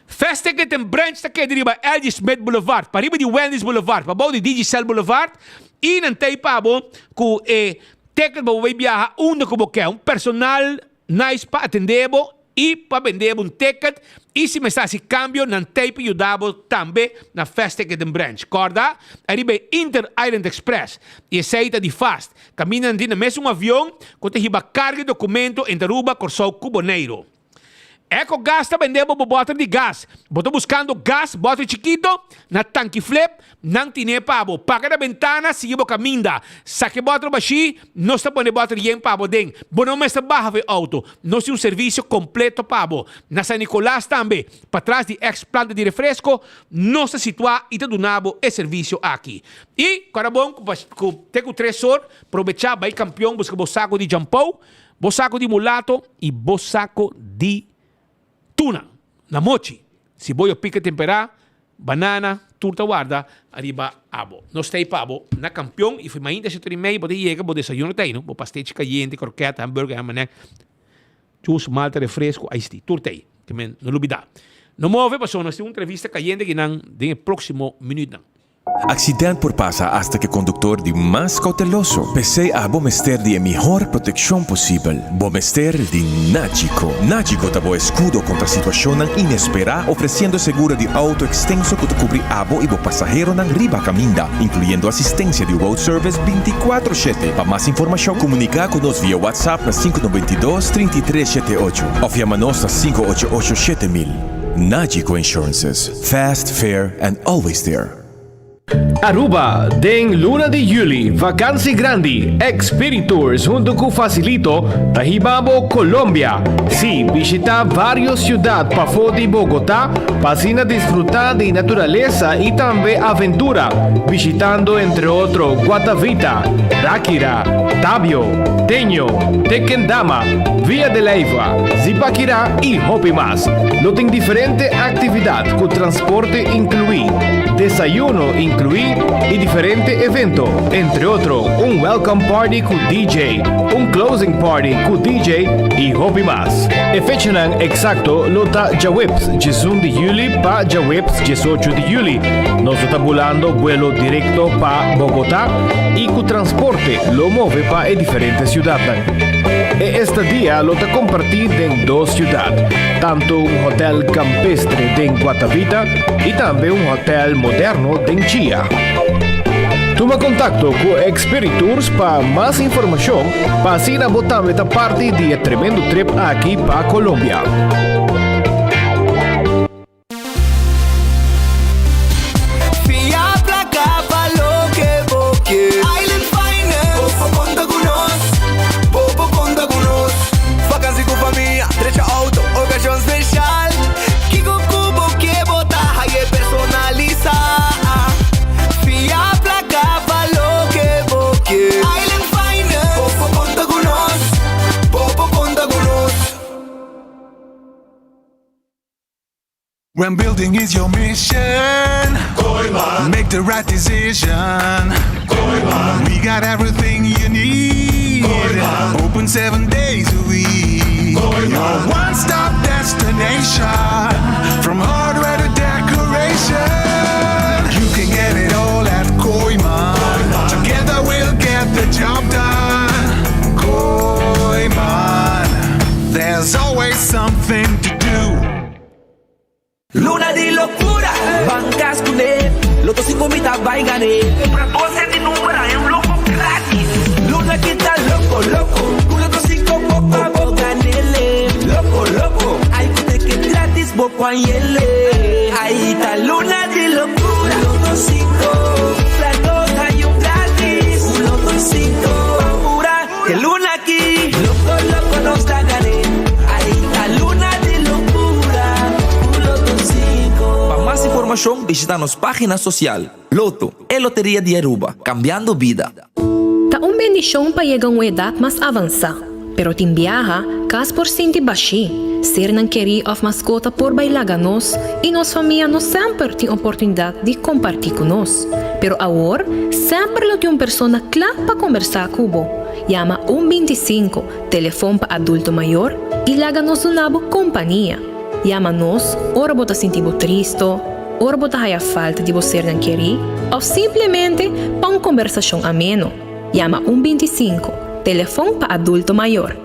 Festa tem branch que deriva LG Smith Boulevard, para riba de Wellness Boulevard, para baixo de Digicel Boulevard, e não tem pabo que ticket para viajar onde que você quer, personal nice para atender e para vender ticket, e se me está se cambio, não tem para ajudar também na Festa tem branch. Corda, arriba Inter Island Express, e saída de fast, caminhando na mesmo avião, com a carga de documento em Aruba, Corsou, Cuboneiro. Eco Gas está vendendo bottle de gás. Botou buscando gás, bottle chiquito, na tanque flip, não tem pabo. Paga na ventana, sigue o caminho. Saque bottle baixi, não está pondo bottle de pabo den. Bono mais barra de auto. Nós temos um serviço completo pabo. Na San Nicolás também, para trás de ex-planta de refresco, nós está situado e está donado esse serviço aqui. E, cara bom, tem o tresor, aproveitar, vai campeão, busca o saco de jampou, o saco de mulato e o saco de tuna, na mochi. Se voy a pica temperar, banana, turta guarda, arriba abo. Nós tem pabo na campeão e foi ainda 7h30, pode chegar, pode desayuno tem, no? Pastete caliente, croqueta, hambúrguer, amané, juice, malta, refresco, aí sti, turta aí, que me não olvidar. No move, pasó, nós temos uma entrevista caliente que não, de próximo minuto.
Accidente por pasa hasta que conductor de más cauteloso. Pese a Bomester de mejor protección posible. Bomester de Nagico. Nagico dabo escudo contra situaciones inesperadas, ofreciendo seguro de auto extenso que te cubre abo y bo pasajero nan riba caminda, incluyendo asistencia de road service 24/7. Para más información, comunica con nos vía WhatsApp a 592-3378 o llámanos a 588-7000. Nagico Insurances. Fast, fair, and always there.
Aruba, den luna de Juli, vacancy grandi, Experitours junto con Facilito, Tahibabo, Colombia. Sí, visita varios ciudades para de Bogotá, para disfrutar de naturaleza y también aventura, visitando entre otros Guatavita, Ráquira, Tabio, Teño, Tequendama, Vía de Leyva, Zipaquirá y Hopi más. No tienen diferente actividad con transporte incluido, desayuno incluido y diferente evento, entre otros un welcome party con DJ, un closing party con DJ y Hopi más. E fechanan exacto lota Jaweps, 18 de Juli pa Jaweps 18 de Juli. Nos está volando vuelo directo pa Bogotá y con transporte lo mueve pa diferentes ciudades. E este día lo está compartido en dos ciudades, tanto un hotel campestre de Guatavita y también un hotel moderno de Chía. Toma contacto con Experitours para más información, para así botar esta parte de tremendo trip aquí para Colombia.
When building is your mission, make the right decision. We got everything you need. Open 7 days a week. Your one-stop destination, from hardware to decoration. You can get it all at Koiman. Together we'll get the job done. Koiman, there's always something to do.
Luna di locura, bancas con él, Loto 5 mitad va y gané. Compra 12 de número es un loco gratis. Luna quita loco, loco, un Loto 5 poco a boca nele. Loco, loco, hay que gratis, boco a yele. Ahí está Luna di locura, Loto 5, la 2 hay un gratis. Un Loto 5, pura, que Luna aquí, loco, loco nos da gané. Ahí está Luna di locura. Para más información, visita nuestra página social. Loto, Lotería de Aruba, cambiando vida.
Tá bendição para chegar a uma idade mais avançada, pero tem viaja, cas por sentir baixi, ser não querer of mascota por bailar nós e nossa família não sempre tem oportunidade de compartilhar com nós. Pero agora, sempre tem uma pessoa clara para conversar com você. Llama 125, telefone para adulto maior e laga-nos uma boa companhia. Llama-nos, ora bota sentir triste, ora bota a falta de você não querer, ou simplesmente para uma conversação ameno. Llama 125, telefone para adulto maior.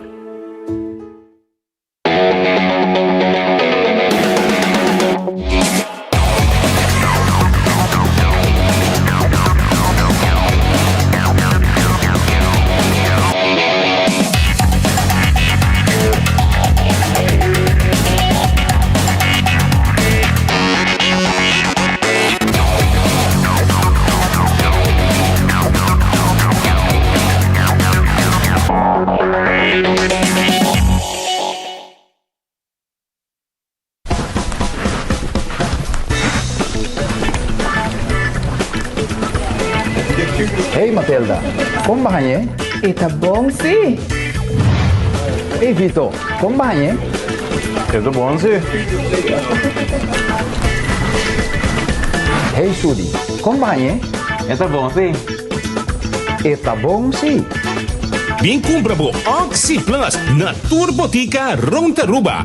Hey Matilda, como vai?
Está bom, sim.
Hey Vito, como vai?
Está bom, sim.
Hey Sudi, como vai?
Está bom, sim.
Está bom, sim.
Bien compra bo Oxy Plus na Turbotica Rontaruba.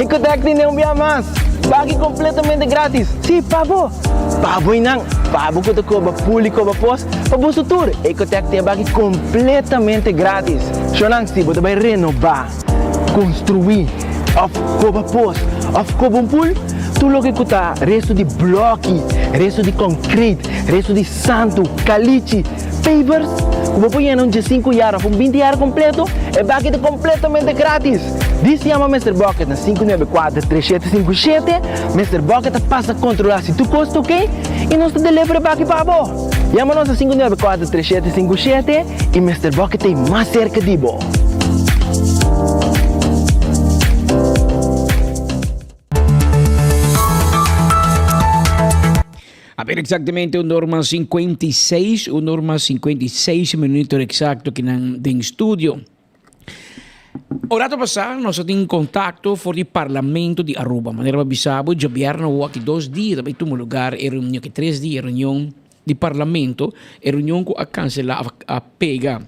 Ecotec tem um mais. Bagi completamente grátis. Sim, pabo. Pabo inang. Pabo que tocou ba público ba pos. Pabo sutur. Ecotec tem bagi completamente grátis. Shonang si você vai renovar, construir, of coba pos, of coba pool. Tu lo que custa resto de bloque, resto de concreto, resto de santo, caliche, pavers. Como põe em 5 anos, 20 anos completo, é bagi completamente grátis. Diz se chama Mr. Bucket na 594-3757. Mr. Bucket passa a controlar se tu custa, ok? E nós te delivery para aqui para você. Chama-nos a 594-3757 e Mr. Bucket tem mais cerca de você.
A ver exactamente o norma 56, o norma 56 minutos exacto que nan den studio. Orato passado, nós temos contato for o Parlamento de Aruba. Maneira bisabo, já vieram aqui 2 dias, também tem um lugar, reunião que 3 dias, reunião de Parlamento, reunião com a cancelar, a pega,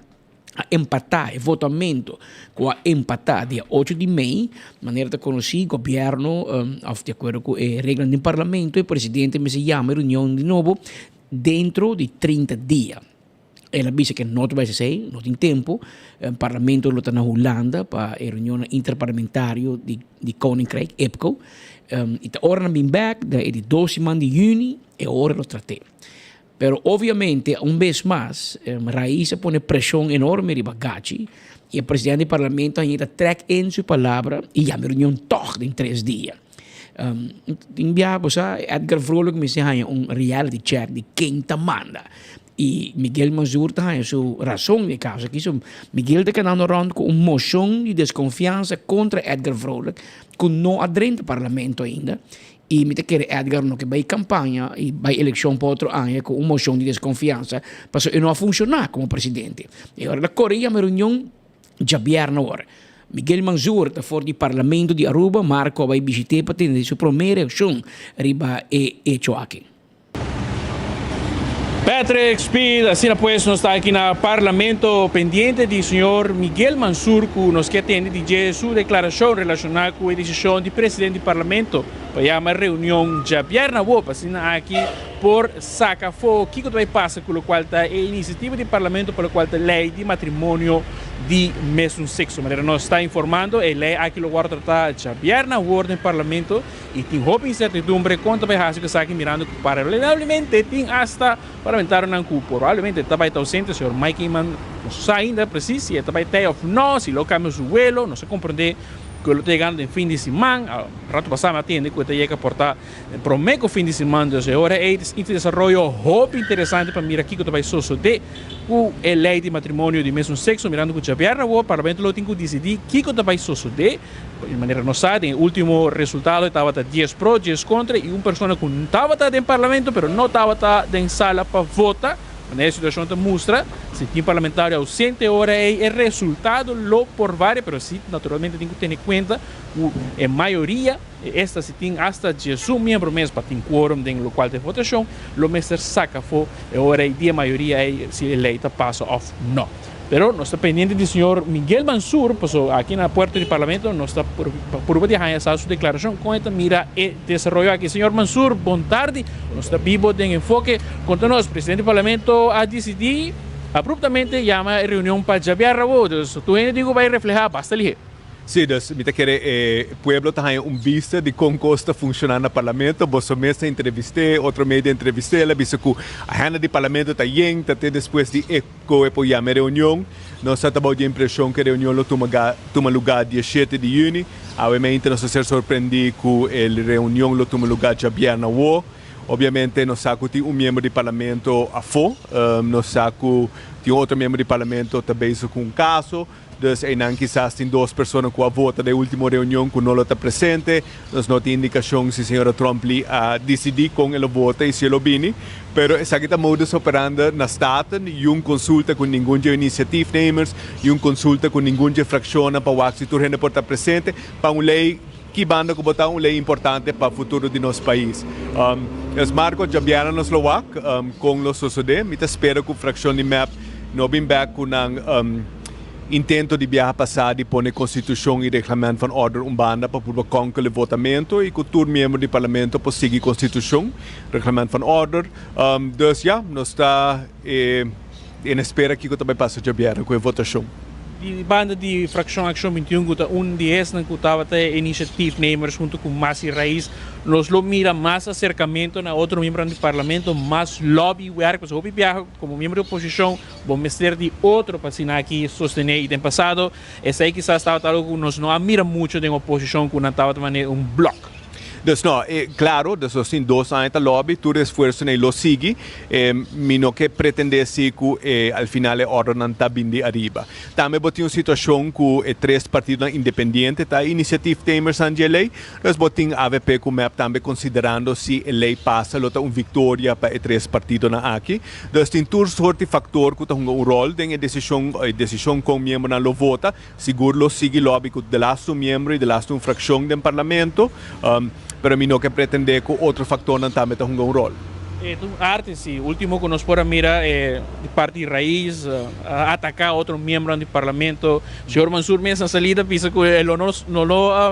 a empatar, o votamento com a empatar, dia 8 de maio, maneira de conhecer o governo, de acordo com a regra do Parlamento, e o presidente me se chama reunião de novo dentro de 30 dias. Ela disse que não vai ser, não tem tempo. O Parlamento está na Holanda para a reunião interparlamentar de Koninkrijk, EPCO. E a hora de back, de 12 de junho, é a hora de tratar. Pero, obviamente, vez mais, Raíssa põe pressão enorme de bagagem e o presidente do Parlamento ainda traz em sua palavra e já a reunião toca em 3 dias. Enviamos a Edgar Vrolijk me disse reality check de quem te manda. E Miguel Mazur tem a sua razão de causa. Miguel está andando rond com uma moção de desconfiança contra Edgar Vrolijk, que não adrenta o parlamento ainda. E me quer Edgar no que vai campanha e vai eleição para outro ano com uma moção de desconfiança, para ele não funcionar como presidente. E agora a Coreia, uma reunião Javier Nawar. Miguel Manzur, for di Parlamento di Aruba, Marco vai visite para ter sua primeira reação riba hecho aqui.
Patrick Speed, assim pues nós está aqui no Parlamento pendiente do senhor Miguel Manzur, que nos quer atender de sua declaração relacionada com a decisão do presidente do Parlamento para uma reunião Javier Nawar, assim aqui por saca fogo, o que vai passar com o qual está a iniciativa do Parlamento pelo qual está a lei de matrimônio de mesmo sexo. Mas nós está informando, a lei aqui lo guarda tratar Javier Nawar no Parlamento e tem roupa incertidumbre quanto vai fazer que está aqui mirando paralelamente tem hasta parlamentar não provavelmente está vai ausente o senhor Mike Iman não sabe ainda preciso se está vai ter ou não, se lo cambia o vuelo, não se compreende que lo llegando en fin de semana, rato pasado me atiende que te llega a portar prometo fin de semana, entonces ahora es un desarrollo muy interesante para mirar aquí que te va a suceder con la ley de matrimonio de mesmo sexo, mirando que Javier Nawar, para ver lo tengo que decidir qué que te va a suceder, de manera no sabe, el último resultado estaba 10 pro, 10 contra y una persona que no estaba en el parlamento, pero no estaba en sala para votar. A situação te mostra se tem parlamentar ausente agora é o resultado lo por várias, mas sim, naturalmente tem que ter em conta a maioria, esta se tem hasta 18 membros mesmo para ter quórum no local de votação, lo mesmo saca for agora a maioria é se a lei passa ou não. Pero nós está pendiente do senhor Miguel Manzur, aqui na porta do Parlamento, nós está por dejar sua declaração com esta mira e desenvolver aqui. Senhor Manzur, boa tarde, nós está vivo em enfoque. Conta-nos, presidente do Parlamento a decidir abruptamente chama a reunião para Javier Nawar. Tu ainda digo vai refletir basta ali.
Sim, dus me querer pueblo tem vista de como está funcionando no parlamento. Você mesmo entrevistei, outro meio entrevistei, ela disse que a agenda do parlamento está bem, até depois de apoiar a reunião. Nós estamos com a impressão que a reunião toma lugar dia 7 de junho. Obviamente, nós estamos surpreendidos que a reunião toma lugar Javier Nawar. Obviamente, nós sabemos que tem membro do parlamento a fora, nós sabemos que tem outro membro do parlamento também com um caso. Dus não quizás tem 2 pessoas que a vota da última reunião que não está presente. Nós não temos indicação se a senhora Trump a decidir com ele vota e se ele vini. Pero essa aqui modus operandi na Staten e consulta com nenhum de iniciativnemers e consulta com nenhum de fração para o se turno por estar presente para uma lei que banda que botar uma lei importante para o futuro de nosso país. Os marcos já vieram no Slovak com os sociedades. Me espero que a fração de MAP não vem back com intento de viajar passado e pôr a Constituição e regulamento van ordem banda para poder concluir o votamento e que todo membro do Parlamento possa seguir a Constituição, regulamento van ordem. Dus ja, nós está em espera que também passe a viajar com a votação.
Die banda de Fracção Action 21, que de esses que estava até iniciativnemers junto com Masi Raiz, nos lo mira mais acercamento na outro membro do Parlamento, mais lobby work, pues hobby viaja como membro de oposição, vamos ter de outro para assinar aqui sostener e tem passado, esse aí quizás estava algo que nos não admira muito da oposição que não estava também bloco.
Dus no, claro, dus assim 2 anos de lobby, todo esforço nem lo sigue, não que pretendesse que al final a ordem não está bem de arriba. Também botem uma situação que 3 partidos independentes, tá iniciativa temers an lei, dus botem AVP com MEP também considerando se a lei passa, lota uma vitória para 3 partidos na aqui. Dus tem todo sorte de factor que tem um rol em decisão com membro na lo vota, seguro lo sigue lobby que de lasto membro e de lasto uma fração do parlamento. Pero mi no que pretende que outro factor não também tenha um rol.
Arte, sim, último que nós podemos mirar é de parte raiz, atacar outro membro do parlamento. O senhor Manzur mesmo na salida pensa que ele não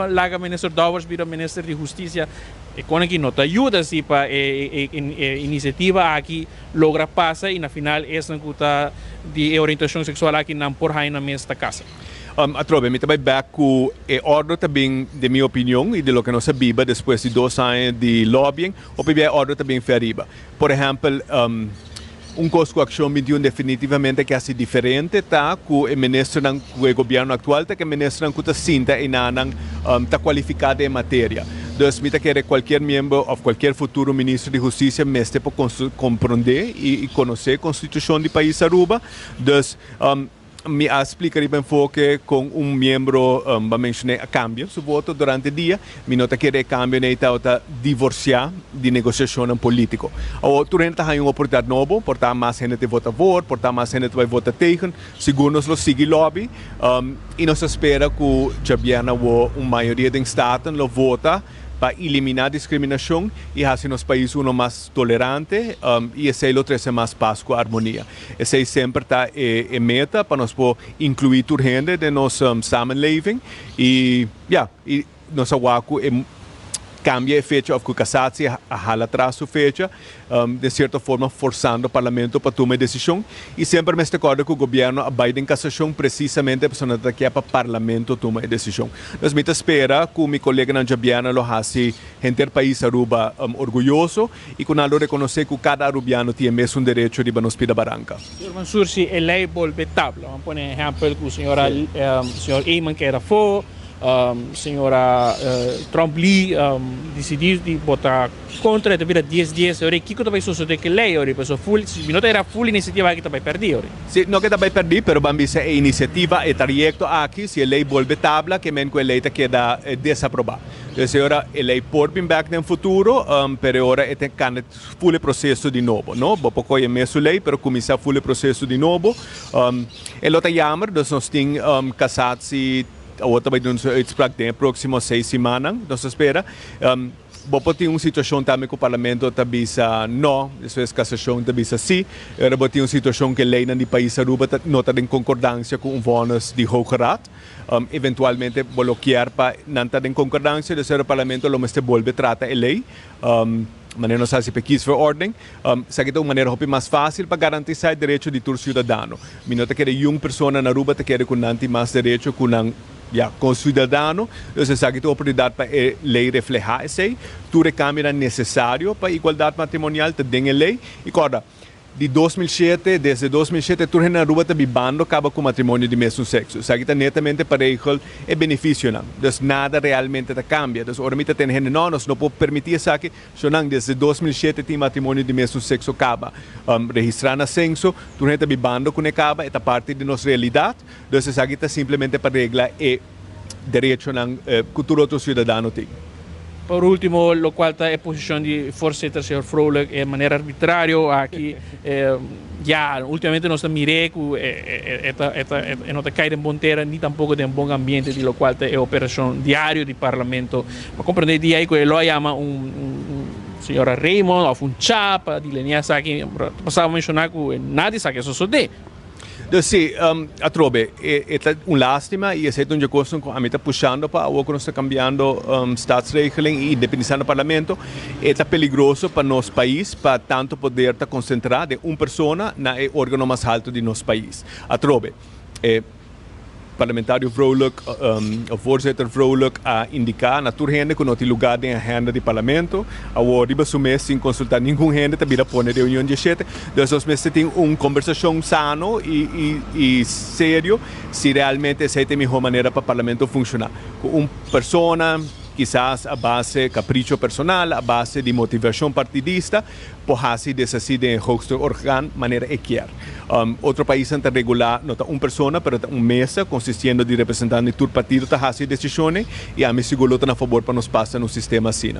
larga ministro Dowers, vira ministro de justiça. E com aqui não te ajuda assim para iniciativa aqui logra passar e na final essa que está de orientação sexual aqui não por aí na mesma casa.
Atrobe, me também back com a ordem também, de minha opinião, e de lo que nós sabemos depois de 2 anos de lobbying, ou a ordem também foi arriba. Por exemplo, costo com a Action 21 definitivamente que é assim diferente, tá? Com o ministro do governo atual, tá? Que o ministro que está sinta e não está qualificado em matéria. Dus me quer qualquer membro ou qualquer futuro ministro de justiça mestre para compreender e conhecer a Constituição do país Aruba. Dus me explicaria bem enfoque com membro, mencionei a cambio su voto durante o dia, me nota que cambio nem está divorciar de negociação político. O tu gente tem uma oportunidade nova, portar mais gente vota a favor, portar mais gente vai votar tegen, segundo nos lo sigue lobby, e nos espera que já viene uma maioria de estados lo vota para eliminar discriminação e fazer nos países mais tolerante e esse é o trazer mais paz com harmonia. Esse sempre está em meta para nós incluir toda gente de nosso samenleving e nossa waku cambia a fecha of casatie a hala atrás a fecha de certa forma forçando o parlamento para tomar decisão e sempre me recordo que o governo abaixa em cassação precisamente para que para o parlamento tomar a decisão. Nós me espera que o meu colega na Jabiana lo hace gente do país Aruba orgulhoso e que nós reconhecer que cada arubiano tem mesmo direito de nos pida barranca.
Senhor Mansur, se a lei volve tabla, vamos pôr exemplo que o senhor Eyman que era for, senhora Trump Lee decidiu de botar contra a vida 10 dias, ora que vai suceder que lei, ora pessoa full, se não era full iniciativa que vai perder, ora.
Sim, não que vai perder, pero vamos a iniciativa e trajecto aqui, se a lei volve tabla, que men que a lei queda desaprobada. Então, ora a lei pode vir back no futuro, pero ora é tem que full processo de novo, não? Vou pouco é mesmo lei, pero começar full processo de novo. E outra jammer, nós temos casados e a outra vai dar uma uitspraak de próximo 6 semanas, nós espera. Vou ter uma situação também que o parlamento tabisa não, isso é cassação tabisa sim. Agora vou ter uma situação que a lei no país Aruba não está em concordância com votos de Hoge Raad. Eventualmente bloquear para não estar em concordância, o parlamento lo mesmo volve trata a lei. Maneira não se pequis for ordem, se aqui é uma maneira mais fácil para garantir o direito de todo cidadão. Me nota que uma pessoa na Aruba te quer com mais direito com cidadão, então se aqui tem a oportunidade para a lei reflejar isso aí, tudo é necessário para a igualdade matrimonial, tem a lei, e agora, desde 2007, tudo na Aruba está vivendo acaba com matrimônio de mesmo sexo. Isso aqui está netamente parejo e benefício não. Então nada realmente cambia. Então, ora tem gente não pode permitir isso aqui, desde 2007 tem matrimônio de mesmo sexo acaba. Registrar na censo, tudo está vivendo com acaba, é parte de nossa realidade. Então isso aqui está simplesmente para regla e direito que todo outro cidadão tem.
Por último, lo qual está em posição de voorzitter, senhor Vrolijk, de maneira arbitrária aqui. Ultimamente nós miramos que não está caindo em bom terra, nem tampouco tem bom ambiente, de lo qual está a operação diária do parlamento. Mas compreender dia aí que ele chama senhora Raymond, ou chapa, de linha aqui, passava a mencionar que nada sabe isso sucede.
Então, sim, a trobe, é uma lástima e esse é um coisa que a mim está puxando para o que nós está cambiando statsregeling e independência do parlamento. É peligroso para nosso país, para tanto poder estar concentrado em uma pessoa no órgão mais alto de nosso país. A trobe, parlamentário Vrolijk, o voorzitter Vrolijk a indicar na toda gente que não tem lugar na agenda do parlamento, ao riba mês sem consultar nenhum gente, também pôr na reunião de sete. Então, nós temos uma conversação sano e sério se realmente essa é a melhor maneira para o parlamento funcionar. Com uma pessoa, quizás a base capricho personal, a base de motivação partidista, por assim decidir em hoogste órgão maneira que outro país está regular não uma pessoa, mas uma mesa consistindo de representantes de todo partido está fazendo decisões e a mim seguro está a favor para nos passar no sistema assim.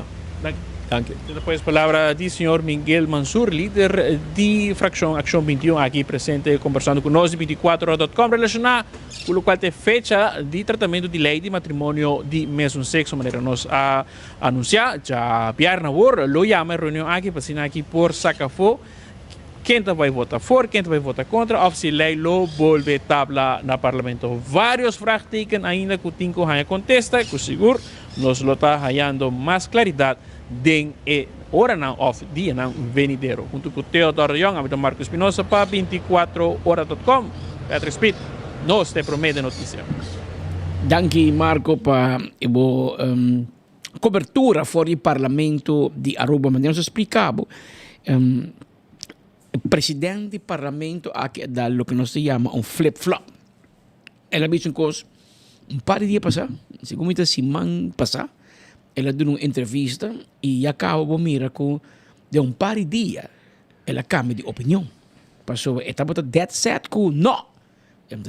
Danke.
Depois, palavra do senhor Miguel Mansur, líder de Fracção Ação 21, aqui presente, conversando conosco de 24horas.com, relacionado com o qual tem fecha de tratamento de lei de matrimônio de mesmo sexo, maneira nós a anunciar, já piar na hora, lo chama a reunião aqui, para assinar aqui por Sacafo, quem vai votar for, quem vai votar contra, ou se lei lo volve tabla na parlamento. Vários vraagtekens ainda que o Tinko Haya contesta, que seguro nos lo está hallando mais claridade den hora não of dia não venidero. Junto com Teodoro Young, a Marco Espinosa para 24horas.com. Patrick Speed, nós te promete notícia.
Danke Marco para a cobertura fora do parlamento de Aruba, mas nós explicamos. O presidente do parlamento aqui dá o que nós chamamos flip-flop. Ela disse um par de dias passar, segunda semana passar, ela deu uma entrevista e acaba mira com de um par de dias ela cambia de opinião. Passou, estava dead set com não,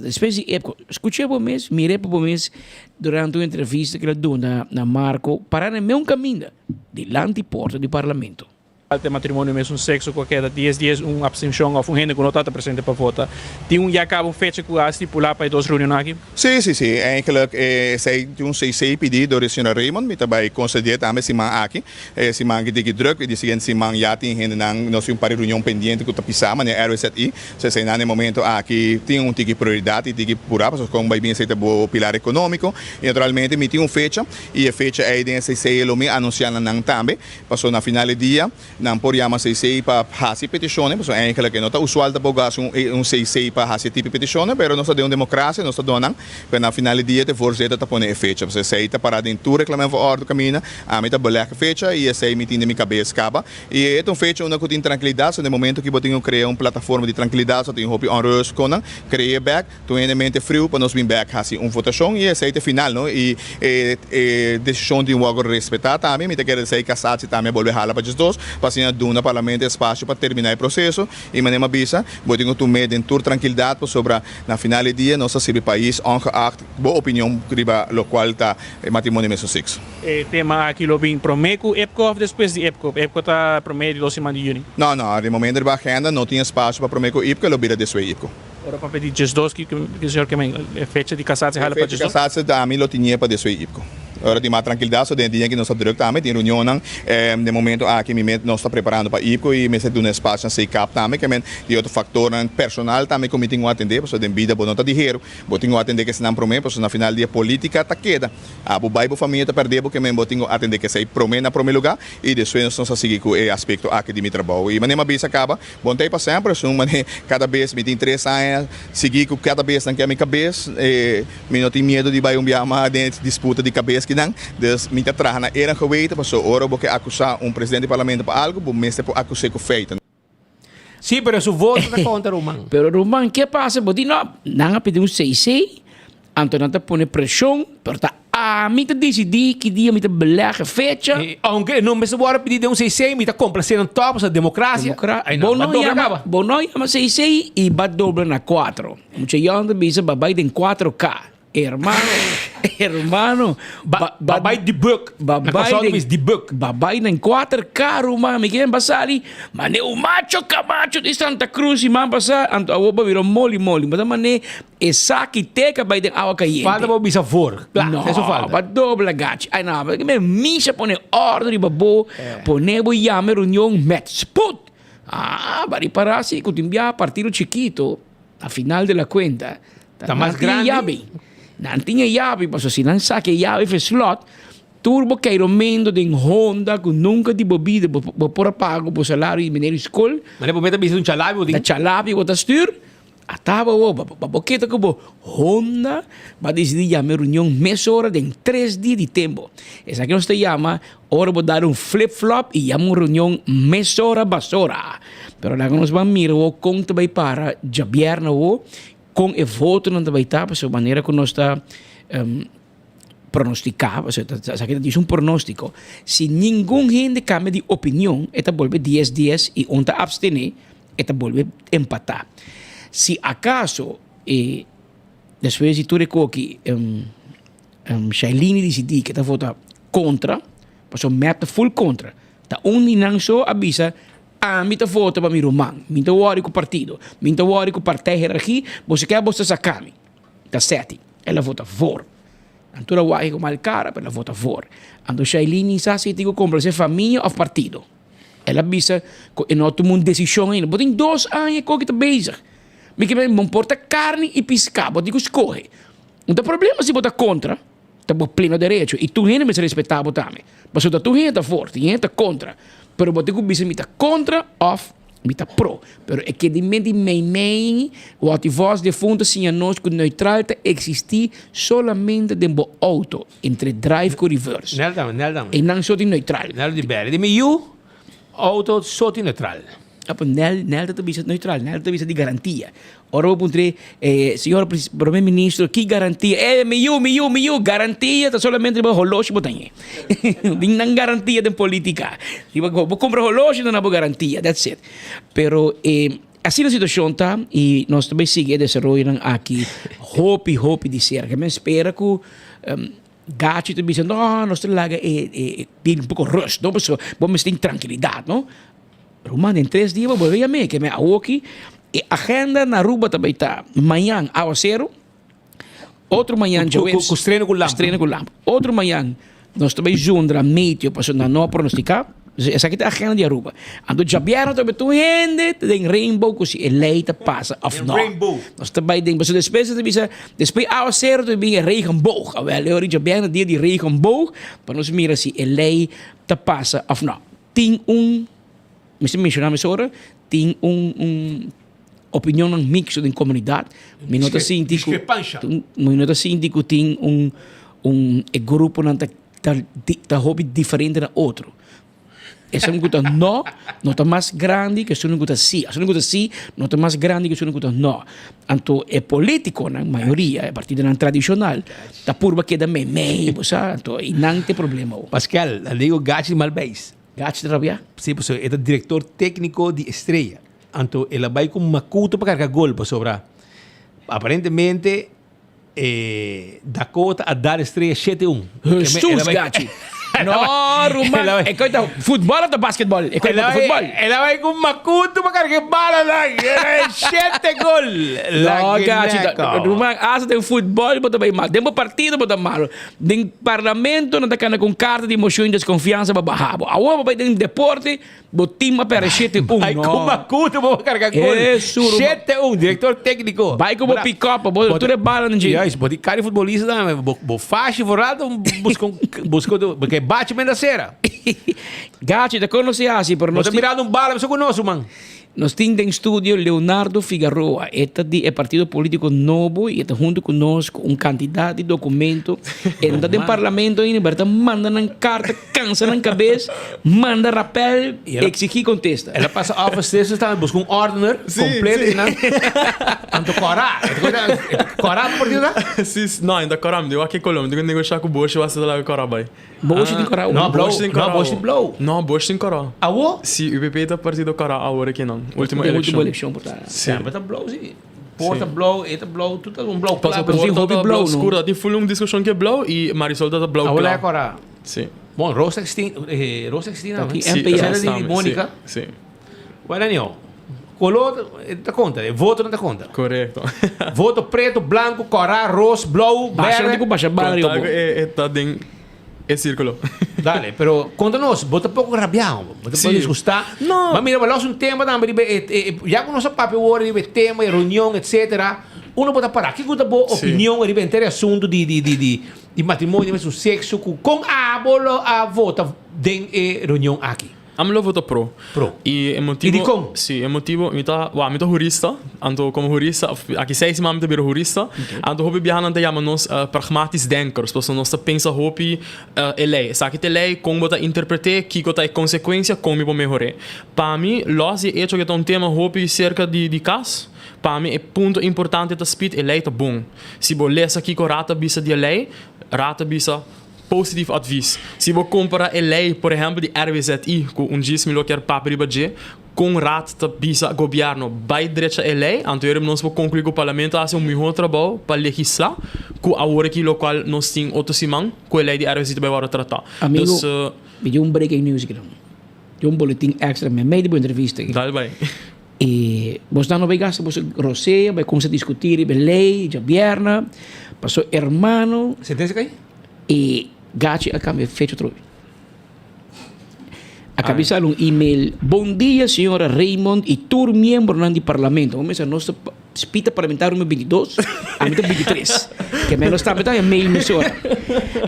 Espécie escutei por mês, mirei por mês durante uma entrevista que ele deu na Marco para no meu caminho delante porta do parlamento.
Até matrimônio mesmo sexo qualquer 10 dias uma abstenção ou gente que não está presente para votar. Tem já acaba fecha que a estipular para 2 reuniões aqui?
Sim. Eigenlijk zij doen CC pedido door de senhora Raymond, met daarbij conceder também se man aqui, se man que tem druk, die siguen se man já tem gente não nós um par reunião pendiente que tá pisando, né, RSI, se sai no momento aqui tem tique prioridade, tique pura, porque como vai bem ser o pilar econômico, e naturalmente me tem fecha, e a fecha é de CC lo me anunciar na também, passou na final do dia. Não podíamos CC para fazer petições, porque eigenlijk que não está usual da bogas CC para fazer tipo petições, mas nós temos democracia, nós temos mas na final do dia te voorzitter te poner fecha, porque se está parado em tu reclamar voor orde caminho, a mim tá beleg fecha e esse me tem de minha cabeça acaba e é fecha uma que tem tranquilidade, no momento que eu tenho criar uma plataforma de tranquilidade, só tenho hope onrust konan, criar back, tu em mente frio para nós vir back fazer uma votação e esse é final, não? E decisão de um agora respeitar também, me te quero dizer que a SAT também volver hala para os dois assim do no parlamento espaço para terminar o processo e maneira bisa botinho tu medo em tur tranquilidade sobre na final do dia nosso civil país ongeacht boa opinião riba lo qual tá matrimônio mesmo sexo.
Tema aqui lo bem promeco EPCO depois de EPCO tá promedio 2 semanas de junho.
Não, de momento da agenda não tinha espaço para promeco EPCO lo bira desde EPCO.
Ora para pedir just dos que o senhor que fecha de casar-se hala para just dos.
Casar-se da mim lo tinha para desde EPCO. Ora tem mais tranquilidade, só dentro dia que nós estamos também tem reunião de momento aqui nós está preparando para IPCO e me do espaço na CICAP também, que de outro fator personal também como tenho atender, porque de vida não está dinheiro, eu tenho atender que se não promete, porque na final dia política está queda, a bobai família está perder porque eu tenho atender que se promete na primeiro lugar e depois nós seguir com o aspecto aqui de meu trabalho e maneira bisa acaba, bom tempo para sempre, so cada vez me tem 3 anos seguir com cada vez na minha cabeça, me não tenho medo de vai uma disputa de cabeça que não, dus me traga na era geweten, mas ora porque acusar presidente do parlamento para algo, bom mesmo por acusar com feito.
Sim, pero su voto está contra Roman.
Pero Roman, ¿qué pasa? Porque não pediu 6-6, então não põe pressão, pero tá mim te decidi que dia me te belega fecha.
Aunque não me se bora pedir de 6-6, me te complacendo top a democracia.
Bom não chama 6-6 e vai dobrar na 4. Muita gente bisa babai tem 4K. Hermano,
babai de book.
Babai nem 4K, Roma, me querem passar ali. Mas o macho Camacho de Santa Cruz e man passar, então a oba virou mole. Mas mané, é saque teca vai ter água caiente.
Falta para bisa for.
Não, isso falta. Para dobrar gato. Ai não, me misha pone ordem de babo, pone o yame reunião met sput. Bari para assim, que timbia partido chiquito, a final de la cuenta.
Está mais grande.
Não tinha llave, mas se não saque llave para slot, turbo cairomendo de Honda que nunca de bebida, por pago por salário e mineiro escola.
Mas depois também um chalabi,
da chalabi que stuur. Atava boqueta que Honda vai decidir chamar reunião meia hora de 3 dias de tempo. Essa que nós te chama, hora vou dar flip-flop e chama reunião meia hora basura. Pero lá que nós vamos mirar o conta vai para Jabierna o com o voto não vai estar, de maneira que nós está pronosticar, aqui diz pronóstico. Se nenhum gente cambia de opinião, esta volve 10 e onde abstener, esta volve empatar. Se acaso, depois de tudo que Shailene decidir que esta vota contra, passou meta full contra, tá não só avisa mim tá vota para mim Roman, mim tá worry com o partido, mim tá worry com o partido hierarquia, você quer você sacar me, tá certo? Ela vota for. Antura worry com mal cara, ela vota for. Ando Shailene sabe se digo compra se família ou partido. Ela avisa que não toma uma decisão ainda, porque tem 2 anos que está bezig. Me que me importa carne e pescado, digo escorre. Não tem problema se votar contra, tá por pleno direito, e tu ainda me se respeitar também. Mas se tu ainda tá forte, ainda tá contra. Pero bote que bisa mita contra of mita pro. Pero é que de meio o voz de fundo sim nós que neutral te existir solamente dentro auto entre drive com reverse.
Não.
E não só de neutral.
Não de bere. De meio auto só de neutral.
Nel te bisa neutral, nel te bisa de garantia. Ora vou puntre senhor primeiro-ministro, que garantia? Meu garantia tá solamente para relógio botanha. Não garantia de política. Vou comprar relógio não há garantia, that's it. Pero assim a situação tá e nós também seguimos desenvolvendo aqui hope de ser que me espera que Gachi também dizendo não nós temos lá um pouco rush não vamos ter tranquilidade não Romano em 3 dias vou volver a mim que me aqui e agenda na Aruba também tá amanhã ao 0 outro manhã
com treino com
lampo outro manhã nós também juntos meio para não pronosticar essa aqui é a agenda de Aruba. Ando Jabiano também tu rende tem rainbow que eleita passa of no. Nós também tem você despesa ao zero também regenboog. Wel, hoor Jabiano dia de regenboog para nós mira se eleita passa of no. Tem mencionamos ora tem opinião mix da comunidade. Minota síndico. Minota síndico tem grupo não tá hobby diferente da outro. Essa não gusta não está mais grande que isso não gusta sim. Isso não gusta sim, não está mais grande que isso não gusta não. Então, é político, na maioria, é partido não tradicional. Tá purba que da meio, sabe? Então, e não tem problema.
Pascal, digo Gachi Malbais.
Gachi de Rabia?
Sim, pues, é o diretor técnico de Estrela. Então, ele vai com macuto para carregar gol, pues, sobra. Aparentemente, Dakota a dar Estrela 7-1.
Jesus, Gachi. No, Ruman. É coisa futebol ou basquetebol? É coisa futebol.
Ela vai com macuto para carregar bala lá. 7 gol.
Não, Gachi. Ruman, asa tem futebol, bota bem mal. Tem partido, bota mal. Tem parlamento, não tá com carta de emoção e desconfiança para barrar. Agora vai ter deporte, botima para 7-1.
Vai com macuto para carregar gol. 7-1, diretor técnico.
Vai com o pick-up, bota tudo bala no dia.
Isso, bota cara futebolista, vou faixa, vou lá, busca porque bate bem da cera.
Gachi, da conosci assim, por
nós. Nós mirando bala, você conosco, man.
Nós temos em estúdio Leonardo Figueroa. Este é partido político novo e está junto conosco candidato de documento. Entra no parlamento e manda na carta, cansa na cabeça, manda rapel, exigir contesta.
Ela passa a office, está buscando ordener completo. Anto Corá. Corá do partido lá?
Sim, não, ainda Corá. Eu aqui em Colômbia, tenho que negociar com o Bosch, eu vou lá Corá, vai.
Bosch de Corá?
Não, Bosch de Corá.
Não, Bosch de Blow.
Não, Bosch de Corá.
Ah, o?
Sim, o PP está partido Corá, agora aqui não. Última
eleição, portanto.
Sim. Mas tá blow, sim. Porta blow, eta blow, tudo um blow.
Passa por porta blow, escura. Tem full discussão que é blow e Marisol tá blow.
Agora é Corá.
Sim.
Bom, Rosa Cristina, aqui
MPS
de Mônica.
Sim.
Guarani, color, tá conta, voto não tá conta.
Correto.
Voto preto, branco, Corá, rosa, blow, verde.
Baixa barrio.
Tá dentro é círculo.
Dale, pero conta-nos, bota pouco rabião, bota pouco disgustar.
Não.
Mas mira, nós tema também, já com nosso papel hoje, tema, reunião, etc. Uno bota parar. Que gusta boa opinião, ele vem ter assunto de matrimônio, de sexo, com a vota de reunião aqui.
Amlo voto pro. E é motivo.
E de como?
Sim, é motivo. Mita jurista. Anto como jurista, aqui 6 mami também jurista. Anto hobby bihan ante chama nós pragmatisch denkers. Então nós pensa hobby lei. Sabe que lei como bota interpretar, que bota é consequência como vou melhorar. Para mim, los é hecho que é um tema hobby cerca de caso. Para mim é ponto importante da speed é lei tá bom. Se vou ler aqui com rata bisa de lei, rata bisa positivo advies. Se você comparar a lei, por exemplo, de RWZI, com diz melhor que papo de budget, com raad te bisa governo bij direita a lei, então nós vamos concluir que o parlamento faz melhor trabalho para legislar, com a hora que local nós temos outro simão, com a lei de RWZI vai agora tratar.
Amigo, vi um breaking news aqui. Um boletim extra, me meio de boa entrevista.
Dá bem.
E você não vai gastar, você Rosé, vai começar a discutir a lei, já vierna, passou hermano.
Sentença que aí?
E Gachi acaba feito outro. Acabei de um e-mail. Bom dia, senhora Raymond e todos os membros do parlamento. Vamos a nossa espita parlamentar número 22, a mim 23. Que menos está a meio emissora.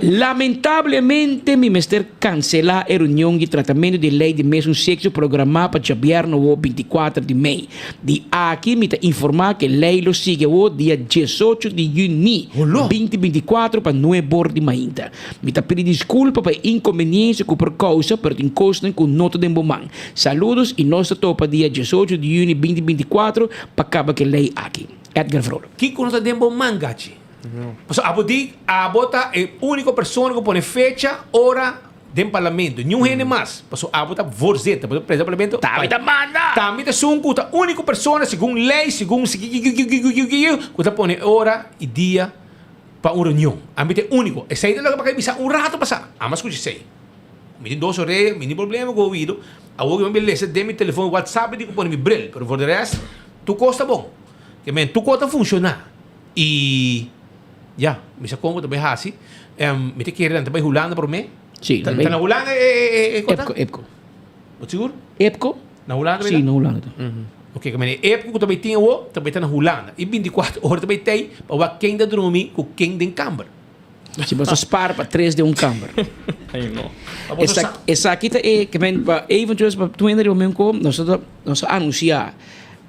Lamentavelmente, me mister cancelar a reunião de tratamento de lei de mesmo sexo programada para jabiar no 24 de maio. De aqui, me informar que a lei lo sigue o dia 18 de junho 2024 para não é bordo de mainda. Me pedi desculpa para inconveniência que por causa, pero tem costa com nota de bomão. Saludos e nossa topa dia 18 de junho 2024 para acabar que a lei aqui. Edgar Frodo.
Que nota de bomão, Gachi? A bota é a única pessoa que põe fecha, hora, do parlamento, nenhum rende mais. Passou a botar voorzitter, o presidente do parlamento. Também tá sunco, tá única pessoa, segundo lei, segundo que tá põe hora e dia para uma reunião. A mim é único. E sai dela para que rato passar. A mais que eu sei. Me tem 2 horas, me tem problema com o ouvido. A outra me beleza, dê meu telefone, WhatsApp, digo põe me brilho. Pero for the rest, tu costa bom. Que men, tu costa funcionar. E me sa como também assim. Me tem que ir também hulando por mim.
Sim,
também. Tá na hulando
EPCO.
Você seguro?
EPCO?
Na hulando?
Sim, na hulando.
Ok, que EPCO também tem também tá na hulando. E 24 horas também tem para quem da dormir com quem da câmara.
Se você spara para 3 de câmara.
Ai, não.
Essa aqui é que men eventuelmente para tu ainda mesmo como nós anunciar.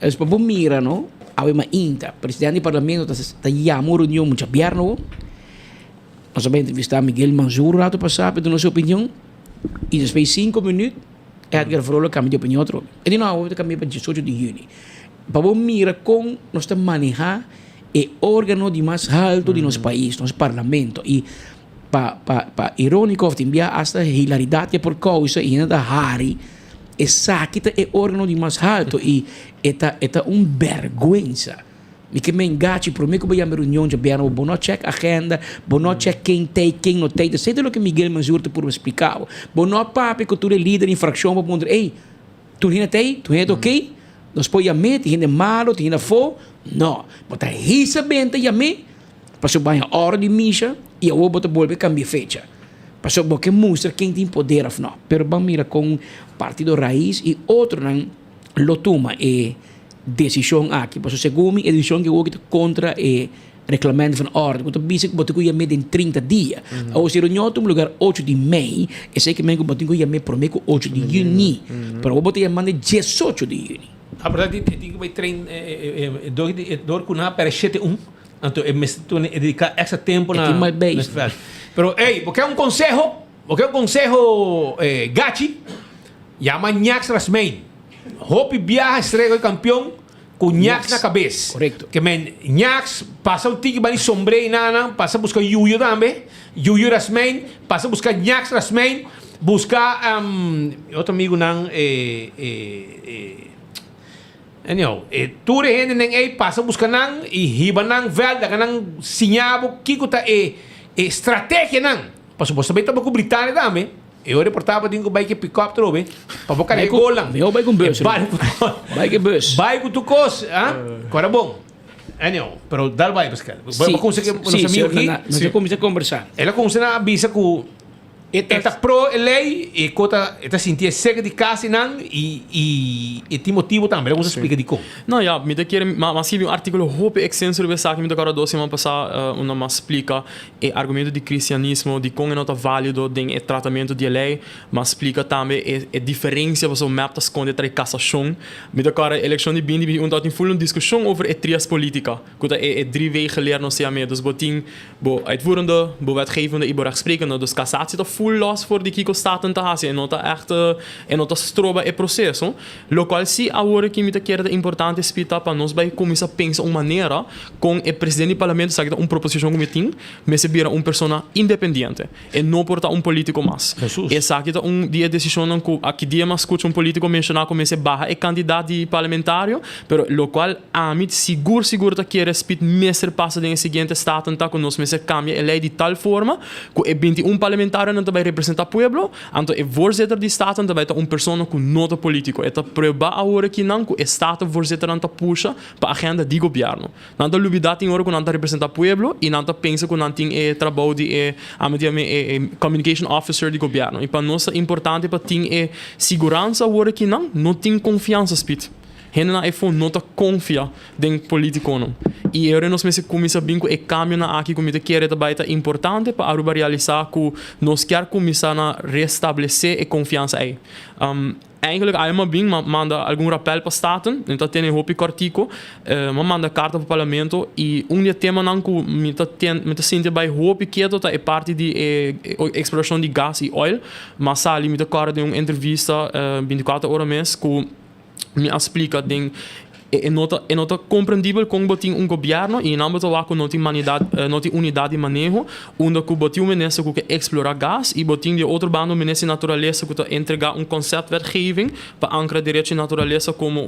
Es para mira, não? Awe ma inta, presidente do parlamento tá chamando reunião muito bierno. Nós vamos entrevistar Miguel Manzur lá para saber da nossa opinião. E depois 5 minutos, Edgar Frola cambia de opinião outro. E não, eu cambia para 18 de junho. Para mira como nós estamos manejar o órgão de mais alto de nosso país, nosso parlamento. E para irônico, enviar esta hilaridade por causa e ainda Harry, essa aqui é o órgão de mais alto e é uma vergonha. Me que me engate por mim que eu vou chamar reunião de bem, vou não check agenda, vou não check quem tem, quem não tem. Sei do que Miguel Manzur te por explicar. Vou não papi que tu é líder de infração para dizer, ei, tu ainda tem, tu ainda ok? Nós podemos chamar, tu ainda malo, tu ainda for? Não, mas risa bem te chamar, para subir a hora de missa e eu vou voltar cambiar fecha. Para porque mostra quem tem poder ou não. Pero vamos mirar com Partido Raiz e outro não lo toma decisão aqui. Para segundo a decisão que eu contra reclamamento de ordem. Quando bisa que botou ia medir em 30 dias. Ou se reunião no lugar 8 de maio, e sei que mengo botou ia medir prometo 8 de junho. Pero eu botei a mandar 18 de junho.
A verdade é que vai treinar dor com na para 7-1. Então é mesmo dedicar esse tempo na festa. Pero porque é um consejo Gachi, chama Nhax Rasmein. Hope viaja estrela campeão com Nhax na cabeça.
Correto.
Que men Nhax passa o tique bani sombre nana, passa buscar Yuyu também, Yuyu Rasmein, passa buscar Nhax Rasmein, buscar outro amigo não tudo gente nem passa buscar não e riba não velho da não sinhabo que tá estratégia não. Passo você também tá com Britânia também. Eu reportava de um bike pick-up trobe para bocar de golang.
Eu vai com bus. Vai com bus.
Vai com tu cos, Agora bom. Pero dal vai buscar. Vamos conseguir nosso amigo aqui.
Nós vamos conversar.
Ela começa a avisa com esta pro lei e cota esta sentia seca de casa não e tem motivo também. Vamos explicar de como.
Não, já, me quer mas tive um artigo hope extenso sobre essa que me agora 2 semanas passar uma mais explica o argumento de cristianismo de como não tá válido de tratamento de lei, mas explica também a diferença você map das conde tra cassação. Me agora eleição de bindi um tá em full discussão over trias política. Quando é 3 wegen geleerd nos ja meer dus botin bo uitvoerende bo wetgevende e bo rechtsprekende dus cassatie dat full los voor die kiko staten te hazen en nota echt en nota stroba e processo lo qual si agora que me quer importante spita para nós vai começar pensa uma maneira com o presidente do parlamento sabe uma proposição como tem mas se vira uma pessoa independente e não porta um político mais e sabe que dia decisão aqui dia mas escuta um político mencionar como se barra é candidato de parlamentário pero lo qual a mim seguro que quer spit messer passa de seguinte staten tá conosco mas se cambia a lei de tal forma que é 21 parlamentário não vai representar o povo, então é voorzitter de staten também tá uma pessoa com nota político. É tá prova agora que não que o estado voorzitter não tá puxa para a agenda de governo. Não tá lubida tem hora que não tá representar o povo e não tá pensa que não tem trabalho de communication officer de governo. E para nós é importante para ter segurança agora que não tem confiança spit. Gente na iPhone não tá confia em político não. E eu nós mesmo começa bem com o cambio na aqui como quer também tá importante para Aruba realizar que nós quer começar a restabelecer a confiança aí. Eigenlijk eenmaal bem manda algum rappel para staten, então tem um hopi artigo, manda carta para o parlamento e dia tema não que me tá sente by hopi que é parte de exploração de gás e oil, mas sali me tá cara de uma entrevista 24 horas mês que me explica é nota compreendível com botin governo e não botou com noti unidade de manejo onde que botin menessa que explorar gás e botin de outro bando menessa natureza que entregar conceito wetgeving para ancrar direito natureza como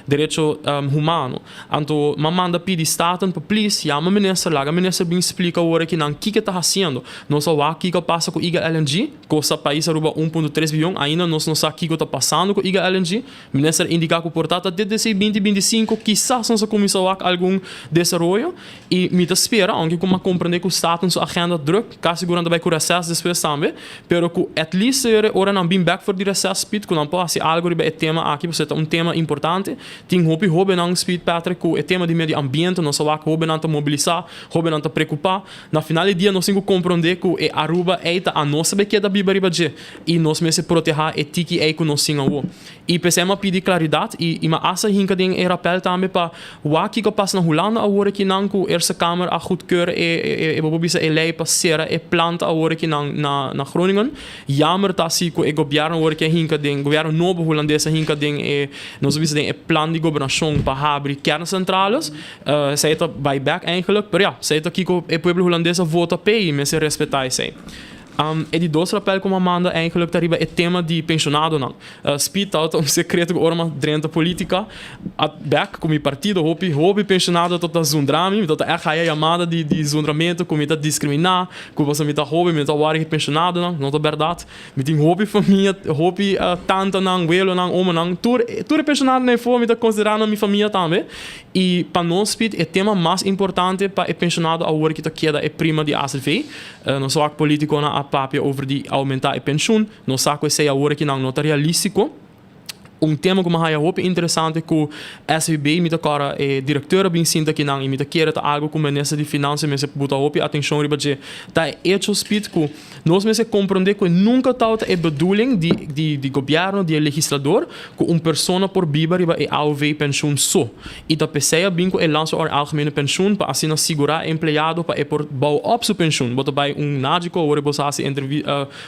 direito humano. Então, manda pedir staten para please, chama minister, laga minister bem explica o que não que está fazendo. Nós só aqui que passa com IGA LNG, costa país aruba 1.3 bilhão, ainda nós não sabe o que está passando com IGA LNG. Minister indica que portanto desde 2025 quizás nós começar a algum desenvolvimento e me espera, aunque como compreender que o staten sua agenda druk, caso segurando vai com o recesso depois também, pero que at least ora não bem back for the recesso speed, que não pode ser algo riba é tema aqui, você tá tema importante, tem hobby não speed Patrick, que é tema de meio ambiente, nós só hobby não mobilizar, hobby não preocupar, na final do dia nós temos que compreender que Aruba é a nossa bequeda biba riba de e nós mesmo proteger e tiki é que nós temos e pensamos pedir claridade e uma asa hinka ding e rappel também para o aqui que passa na Holanda agora que não que eerste kamer a goedkeur e bobisa e lei passera e planta agora que na Groningen jammer dat zie que o governo agora que hinka ding governo novo holandês hinka ding e nós vimos ding e plan de governação para abrir kerncentrales zij het buyback eigenlijk maar ja zij het aqui que o povo holandês vota pay mas se respeitar isso e die dois rappel como Amanda eigenlijk arriba é tema de pensionado não speed out secreto que orma dentro da política at back como partido hobby pensionado tot zundrami tot echt a chamada de zundramento como tá discriminar como você me tá hobby me tá ware pensionado não é verdade me tem hobby família hobby tanta não velo não oma não tur pensionado nem for me tá considerando minha família também e para nós speed é tema mais importante para pensionado a hora que tá queda é prima de ASV não só a político na papel over die aumentar e pensioen, não saco esse agora que não é realístico. Tema como é muito interessante que o SVB me cara diretora bem sinta que não e me quer algo como ministro de finanças me se botar opi atenção riba de tá hecho speed que nós me se compreender que nunca tá é bedoeling de governo de legislador que persona por biba riba e AOV pensioen só e da PCA bem que lança o algemene pensioen para assim assegurar empregado para por bau op su pensioen bota by Nagico ou rebosase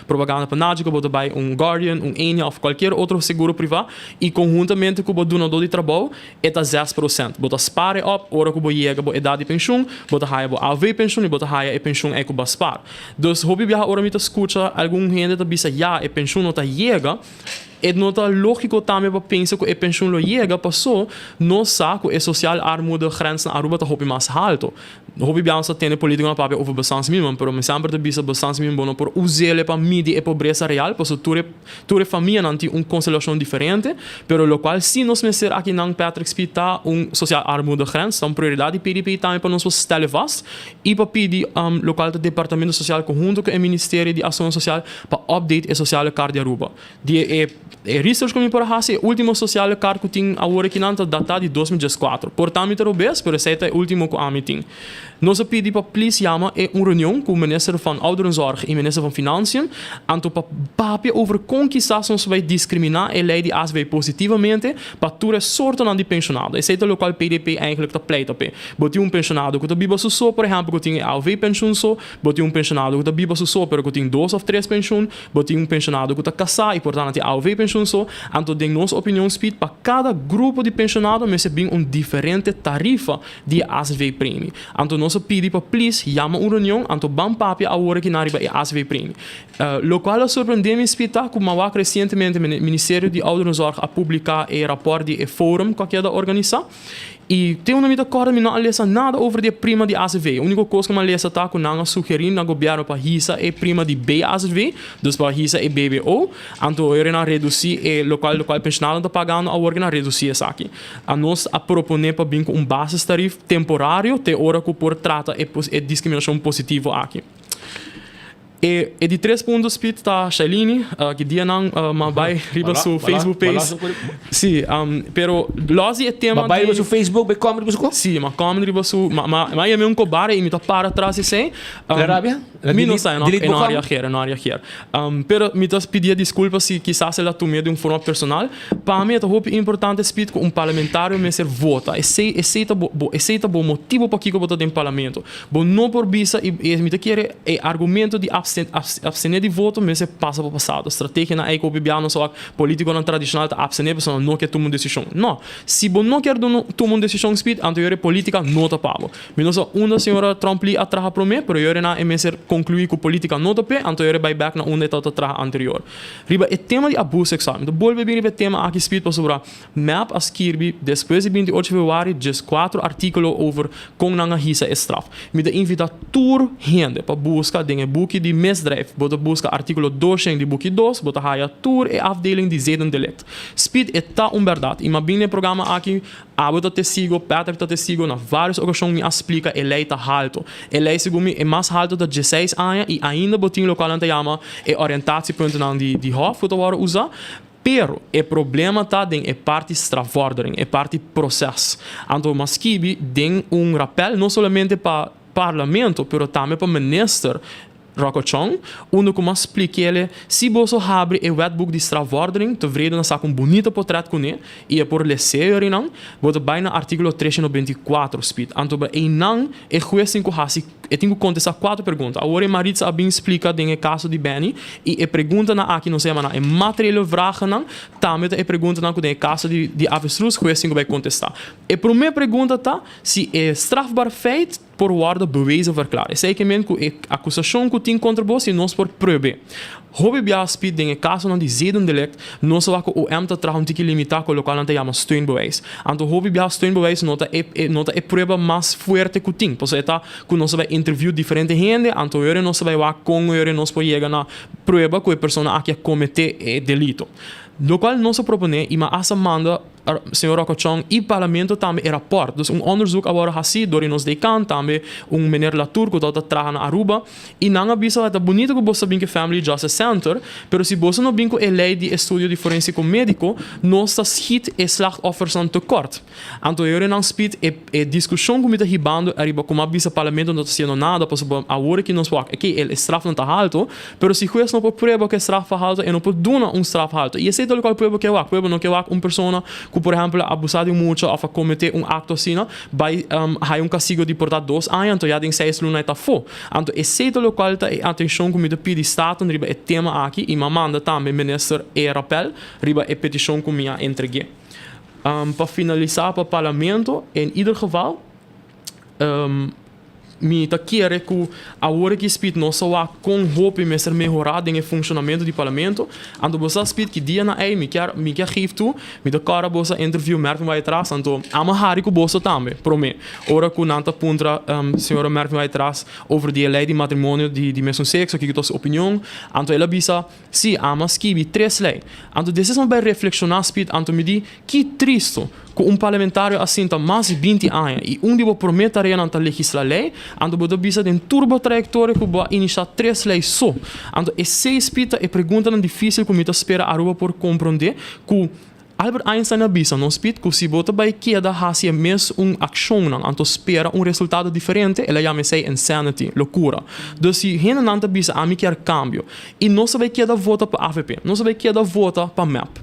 propaganda para Nagico bota by Guardian Enia of qualquer outro seguro privado e conjuntamente com o donador de trabalho é 10%. Bota spare op, ora que o chega a idade de pensão, bota haia a AV pensão e bota haia a pensão é que o spar. Então, hobby viaja ora me escuta algum gente que bisa ja a pensão não tá chega, é nota lógico também para pensar que a pensão não chega, passou, não sabe que a social armuda grens na Aruba tá hobby mais alto. Hobby bianca tem política na papel over bastante mínimo, pero me sempre bisa bastante mínimo bom por usar para medir a pobreza real, porque toda família não tem constelação diferente, pero lo qual se nós meser aqui na Patrick Spita social armuda grens, então prioridade PDP também para nós stellen vast e para pedir local do departamento social conjunto com o Ministério de Ação Social para update a sociale kaart de Aruba. Die research como por hasi último sociale kaart que tem agora que não data de 2014. Portanto, é o best, pero esse é o último que amiting. Nós pedimos para please chama uma reunião com o ministro van Ouderenzorg e o ministro van Financiën, anto para papel over conquistar ons vai discriminar a lei de ASV positivamente para toda sorte de pensionado. Esse é o local PDP eigenlijk está pleita pe. Boti pensionado que está biba so, por exemplo, que tem AOV pensioen so, boti pensionado que está biba so, pero que tem 2 of 3 pensioen, boti pensionado que está casado e portanto tem AOV pensioen so, anto de nossa opinião speed para cada grupo de pensionado recebe diferente tarifa de ASV prêmio. Anto nós pedi para please chama uma reunião anto bam papia a hora que na riba é ASV prêmio. Lo qual surpreende-me speed que uma recentemente o Ministério de Ouderenzorg a publicar o rapport de fórum que queda organizar. E tem uma medida corda, não lesa nada over a prima de ASV. A única coisa que eu lesa tá que não sugerir no governo para hisa é prima de BASV, dus para hisa é BBO. Então eu na reduzir o local pensionado está pagando a hora na reduzir essa aqui. A nós a proponer para bem com basis tarif temporário, te hora que por trata é discriminação positiva aqui. E de 3 pontos speed está Shailene que dia não vai riba su Facebook page. Sim, pero losi é tema
vai riba su Facebook, be comment riba su.
Sim, mas comment riba su, mas é mesmo cobare e me tá para trás e sei.
Rábia?
Me não sei, não área aqui. Pero me tá pedir desculpas se quizás ela tomou de forma personal. Para mim é muito importante speed com parlamentário me ser vota. Esse tá bom motivo para que eu botar em parlamento. Bom não por bisa e me tá querer argumento de abstener de voto, mas se passa para o passado. Estratégia na eco bibiano só político não tradicional tá abstener, pessoa não quer tomar uma decisão. Não, se você não quer tomar uma decisão speed, anterior política não tá pago. Menos uma senhora Trump li atrás para mim, pero eu na MSR concluir que política não tá pé, anterior vai back na onde tá atrás anterior. Riba é tema de abuso sexual. Então volve bem riba tema aqui speed para sobre map as kirby depois de 28 de fevereiro, just 4 artículos over com nanga hisa straf. Me de invita tur gente para buscar dinge boek die misdrijf. Bota busca artikel 2 de boek 2, bota haya tour e afdeling die zedendelect. Speed eta verdade. Ima bine programa aqui, abota testigo, Peter tá testigo na várias ocasiões me explica ele tá alto. Ele segundo é mais alto da 16 anos e ainda botinho local ante chama e orientatiepunten aan die hof wat word usa. Pero o problema tá den é parte strafvordering, é parte processo. Então maskibi den rappel não somente para parlamento, pero também para minister Rokochong, onde como explique ele, se você abre o wetboek de strafvordering, tevreden na saca bonito portret com ele, e é por lecer não, você vai na artigo 394 speed. Então não é juiz cinco hasi, eu tenho que contestar 4 perguntas. Agora Maritza bem explica den caso de Benny e pergunta na aqui não sei mas na material vragen não, também é pergunta na com den caso de avestruz, juiz cinco vai contestar. E primeira pergunta tá se é strafbaar feit por worden bewezen verklaard. Zeker que a acusação que tem contra você nós por prove. Hobby bia speed dingen caso não de zedendelect, nós só que o amta traum tiki limitar com local ante chama steunbewijs. Anto hobby bia steunbewijs nota é prova mais forte que tem. Pois é tá que nós vai interview diferente gente, anto eu nós vai lá com eu nós pode chegar na prova que a pessoa aqui comete delito. Do qual nós propõe e essa manda senhor Rokochong e parlamento também é rapport. Dus onderzoek agora assim, door nos decan também meneer Latour que está trabalhando na Aruba e não avisa é bonito que você que Family Justice Center, pero se você não binco lei de estudo de forensico médico, nós está hit e slachtoffers aan tekort. Então eu não speed e discussão que me está ribando arriba como avisa parlamento não está sendo nada, para agora que nós fala que ele straf não está alto, pero se juiz não pode provar que straf alto, e não pode dar straf alto. E esse é o qual prova que é prova não que é pessoa que, por exemplo, abusar de muito ou cometer acto assim, vai ter castigo de portar 2 anos, então já tem 6 lunas está fora. Então, esse é o qual é a atenção que me pede Estado, riba é tema aqui, e manda também minister e rappel, riba é petição que me entreguei. Para finalizar, para o parlamento, em ieder geval, me tá querer que a hora que speed não só com hope me ser melhorado em funcionamento do parlamento, ando você speed que dia na me quer geef tu, me da cara você interview Mervin vai atrás, então ama hari que você também, prome. Ora que nanta puntra senhora Mervin vai atrás over die lei de matrimônio de mesmo sexo, que tos opinião, então ela bisa, si ama skibi 3 lei. Então decisão vai reflexionar speed, então me di que triste que parlamentário assim tá mais de 20 anos e onde vou prometer na legislar lei, ando bodo bisa den turbo trajectória que vou iniciar 3 leis só. Ando esse espita e pergunta não difícil que me espera Aruba por compreender que Albert Einstein avisa não speed que se bota vai queda hacia mes ação não, ando espera resultado diferente, ela chama se insanity, loucura. Dus se gente não avisa a mim quer cambio e não se vai queda vota para AVP, não se vai queda vota para MAP.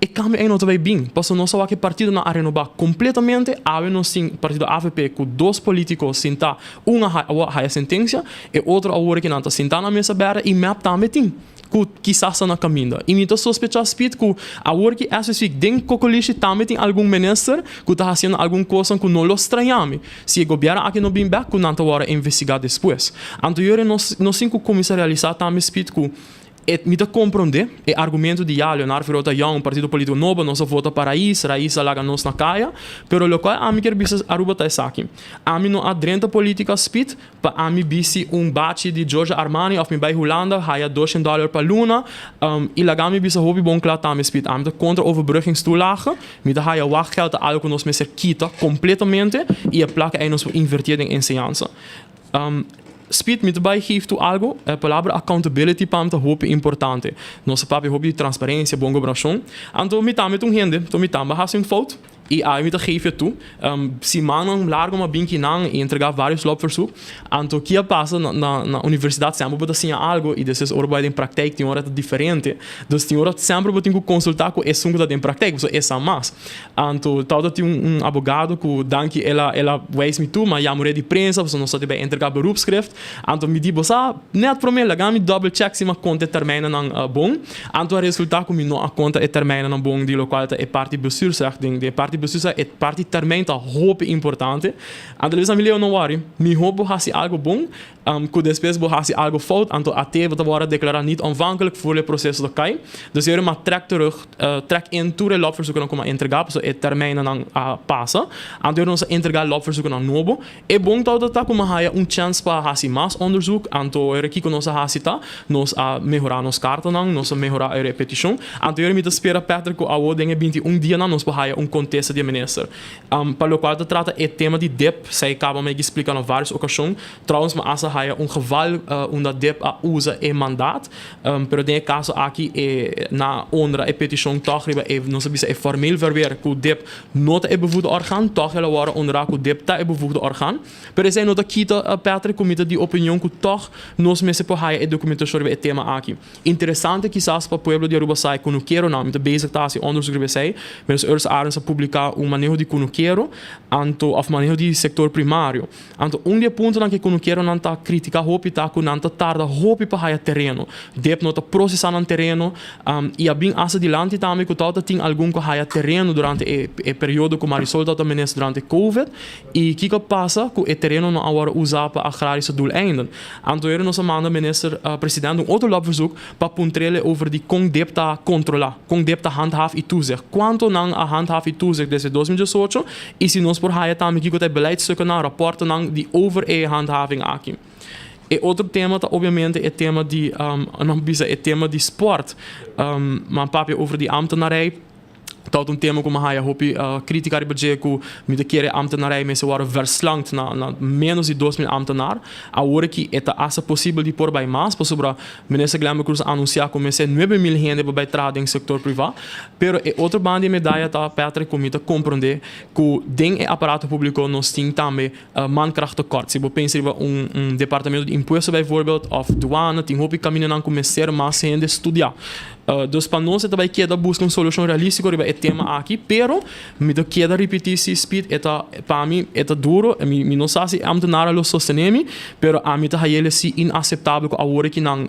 E cambio não vai bem, porque nós só que partido na renovar completamente, não sim partido AVP com 2 políticos sentar uma a sentença e outra agora que não está sentar na mesa aberta e map também tem. Que quizás na caminho. E me sospechar speed que agora que essa fica dentro do coliche também tem algum minister que está fazendo alguma coisa que não lo estranhamos. Se o governo aqui não vem back, que não está agora investigar depois. Então eu não sei como começar a realizar também speed que me dá compreender o argumento de Leonardo Firota Young, partido político novo, nós vota para Raiz laga nós na caia, pero lo qual a mim quer bisa Aruba tá aqui. A mim não adrenta política speed, para a mim bisi batch de Giorgio Armani of me by Holanda, haya $200 per luna, e laga me bisa hobby bon klaar tam speed. A mim tá contra overbruggingstoelagen, me dá haya wachtgeld algo nós me ser quita completamente e a placa é nós invertir em enseñanza. Speed me daarbij geeft algo, a palavra accountability para mim é importante. Nosso papo é de transparência, bom governação. Então me também gente, me também faz fout. e aí me geef je toe. Se man largo uma binki nang e entregar vários loopverzoek. Anto que passa na universidade sempre bota assim algo e desses hora em praktijk tem hora diferente. Dus tem hora sempre bota que consultar com esse da em praktijk, so essa mais. Anto tal tem advogado que danke ela wijs me toe, maar ja moet de prensa, so não só bij entregar beroepsschrift. Anto me di bosa net pro me lagar me double check se ma conta termine nang bom. Anto o resultado que me não a conta termine nang bom di local é parte bestuursrecht ding. De parte bestuursrecht é parte termine tá hope importante. Anto eles me não worry, me hope hasi algo bom, que depois hasi algo fout, anto até wat worden declarar niet aanvankelijk voor het proces te kai. Dus je maar trek terug, trek in toe de loopverzoeken dan entregar, so het termijn dan passa. Anto je ons entregar loopverzoeken aan nobo. E bom dat dat como haya chance para hasi mais onderzoek, anto er kiko nos hasita, nos a mejorar nos carta dan, nos a mejorar a repetição. Anto je met de spera Patrick ko awo dinge binti dia dan nos haya contexto de minister. Para lo qual te trata het tema de DEP, zij acaba me explicar em várias ocasiões. Trouwens, maar asa haya geval onde DEP a usa e mandaat, pero tem caso aqui na onder a petição toch riba não sabia se formeel verweer que o DEP nota é bevoegde orgaan, toch ela waren onder a que o DEP tá é bevoegde orgaan, pero essa nota kita Patrick comita de opinião que toch nos messe por haya e documentação riba e tema aqui. Interessante quizás para o pueblo de Aruba sai que não quero não, muito bezig tá se onderzoek riba sai, mas eles arens a publicar manejo de cunuqueiro, anto of manejo de sector primário. Anto dia ponto que cunuqueiro não tá crítica hopi tá que não tá tarda hopi para haya terreno. Dep nota processar no terreno e a bem asa dilante também que tal tem algum que haya terreno durante o período que Marisol tá também durante Covid e que passa que o terreno não agora usar para agrarische doeleinden. Anto er nossa manda minister president outro loopverzoek para puntrele over die Kong Dep tá controlar, Kong Dep tá handhaaf e toezicht. Quanto nang a handhaaf e toezicht desde 2018 e se nós por haya também que o beleidsstukken na rapporten nang die over handhaving aqui. E outro tema tá obviamente é tema de não bisa é tema de sport. Maar papi over die ambtenarij. Tot tema como a hopi criticar budget que me de querer ambtenarij mensen waren verslankt na menos de 2.000 ambtenaar. Agora que é asa possível de por bij mais, para sobre minister Guilherme Cruz anunciar como esse 9.000 gente para entrar em sector privado. Pero é outra banda de medalha tá Patrick como tá compreender que ding aparato público nós tem também mankracht tekort. Se você pensa em departamento de imposto bijvoorbeeld of douane, tem hopi caminho não começar mais gente estudar. Dus para nós também queda buscar uma solução realística é tema aqui, pero me do queda repetir se speed para mim é duro, me não sei se ambtenaar lo sostenemi, pero a mim tá ele se inaceitável que agora que não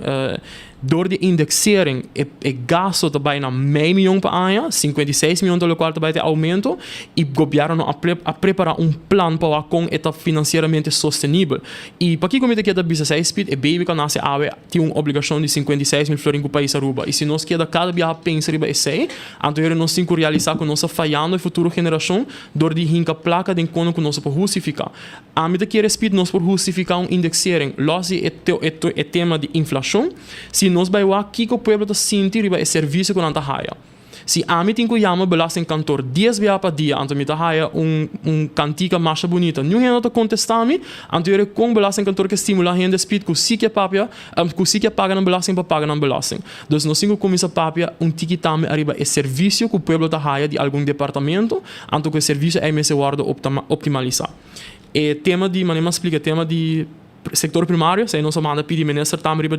door de indexering é gasto também na meio milhão para ano, 56 milhões do qual também tem aumento e o governo a preparar plan para com eta financeiramente sostenível. E para que comida que da business speed é baby que nasce ave tem uma obrigação de 56 mil florins com o país Aruba. E se nós queda cada dia pensa riba esse, então nós temos que realizar com nossa falhando e futura geração door de hinca placa de encontro com nossa por justificar. A medida que speed nós por justificar indexering, losse é tema de inflação. Se nós vai aqui que o povo está sentindo é serviço com a raia. Se a mim tem que chamar belastingkantoor 10 vezes por dia, então me tá raia cantica mais bonita. Não é nada contestar me, então eu com belastingkantoor que estimula a gente speed que se que papia, que se que paga na belasting para pagar na belasting. Então nós temos que começar papia tiquitame arriba é serviço que o povo está raia de algum departamento, então que o serviço é mais guarda optimalizar. E tema de, mas explica tema de sector primário, sei não só manda pedir minister também riba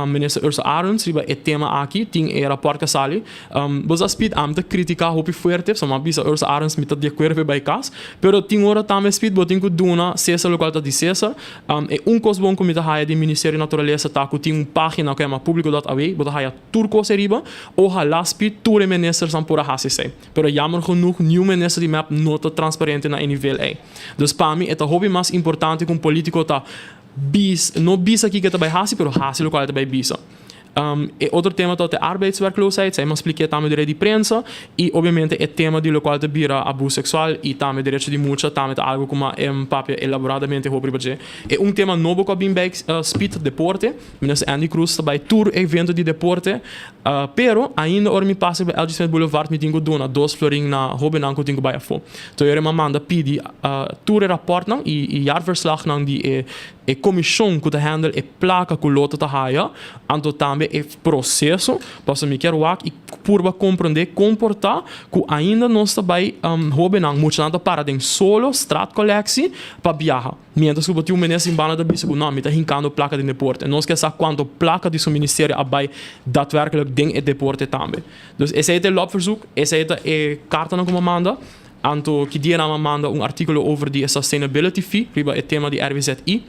minister Ursa Arons riba é tema aqui, tem rapport que sali, você speed am de crítica hopi forte, só mas Ursa Arons me tá de acordo by cas, pero tem hora também speed botin que dona César local tá de César, é coisa bom como tá haia de Ministério Natureza tá que tem página que é público.aw, bota haia turco se riba, ojalá speed toure minister são por a sei, pero jammer genoeg new minister die map nota transparente na nível A. Dus para mim é a hobby mais importante com político tá não bisa aqui que está bem hasi, pero hasi local está bem bisa. E outro tema é a arbeidswerkloosheid, sei mas expliquei também direito de prensa e obviamente é tema de local de bira abuso sexual e também direito de mucha, também algo como papel elaboradamente hopi budget. É tema novo que bem speed deporte, minister Andy Cruz também tour evento de deporte, pero ainda ora me passa para LG Boulevard me tenho dona 2 florin na hobby não que tenho baia fo. Então eu manda pedir tour rapport não e jaarverslag não die comissão que te handle e placa que lota te haia, anto também também é processo para me quero e purba compreender comportar que ainda não está vai hobenang muito nada para den solo strat collectie para viajar. Mientras que o tio menino em bana da bisa que não me está hincando placa de deporte. Não esqueça quanto placa de seu ministério abai daadwerkelijk ding het deporte também. Dus esse é o verzoek, esse é a carta na como manda. Anto que dia na manda artigo over die sustainability fee, riba é tema de RVZI.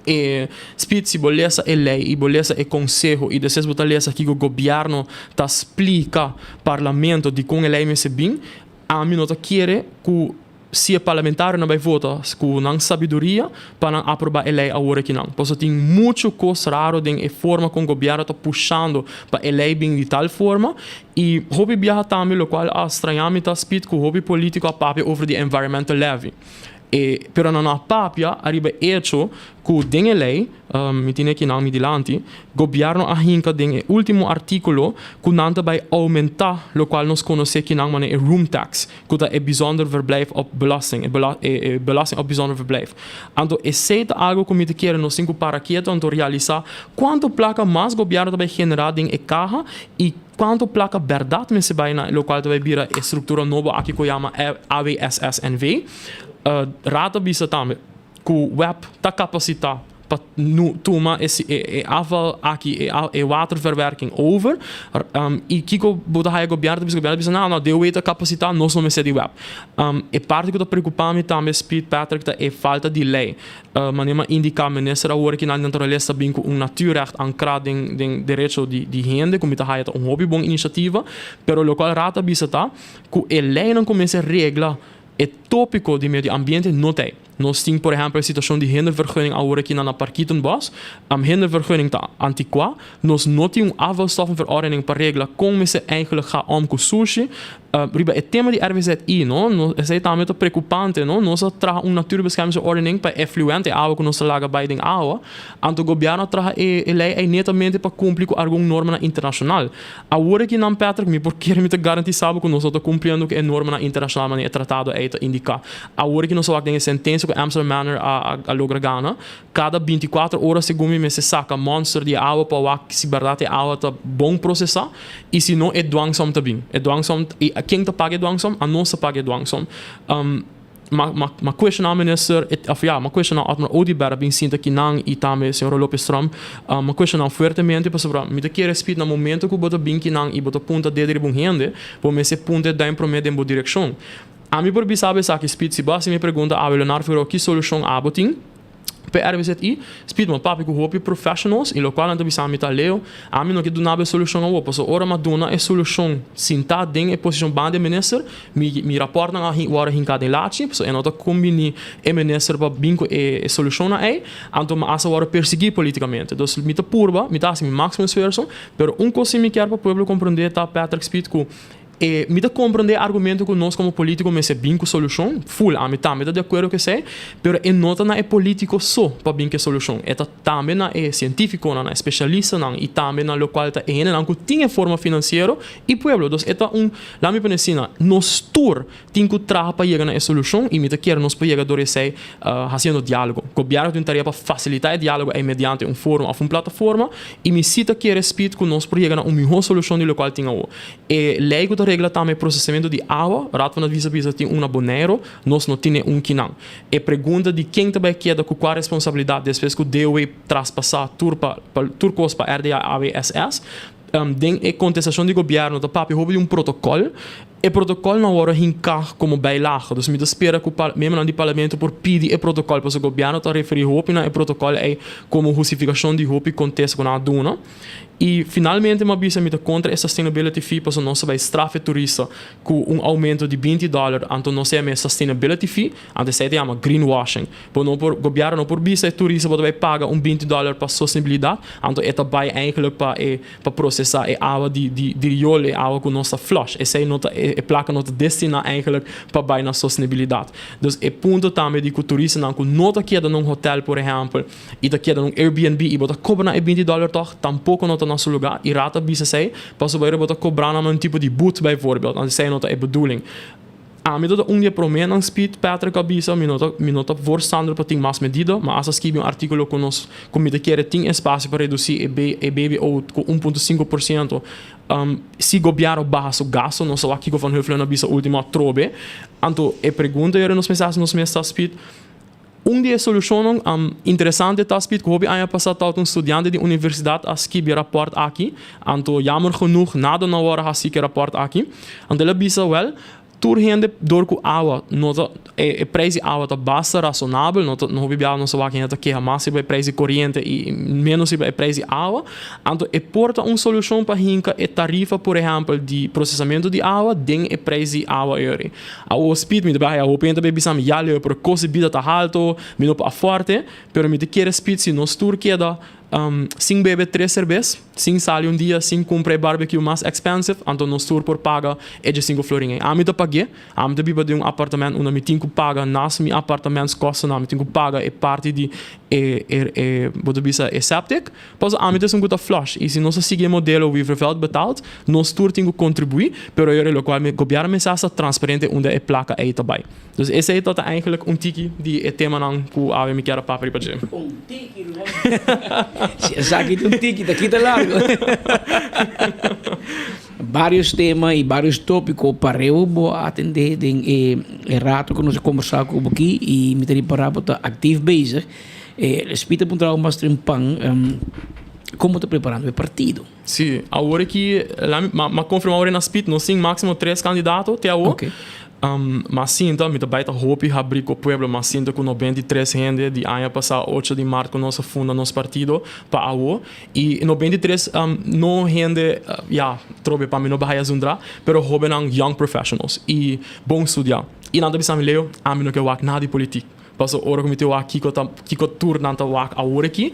E spit si bolesa e lei e bolesa e conselho e depois botar lesa que o governo tá explica parlamento de como lei me se bem a mim não tá querer que se parlamentar não vai votar com não sabedoria para aprovar a lei agora que não. Porque tem muito coisa raro de forma como o governo está puxando para a lei bem de tal forma e hobby viaja também o qual estranhamente está spit com hobby político a papel over the environmental levy. Pero na papia arriba hecho que den lei me tiene que não me dilante governo ahinka den último artículo que nanta vai aumentar lo qual nos conhece que não mane room tax que é bijzonder verblijf op belasting belasting op bijzonder verblijf. Então esse é algo que me te quer nos cinco para quieto então realizar quanto placa mais governo vai generar den caja e quanto placa verdade me se vai na lo qual vai vira estrutura nova aqui que chama AWSSNV. Rata bisa também que o web tá capacitado para tomar esse afval aqui e waterverwerking over e que o governo bisa não deu esta capacidade nós não se de web e parte que está preocupando também Speed Patrick é falta de lei manema indica minister agora que na natureza bem com natuurrecht ancrado em direito de gente como está aí hobby bom iniciativa pero local rata bisa tá que a lei não começa a regla é tópico de meio ambiente não tem. Nós temos, por exemplo, a situação de hindervergunning agora aqui na Parkietenbos. A hindervergunning está antiqua. Nós não temos afvalstoffenverordening para regelen como se eigenlijk gaat om com sushi. Riba, het tema de RVZI, no? É também preocupante, no? Nós traz natuurbeschermingsverordening para effluente água que nós laga bij den água. Anto o governo traz a lei netamente para cumprir com alguma norma internacional. Agora aqui na Patrick, me porque me te garantizava que nós estamos cumprindo que a norma internacional mas é tratado a indicar. Agora que nós só tem sentença que Amsterdam Manor a logra gana, cada 24 horas segundo me se saca monster de água para que se verdade a água tá bom processar e se não é dwangsom também. É dwangsom e quem te paga dwangsom, a nossa paga dwangsom. Ma question aan minister, ma question aan Admiral Oudibert, bem sinta que não e também senhor Lopes Strom, ma question aan fortemente para me te querer speed no momento que bota bem que não e bota ponta de bom rende, por me se ponta da imprometer em boa direção. A mim por sabe que speed se basta me pergunta a Leonardo Ferro que solução abotin para RVZI speed mo papi com hopi professionals e local anda bisa me taleo a mim não que do nada solução ao passo ora madonna é solução sinta den é posição bande minister me raporta na hora hincada lachi so é nota combine e minister para binco e solução aí anto ma asa hora perseguir politicamente dos me ta purba me ta assim máximo esforço pero coisa me quer para o povo compreender tá Patrick speed com e me dá compreender argumento que nós como político me se bem com solução full a me tá de acordo que sei pero e nota na é político só para bem que solução é também na é científico na especialista na e também na local tá é na que tinha forma financeiro e pueblo dos é lá me pensa nos tour tem que trabalhar para chegar na solução e me tá quer nos para chegar do sei fazendo diálogo governo tem tarefa para facilitar o diálogo mediante fórum ou plataforma e me cita que respeito que nós para chegar na melhor solução do local tinha e lei regla também processamento de água, rato na visa tem boneiro, nós não temos quinão. E pergunta de quem também queda com qual responsabilidade depois que o DOE traspassar turcos para RDA AWSS, tem a contestação do governo da papi houve protocolo e protocolo na hora hincar como beilaga dus me espera que o membro do parlamento por pedir o protocolo para o governo está referir hopi na o protocolo é como justificação de hopi contesta com a duna e finalmente uma bisa me contra a sustainability fee para não se vai estrafe turista com aumento de $20 então não se é sustainability fee antes se chama greenwashing por não por governo não por bisa turista pode vai pagar $20 para sustentabilidade então é também eigenlijk para processar a água de riool e água com nossa flush essa é nota a placa nota destina eigenlijk para bem na sustentabilidade dus é ponto também de que o turista não que nota queda num hotel por exemplo e da queda num Airbnb e bota cobrar $20 toch tampouco nota nosso lugar e rata bisa sei para subir bota cobrar um tipo de boot bijvoorbeeld dan sei nota é bedoeling mim dat dia promena speed Patrick Abisa, minuto voorstander para ter mais medida, mas escrevi artigo com nós, como de querer ter espaço para reduzir e baby out com 1,5%. Se governo baixa o gasto, nós aqui com Van Huffelen Abisa última trobe, então pergunta era nos mensagens nos meses speed. Dia solução interessante tá speed que hobby ano passado um estudante de universidade a escrever rapport aqui, então jammer genoeg nada na hora a que rapport aqui, então ele bisa well turhende door ku água nota preço água tá basta razonável nota não houve não se vai que é mais sobre preço corrente e menos sobre preço água então porta solução para hinca tarifa por exemplo de processamento de água den preço água euro o speed me vai a openta bebê sam já lhe por coisa vida tá alto me não para forte pero me te quer speed se nos tur queda sem beber 3 cervejas, sem sair dia, sem comprar barbecue mais expensive, então nos tour por paga é de 5 florinhos. A mim paguei, a mim biba de apartamento, onde me tenho que pagar nas mi apartamentos costa, não me tenho que pagar é parte de septic, pois a mim tem um flush. E se nós seguir modelo Weaverfeld betaald, nos tour tenho que contribuir, pero eu local me governo me essa transparente onde é placa aí também. Dus esse é tot eigenlijk tiki de tema não que a mim quer papel para dizer.
Tiki, Sabe que tiki, daqui tá largo. Vários temas e vários tópicos para eu atender em rato que nós conversar com aqui e me teria para estar ativo bezig. Spita para um mais trimpang. Como está preparando o partido?
Sim, agora que mas confirmar na Spit nós temos máximo 3 candidatos até agora. Okay. Mas sinta, me também tá hopi abrir com o pueblo, mas sinta com 93 gente de ano passado 8 de março nossa funda nosso partido para a e 93 não gente trobe para mim não vai ajudar, pero hobe nang young professionals e bom estudar. E nada bisa me leo, a mim não quer nada de política. Paso ora como te wak kiko tour nanta wak agora aqui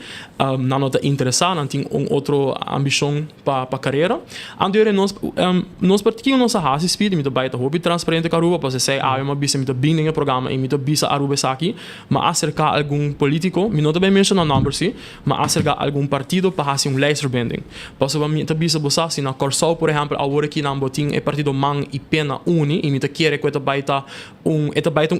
não está interessado não tem outro ambição para carreira andore nós partido nossa raça speed me também tá hobby transparente caruba para sei eu bisa me tá bem no programa e me tá bisa aruba aqui mas acerca algum político me não também menciona number sim mas acerca algum partido para fazer laserbending paso me tá bisa bossa se na Corsol por exemplo agora aqui na botin é partido mang e pena uni e me tá querer que tá baita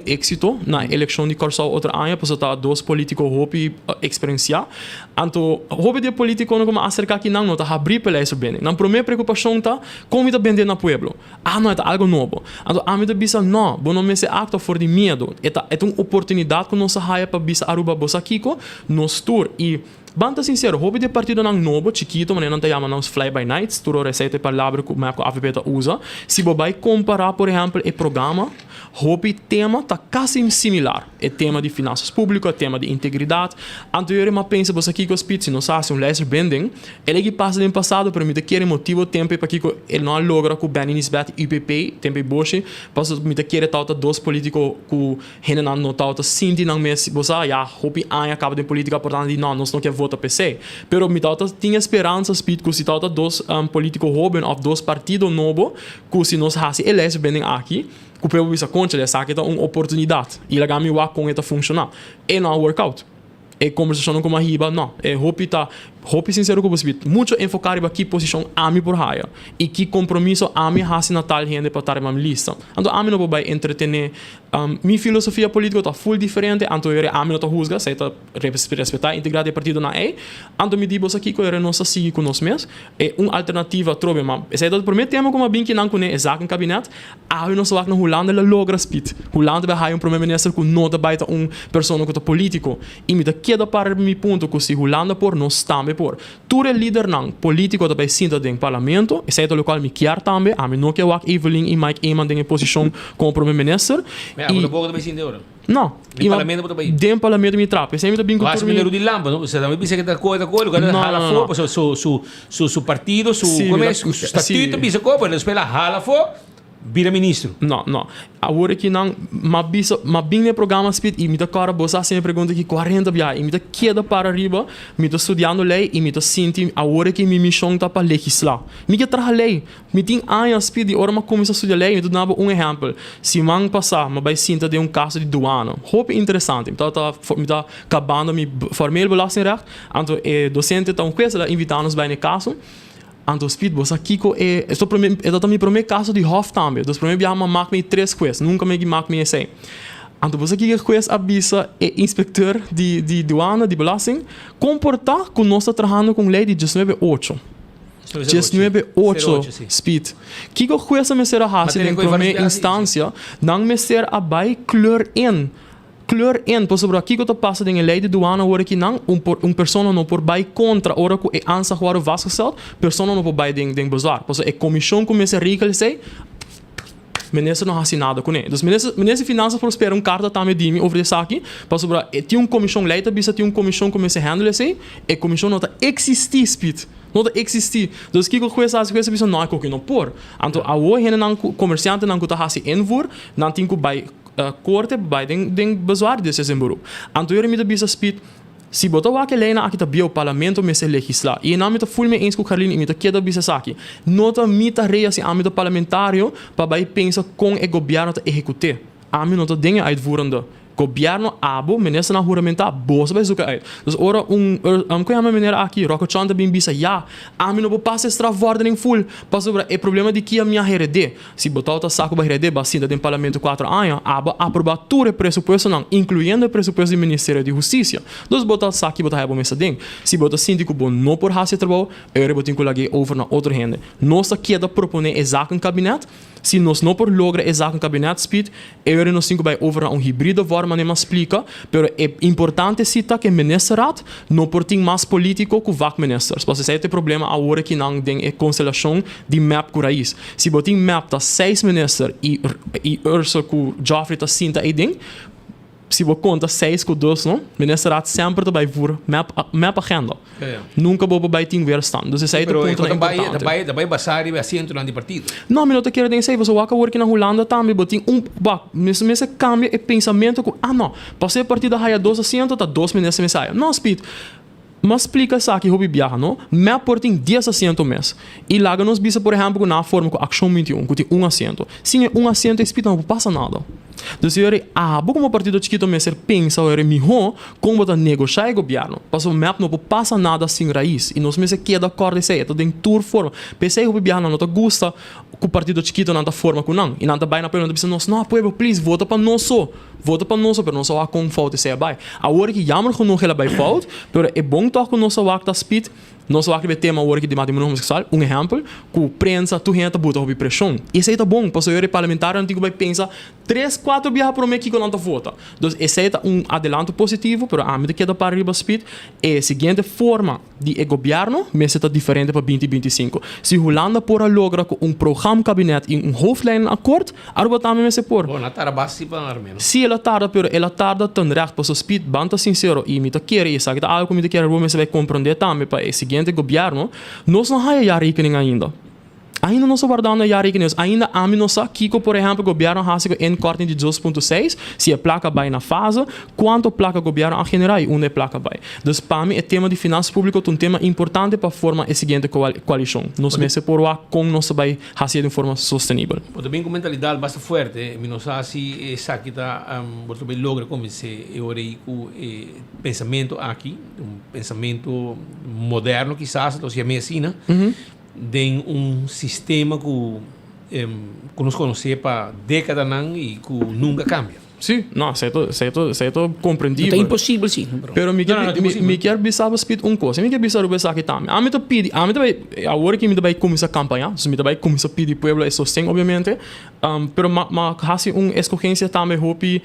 êxito na eleição de Corsol outra ano para estar 2 políticos hopi experienciar então hopi de político não como acerca aqui não tá abrir pela isso bem na primeira preocupação tá como tá vender na pueblo não é algo novo então a mim tá bisa não bom não me se acto for de medo é uma oportunidade que nossa raia para bisa aruba bossa kiko nos tour e banta sincero, hobby de partido não novo, chiquito, mas não te chama não fly by nights, tu receita palavra que o AVP usa. Se você comparar, por exemplo, o programa, hobby tema tá quase similar. É tema de finanças públicas, é tema de integridade. Anterior, mas pensa você aqui com os pits, não sabe se laser bending, ele que passa no passado, para mim te querer motivo tempo para que ele não logra com o Benin's-Bet UPP, tempo boche, para me te querer tal 2 políticos que ele não notau sinti não mês, você hobby acaba de política, portanto não quer vota PC. Pero mi tata tinha esperança speed que se tata 2 políticos jovens ou 2 partidos novos que se nós hasi eleger bem aqui que o povo bisa concha dessa que é uma oportunidade e lá gami wa com eta funcionar e não workout e conversação com a riba não é hopi sincero com você muito enfocar em que posição a mim por raia e que compromisso a mim hasi na tal gente para estar na lista então a mim não vai entretener minha filosofia política tá full diferente então eu a mim não tá juzga sei tá respeitar integrar o partido na então me digo aqui que eu não sei seguir com nós mesmos é uma alternativa trobe mas sei do primeiro tema como bem que não conhe exato em gabinete eu não sei na Holanda ela logra speed Holanda vai um primeiro-ministro que não vai ter pessoa que tá político e me dá queda para mi ponto que se Holanda por nós também por tu é líder não político também sinta dentro do parlamento e sei do local me quer também a mim não quer o Evelyn e Mike Eman em posição como primeiro-ministro
e pouco também sinta agora
não
e parlamento também
dentro do parlamento me trapa sempre tá bem com
o mineiro de lamba não você também pensa que tá coisa o cara hala fo su partido su estatuto bisa como ele espera hala fo vira ministro.
Não. Agora que não, mas bem no programa speed e me dá cara bossa sempre pergunta que 40 bia e me dá queda para arriba, me dá estudando lei e me dá senti agora que minha missão tá para legislar. Me que trabalha lei, me tem anos speed e hora mas começa a estudar lei, me dá exemplo. Se man passar, mas vai sentir de caso de doana. Hope interessante. Me tá acabando me formar belastingrecht, então docente tá coisa lá invitar-nos vai no caso. Anto speed bosa Kiko esto também primeiro caso de Hof também. Dos primeiro viaja maak me 3 coisas, nunca me maak me assim. Anto você que juez avisa inspector de douana de belasting comportar com nós trabalhando com lei de 19.8. 19.8 speed. Kiko juez me será hasi em primeira instância, não me ser abai kleur in, por sobre aqui que tu passa em lei de douana, ora que não pessoa não por bai contra, ora que é ansa agora vascocel, pessoa não por bai den bazar. Por é comissão começa a rica sei. Ministro não há nada com ele. Então, ministro finanças prospera carta também de mim over isso aqui, para sobre tinha comissão leita, bisa tinha comissão começa a handle assim, e comissão não tá existir speed. Não tá existir. Então, que coisa bisa não é que não por. Então, a hoje não comerciante não tá hasi envoer, não tem que bai corte bai den bazar desse emburu. Então, eu me bisa speed. Se botar o que leina aqui também o parlamento me se legislar e não me tá full me eens com Carlin e me tá queda bisa aqui não tá me tá reia se âmbito parlamentário para vai pensa com o governo tá executar a mim não tá denha uitvoerende governo abo minister na juramenta bosa vai zuka uit dus ora que a maneira aqui Rocco Chanta bem bisa ja a mim não vou passar extraordem full para sobre o problema de que a minha RD se botar o saco para RD bastante dentro do parlamento 4 anos aba aprovar tudo o pressuposto não incluindo o pressuposto do Ministério de Justiça dos botar saco botar rebo mesa ding se botar síndico bom não por hacer trabalho eu botar colagi over na outra rende nossa queda proponer exato no cabinet se nós não por logra exato no cabinet speed eu não sinto vai over na híbrido forma nem mais explica pero é importante citar que o ministerat não por tem mais político que vac ministers porque esse é o problema a hora que não tem a constelação de map com raiz se botar map tá 6 minister e urso com Joffrey tá 5 aí dentro se você conta 6 com 2, não? Ministerat sempre vai vir map agenda. Nunca vou vai ter weerstand. Dus esse é o ponto importante.
Daarbij basar e assento no partido.
Não, mas não te quero dizer, você vai work na Holanda também, botin mesmo cambia o pensamento que não, passei a partida raia 2 assentos, tá 2 ministros me saem. Não, speed. Mas explica isso aqui, hobby viaja, não? Me aportem 10 assentos mês. E lá nos bisa, por exemplo, na forma com Action 21, que tem assento. Sim, assento, speed não passa nada. Então, se eu como partido chiquito me ser pensa, eu melhor como botar negociar o governo. Para o map não passa nada sem raiz. E nós me se queda acordo isso aí, tem tour forma. Pensei que o governo não te gusta que o partido chiquito não te forma com não. E não te vai na pergunta, nós não, pueblo, please, vota para nós só. Vota para nós, pero nós só com falta isso aí vai. A hora que jammer com não ela vai falta, pero é bom tocar com nós só da speed. Nós vamos ver tema hoje de matrimônio homossexual, exemplo, que a prensa, tu gente bota sob pressão. Isso aí tá bom, para o parlamentar antigo vai pensar 3-4 dias para mim que não tá vota. Então, esse é adelanto positivo, pero a medida que dá para arriba speed, é a seguinte forma de governo, mas está diferente para 2025. Se Holanda por logra com programa cabinet e hoofdlijn akkoord, Aruba também me se por.
Bom, na tarda basta para menos.
Sim, ela tarda, pero ela tarda tão recht para o speed, banta sincero, e me tá querer, isso aqui tá algo que me tá querer, Aruba me se vai compreender também para o seguinte governo, nós não temos a rekening ainda. Ainda não estamos guardando a rekening. Ainda há menos aqui, por exemplo, o governo has em corte de 2.6, se a placa vai na fase, quanto placa o governo a generar e onde a placa vai. Então, para mim, o tema de finanças públicas é um tema importante para formar a seguinte coalição. Nós mesmos por lá, como nós vai fazer de forma sustentável.
Também com mentalidade bastante forte, menos assim, essa que está, você vai lograr convencer o pensamento aqui, pensamento moderno, quizás, então, se é medicina, de sistema que nos conhece para décadas e que nunca cambia.
Sim, não, certo compreendível.
É impossível, sim.
Pero me quer bisar speed coisa. Me quer bisar o bisar aqui também. A mim tá pedi, a hora que me vai começar a campanha, me vai começar a pedir pueblo e sostém, obviamente. Pero há escolhência também hope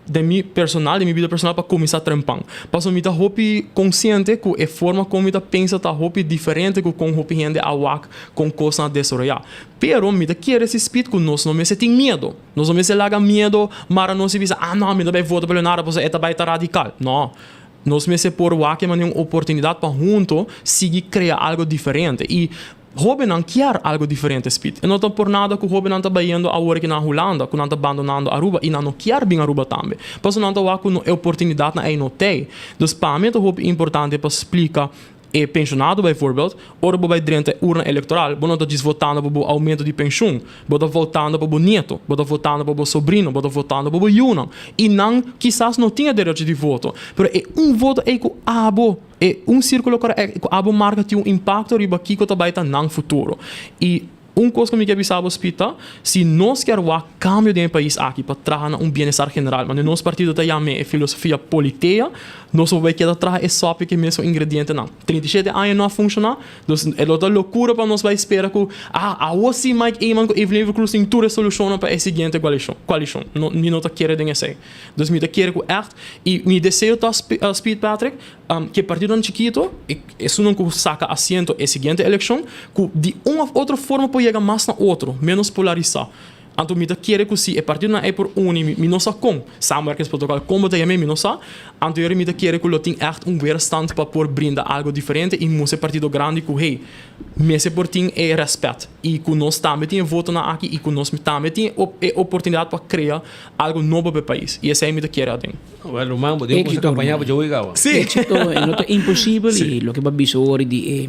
de minha personal, de minha vida personal para começar a trampar. Passo me tá hope consciente que a forma como me tá pensa tá hope diferente que com hope rende a wak com coisa a desarrollar. Pero me tá quer esse espírito que nós não me se tem medo. Nós não me se larga medo, mas não se visa, não, me vai votar pelo nada, porque vai estar radical. Não. Nós me se por wak é uma oportunidade para junto seguir criar algo diferente e Robin não quer algo diferente, speed. E não estou por nada que o Robin não está indo a hora que na Holanda, que não está abandonando Aruba e não quer vir a Aruba também. Por isso não está com a oportunidade na não tem. Então, para mim, é importante para explicar e pensionado bijvoorbeeld, ora bij drente urna eleitoral, bono dat is votando para o aumento de pensioen, bono votando para o neto, bono votando para o sobrinho, bono votando para o yunang. E não, quizás não tinha direito de voto, pero é voto é que abo, é círculo que abo marca tem impacto riba kiko tabaita nang futuro. E coisa que me quer saber, hospital, se nós queremos cambio de país aqui para trazer bem-estar general, mas nosso partido está chamando filosofia politéia, nós vamos querer trazer esse só que mesmo ingrediente não. 37 anos não funciona, então é outra loucura para nós vai esperar que assim mais iman que Evelyn Cruz tem toda a solução para a seguinte coalição. Não está querendo assim. Então me quer que echt e me desejo tá Speed Patrick que partido não chiquito, isso não que saca assento a seguinte eleição, que de uma outra forma pode chegar mais na outro, menos polarizar. Então, me quer que se a partir não é por me não sabe como, samenwerkingsprotocol, como te me não sabe, então eu me quer que eu tenha echt weerstand para por brindar algo diferente e moça partido grande que hey, me por tem é respeito e que nós também tem voto na aqui e que nós também tem oportunidade para criar algo novo para o país e esse é me quer assim.
Well, man, podemos acompanhar para jogar agora.
Sim. Não é impossível e o que vai bisor de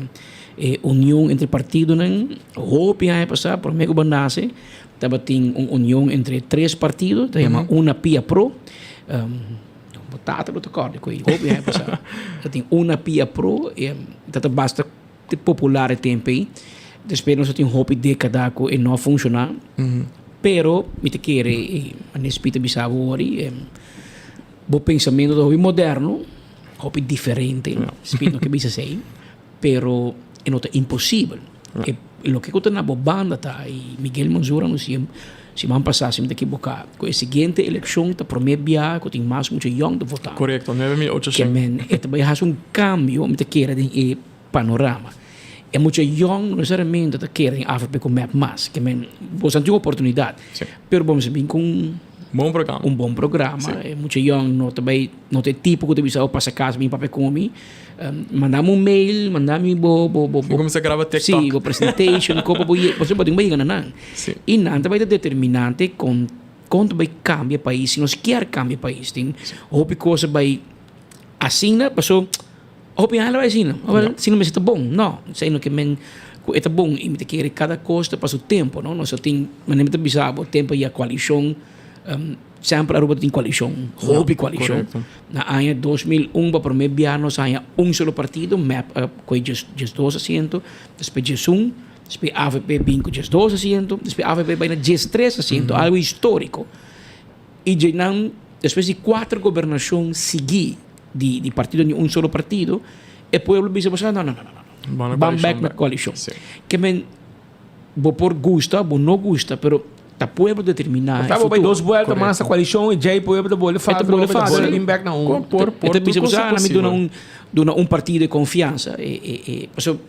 união entre partidos não, hope é passar por meio banase. Tava tem uma união entre 3 partidos, se chama Una Pia Pro. Batata do tocado, que hope é passar. Tem Una Pia Pro e tá basta popular tempo aí. Depois nós tem hope década que não funciona. Pero me te quer nesse pita bisavo ori o pensamento do moderno, hope diferente, spino que bisa sei, pero é não impossível. Lo que eu na banda tá e Miguel Manzura no se man passar se me equivocar com a seguinte eleição tá promebia que tem mais muito young de votar.
Correto, 9.800.
Que men também há cambio me te quer de panorama. É muito young não necessariamente tá querem AFP com map mais que men você tem oportunidade. Pero vamos bem com um bom programa. É muito young, não tem tipo que você passa casa, meu papel come. Mandamos mail, mandamos
começa a gravar TikTok.
Sim, o presentation, você pode ir ganhando. E não vai ser determinante quando vai cambiar o país. Se nós quer cambiar o país, tem houve coisa vai assim, passou, houve ela vai assim, se não me está bom, não, sei que men é bom e me quer cada coisa passa o tempo, não, nós tem, mas nem me bisabo, o tempo e a coalição sempre Aruba tem coalição, houve coalição. Na ano 2001, para mim, nós há solo partido, MEP com 12 assentos, depois Jesum, depois AVP com 12 assentos, depois AVP vai na 13 assentos, algo histórico. E depois de 4 governações seguidas de partido de solo partido, o povo disse, não, vamos back na coalição. Que men, vou por gusta, vou não gusta, pero tá pueblo determinar.
Tá bom, 2 voltas mais a coalição e já o pueblo bolha faz, bolha back na
por um partido de confiança e passou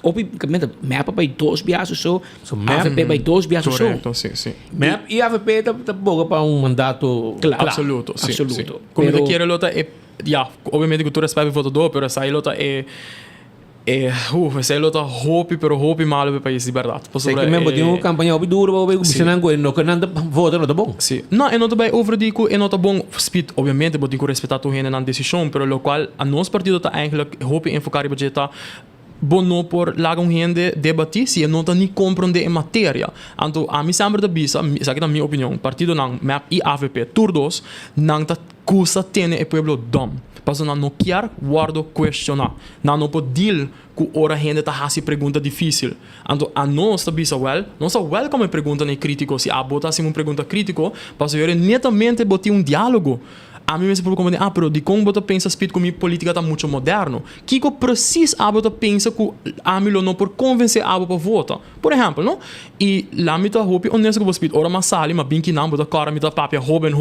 obviamente MEP vai 2 viagens só, AVP vai 2 viagens só.
Correto, sim.
MEP
e AVP tá boa para mandato
absoluto. Como eu quero lota obviamente que tu respeita o votador, pero essa lota essa lota hope, pero hope malo para o país de verdade.
Sei que mesmo tem uma campanha dura, vai funcionar com não que não vota não tá bom.
Sim. Não, é não tá bem overdico, é não tá bom speed, obviamente, porque tem que respeitar tu gente na decisão, pero lo qual a nosso partido tá eigenlijk hope enfocar em budget bono por lagar gente debatir se não tá nem compreender em matéria. Então, a mim sempre da bisa, essa é a minha opinião, partido não MEP e AVP, todos não tá custa ter o pueblo dom. Paso não quer guardo questionar. Não pode deal com ora gente tá fazendo pergunta difícil. Então a nós tá bisa nós welcome pergunta nem crítico se a bota assim uma pergunta crítico, paso eu netamente botar diálogo. A mim me se preocupa pero de como você pensa speed com minha política tá muito moderno. Que precisa a você pensa que a mim não por convencer a para votar. Por exemplo, não? E lá me tá hope honesto que você speed ora mas sali, mas bem que não bota cara me tá papia hoben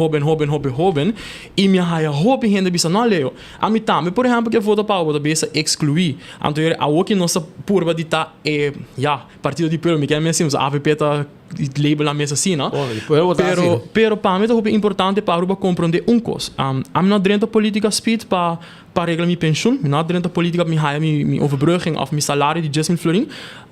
e minha raia hope renda bisa não leo. A mim também, por exemplo, que vota para você bisa excluir. Então a o que nossa purba de tá partido de pelo me quer me assim, a AVP tá label na mesa assim, não? Pero para mim é importante para compreender coisa. A minha dentro política speed para regrar minha pensão, minha dentro política minha overbrugging of meu salário de Jasmine Florin.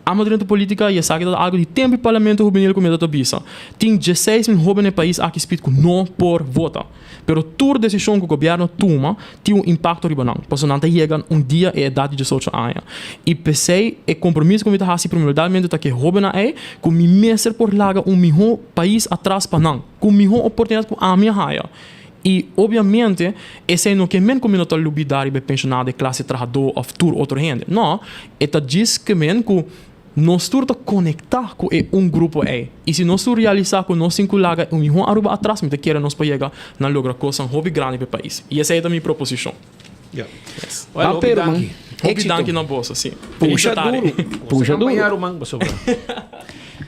Amo dentro política e sabe que algo de tempo e parlamento juvenil como eu bisa. Tem 16 mil jovens no país aqui espírito que não por vota. Pero toda decisão que o governo toma tem impacto ribanang. Pois não chega dia e idade de 18 anos. E pensei é compromisso com a primordialmente que jovem é com me mestre por larga melhor país atrás para não. Com melhor oportunidade com a minha raia. E, obviamente, esse não é que como não está lubidar e pensionado de classe trabalhador ou tur outra gente. Não, é diz que nós estamos conectar com grupo aí. E se nós realizar com nós cinco lagas, melhor aruba atrás, mas queira nós para chegar na logra coisa hobby grande para o país. E essa é a minha proposição.
Yes. Well,
hobby danke na bolsa, sim.
Puxa duro.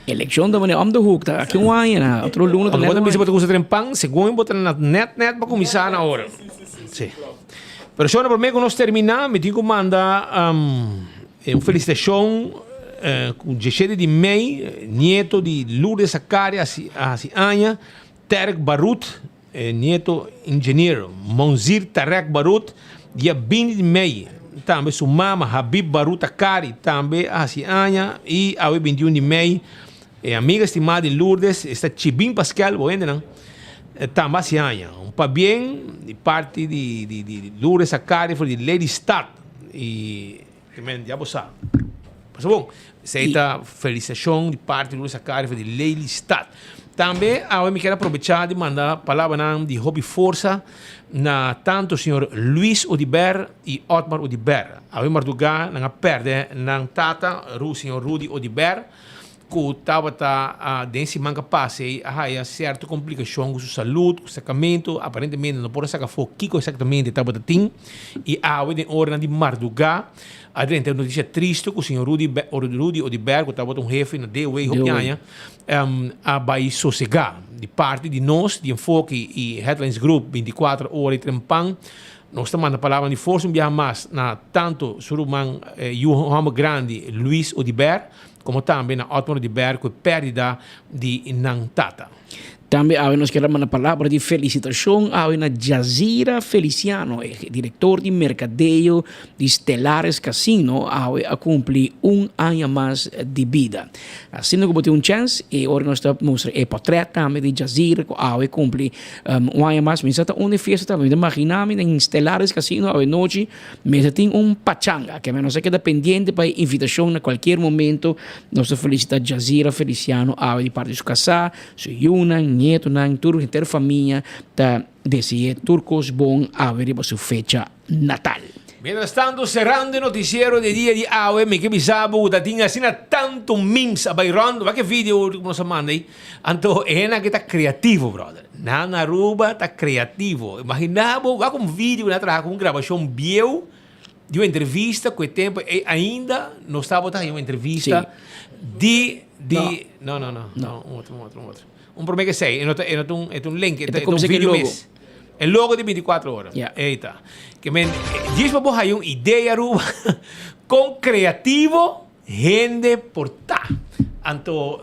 Eleksyon da man om de hoek daar. Aqui ano na outro luno
também. Quando você bota com o trempang, segundo botar na net para começar na hora. Sim. Pero só por mim que nós terminar, me digo manda felicitação com 17 de maio, nieto de Lourdes Zacari Anha, Tarek Barut, nieto engenheiro, Monzir Tarek Barut, dia 20 de maio. Também sua mama Habib Barut Zacari, também Anha, e a 21 de maio, amiga estimada de Lourdes, está Chibin Pascal, não? Também Anha. Para bem, de parte de Lourdes Zacari, foi de Lady Stad, e também já você. Mas bom, aceita felicitação de parte de Lourdes Zacari, foi de Lady Stad. Também, eu me quero aproveitar de mandar palavra de Hobby Força na tanto o senhor Luis Odiber e Otmar Odiber. Eu me mardugar na perde na tata o senhor Rudy Odiber, que estava desse manca passe a certa complicação com sua saúde, com o sacramento, aparentemente não pode sacar fogo que exatamente estava tem e a de hora de mardugar. A gente tem uma notícia triste que o senhor Rudy Odiber, que estava um jefe na DOE, a vai sossegar de parte de nós, de Enfoque e Headlines Group, 24 horas e trempang. Nós estamos mandando a palavra de força mais na tanto Suruman Johan Grande, Luis Odiber, como também na Otmar Odiber, com perda de Nantata.
Também nós queremos uma palavra de felicitação na Jazira Feliciano, diretor de mercadeio de Stellares Casino, a cumprir ano mais de vida. Assim que bote chance, e agora nós estamos mostrando o portrait também de Jazira, que cumprir ano mais, mas está uma festa também. Imaginamos em Stellares Casino, a noite, mas tem pachanga, que nós queda pendente para invitação a qualquer momento. Nós felicitamos Jazira Feliciano, de parte de sua casa, sua Yuna, nieto, nang turco inteira família tá decidir turcos bom a ver sua fecha natal.
Mientras tanto, cerrando o noticiero de dia de hoje, me que bisabo da tinha assim tanto memes a bairando, vai que vídeo que nós mandei, anto é que tá criativo, brother. Na Aruba tá criativo. Imaginava, vai com vídeo na traga com gravação bio de uma entrevista com o tempo e ainda não estava tá uma entrevista de não, outro. Un problema que sei, é um link, é um vídeo mês. É logo de 24 horas. Eita. Que diz para você uma ideia, Aruba, com criativo, gente por tá. Anto,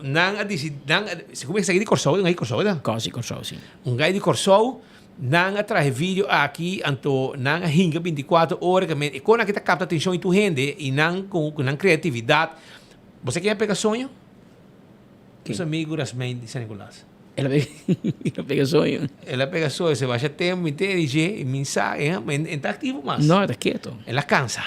se como é que se de Corsou, um gai de Corsou, né?
Quase Corsou, sim.
Um gai de Corsou, não traz vídeo aqui, anto, não hinga 24 horas, que quando aqui tá capta atenção e tu gente, e não com criatividade. Você quer pegar sonho? Os amigos das mães de São Nicolás.
Ela pega sonho.
Ela pega sonho, se vai a tempo, e mensagem, está ativo mais.
Não, está quieto.
Ela cansa.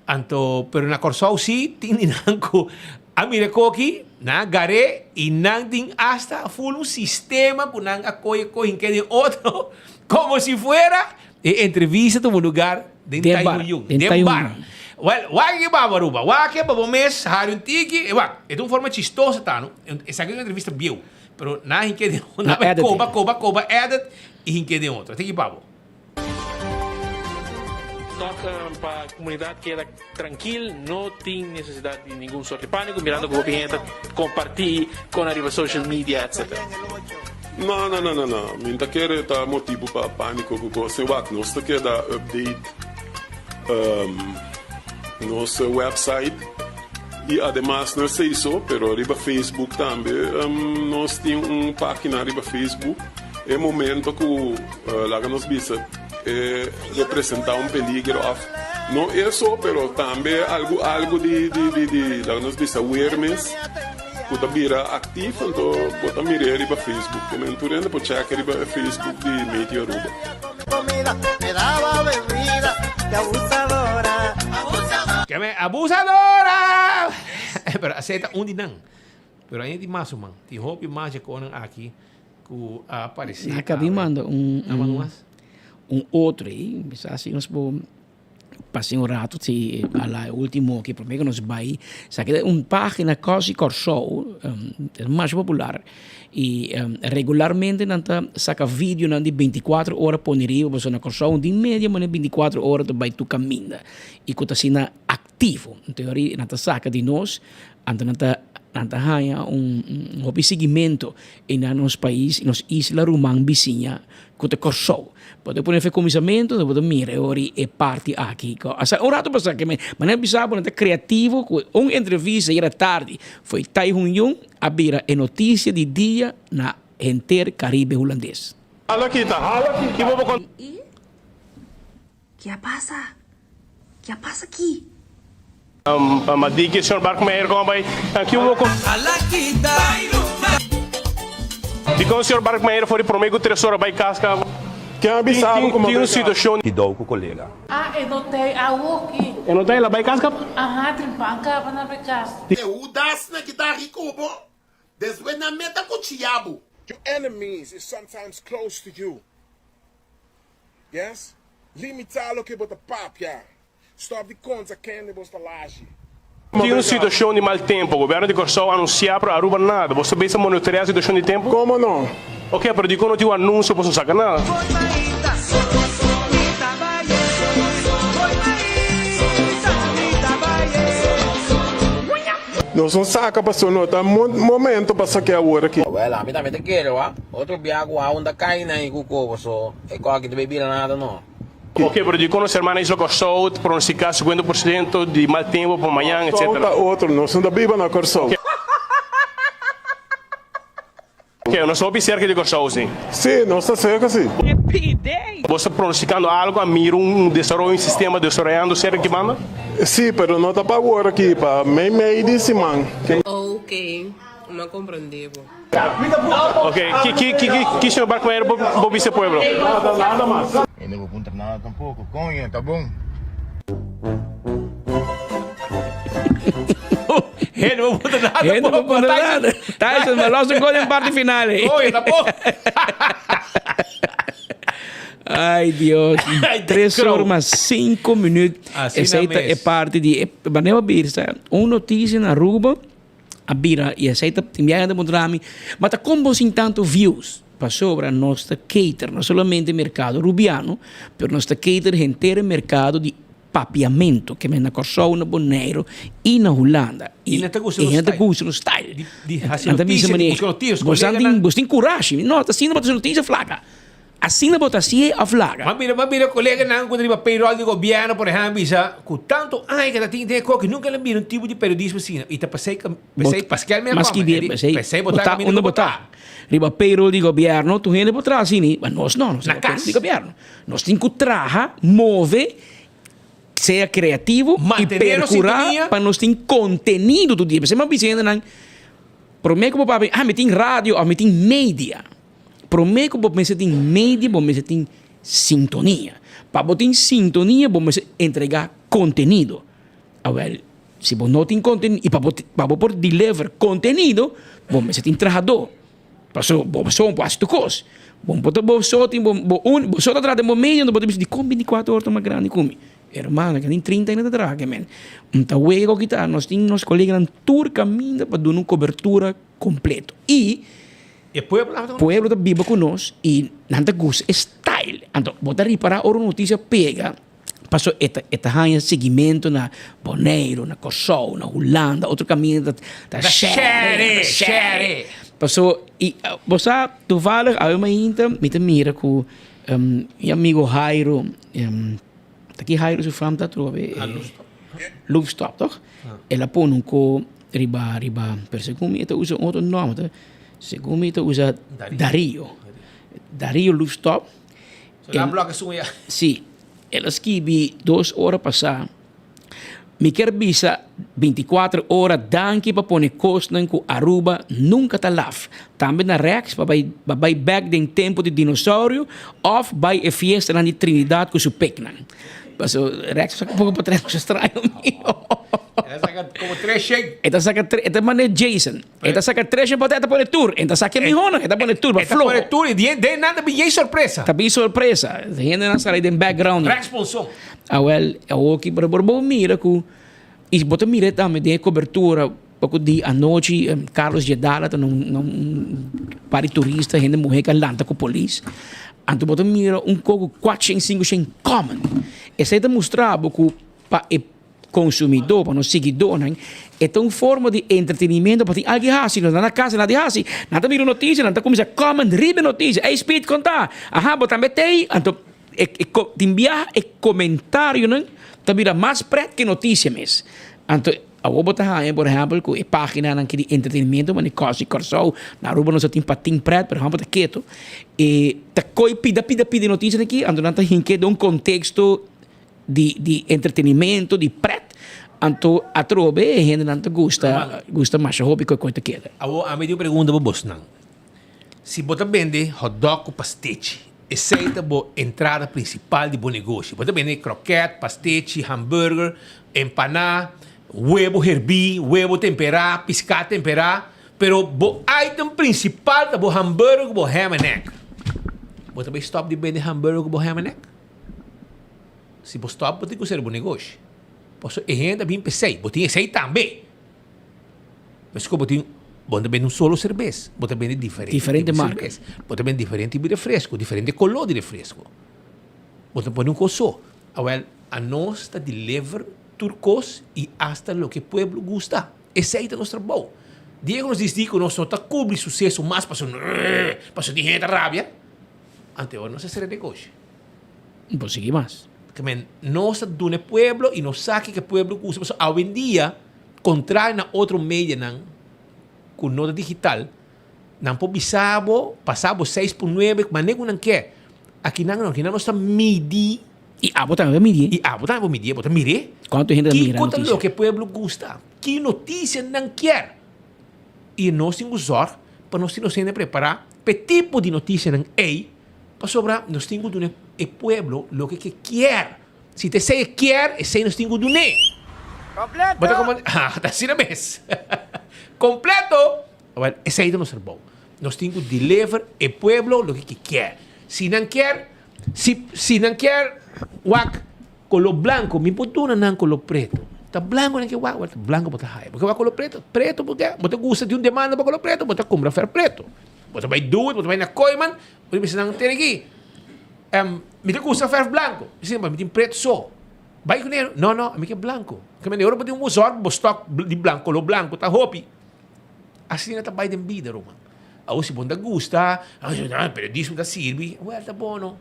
Anto, pero na Corsou sim, tem nanco a miracoqui, na gare, e não tem hasta full um sistema, com não acolhe que de outro, como se fuera entrevista em um lugar de bar. Well, wag ba Aruba? Wag ba mes hari tiki? É uma forma chistosa, tá? Essa aqui é uma entrevista bio, pero na hinque de uma coba edit e hinque de outra. Tem que babo.
Nota para a comunidade que era tranquila, não tem necessidade de nenhum sorte de pânico, mirando como a gente compartilha com a social media, etc.
Não. Minta quer dar motivo para pânico, porque se nós quer dar update nosso website e además não sei só, pero arriba Facebook também nós temos página arriba Facebook. É momento que lá nos visa representar peligro No eso, pero también algo de darnos de awareness. Puta mira activo, então puta mira riba Facebook. Que menturando por checar riba Facebook de Media Aruba.
Comida, me daba bebida, que abusadora.
Que me abusadora! Pero aceita dinang. Pero aí de maso man. Ti hope mais que aqui que aparecer.
Acabei mandando um outro aí, assim nós vamos passei um rato se a último que primeiro nós vai, sabe página quase show, é mais popular e regularmente nanta saca vídeo nan de 24 horas poneria você na show de média mas 24 horas tu vai tu caminha e que tá sendo ativo em teoria nanta saca de nós nanta hanya hobby seguimento em nos país nos isla rumang vizinha que tá show pode pôr começamento depois mira ori é parte aqui asa um rato passar que mas não bisabo nanta criativo entrevista era tarde foi Tai Hun a bira é notícia de dia na enter Caribe holandês.
Hallo kita, que vou con...
¿Qué pasa? ¿Qué pasa aquí?
Madiki, senhor Barkmeijer, como vai? Aqui eu vou com... E com o senhor Barkmeijer foi para o meio 3 horas vai casca. Que é abissado como uma situação.
E dou com o colega.
Eu não tenho aqui.
Eu não tenho lá vai casca?
Trimpanca para na casa.
O das na que tá rico, bo. Después na meta com diabo.
Your enemies is sometimes close to you. Yes? Limita que bota papia. Stop de conta quem de bosta laje.
Tinha uma situação de mau tempo, o governo de Corsol anunciar para Aruba nada. Você pensa monitorar a situação de tempo?
Como não?
Ok, mas digo não tinha um anúncio, você não saca nada.
Nós não saca para sua nota, momento para sacar a hora aqui.
Well, a mim também te quero, outro biago a onda cai na cuco, so é qual que te bebida nada não.
Ok, pero digo nos hermanos lo Corsol pronosticar 50% de mau tempo para amanhã, etc.
Outro, nós não da biba na Corsol.
Ok, nós somos cerca de Corsol, sim.
Sim, nós estamos cerca, sim.
Você pronosticando algo, a mira desenvolver sistema desenvolvendo cerca que manda?
Sim, pero não está para agora aqui, para meio de semana.
Ok, não compreendi.
Ok, que senhor Barkmeijer vou vir pueblo?
Nada mais.
Eu não vou contar nada tampouco, conha, tá bom?
Ele não vou nada.
Ele não vou nada. Tyson, veloz gol em parte final.
Oi, tá bom?
Ai, Deus. 3 horas mais 5 minutos. Essa é parte de... Baneva Birsa, uma notícia na Aruba, a Bira, e essa é a demonstrami, mas como assim tanto views para sobre a nossa cater, não somente mercado rubiano, mas nossa cater inteiro mercado de papiamento, que é na Corsol, na Bonaire e na Holanda.
E não te gusta no
style.
Você
tem coragem. Não, assim não bota notícia flaca. Assim não bota assim a flaca.
Mas mira, colega, não, quando ele payroll do governo, por exemplo, bisa, com tanto, ai, que tem que nunca lhe viram um tipo de periodismo assim. E tá passei Pascal mesmo.
Mas que dia, passei botar onde botar. Riba payroll do governo, tu rende botar assim, mas nós não, nós temos do governo. Nós temos que trabalhar, mover, ser criativo e percurar para nós ter conteúdo do dia. Você me dizendo, não, para mim, como papai, me tem rádio, me tem mídia. Para mim, como você tem mídia, você tem sintonia. Para você ter sintonia, você entregar conteúdo. Agora, se você não tem conteúdo, e para você deliver conteúdo, você tem trabalhador. Passou, você não pode coisa. Você está atrás de um meio, não pode dizer, como 24 horas mais grande como. Hermano, que tem 30 anos atrás, man. Então, o que está, nós temos nossos colegas na tour caminho para dar uma cobertura completa. E o pueblo está vivo conosco e não te gusta style. Então, botar reparar, a notícia pega, passou esta ranha seguimento na Bonaire, na Corsol, na Holanda, outro caminho da Sherry. Passou, e você, tu fala, a uma inta, me mira com meu amigo Jairo, aqui Jairo se fala, tá trove, Loopstop, toch? Ela põe com riba, per segundo, ela usa outro nome, tá? Segundo ela usa Dario Loopstop.
La bloca suya.
Sim. Ela escrevi 2 horas passar. Me quer visa 24 horas danke para pôr costa com Aruba nunca tá laf. Também na Rex para vai back den tempo de dinossauro ou vai a fiesta na Trinidad com su pecnan. Mas Rex saca um pouco para trás estranho.
Ela saca como 3 shake.
Esta saca esta mané Jason. Esta saca 3 para esta pôr tour. Esta saca mi hona, esta pôr tour para flow.
Esta pôr tour e de nada bem surpresa.
Tá bem surpresa. Gente na sala den background.
Rex sponsor.
Well, aqui para borbo mira que e bota mira também de cobertura pouco de a noite Carlos Gedala tá num pari turista gente morrer calanta com polícia anto bota mira coco 4 5 common essa é mostrar que para o consumidor para o seguidor né é uma forma de entretenimento para alguém assim na casa na de assim nada mira notícia nada começa common ribe notícia é speed contar bota também anto te enviar comentário né também mais preto que notícia mesmo. Então, eu botar por exemplo, com a página de entretenimento, mas quase corso, na Aruba nós temos patim preto, por exemplo, tá quieto. E tá coi pida notícia aqui, então não tem que dar um contexto de entretenimento, de preto. Então, a trobe, a gente não gosta mais, hobby que coisa que é.
A minha pergunta para você, não. Se você vende hot dog com pastete, essa é a entrada principal de bom negócio. Você vende croquete, pastete, hambúrguer, empaná, huevo hervir, huevo temperar, pescado temperar, pero o item principal é o hambúrguer com ham and egg. Você vai stop de vender hambúrguer com ham and egg? Se você stop, você tem que ser bom negócio. Porque a gente bem pensei, você tem esse também. Mas como você vende um solo cerveja, você vende diferente
marca.
Você vende diferente tipo de refresco, diferente color de refresco. Você põe um coso. A nós está deliver turcos e hasta lo que o pueblo gusta. Esse é o nosso trabalho. Diego nos diz que nós não está cobrindo sucesso mais para a gente rabia. Ante agora, não se será negócio.
Não pode seguir mais.
Porque nós estamos no pueblo e nós sabemos que o pueblo gusta. Mas hoje em dia, contrário na outro meio, com nota digital, não podemos passar 6 por 9, mas não quer. Aqui não está medir.
E botar medir.
Botar medir, botar mire.
Quanto gente mira
a notícia? Que o que o pueblo gusta. Que notícia não quer. E nós temos que usar para nós sempre preparar para tipo de notícia não é. Para sobrar, nós temos que dar ao pueblo o que quer. Se te sei quer, esse nós temos que dar.
Completo!
Bota como... tá assim na vez. Completo! Esse é o nosso trabalho. Nós temos que deliver ao pueblo o que quer. Se não quer, se não quer, color blanco, me botuna não color preto. Tá blanco não que blanco bota raio. Porque color preto, porque você gosta de demanda para color preto, você compra fer preto. Você vai doer, você vai na coiman, você precisa não ter aqui. Me gusta fer blanco, você me tem preto só. Vai com ele, não, me que branco. Que me neuro pode usar stock de blanco, color blanco, tá hopi. Assim na tabay den vida, Roman. Se você gusta, periodismo da sirve, tá bom, não.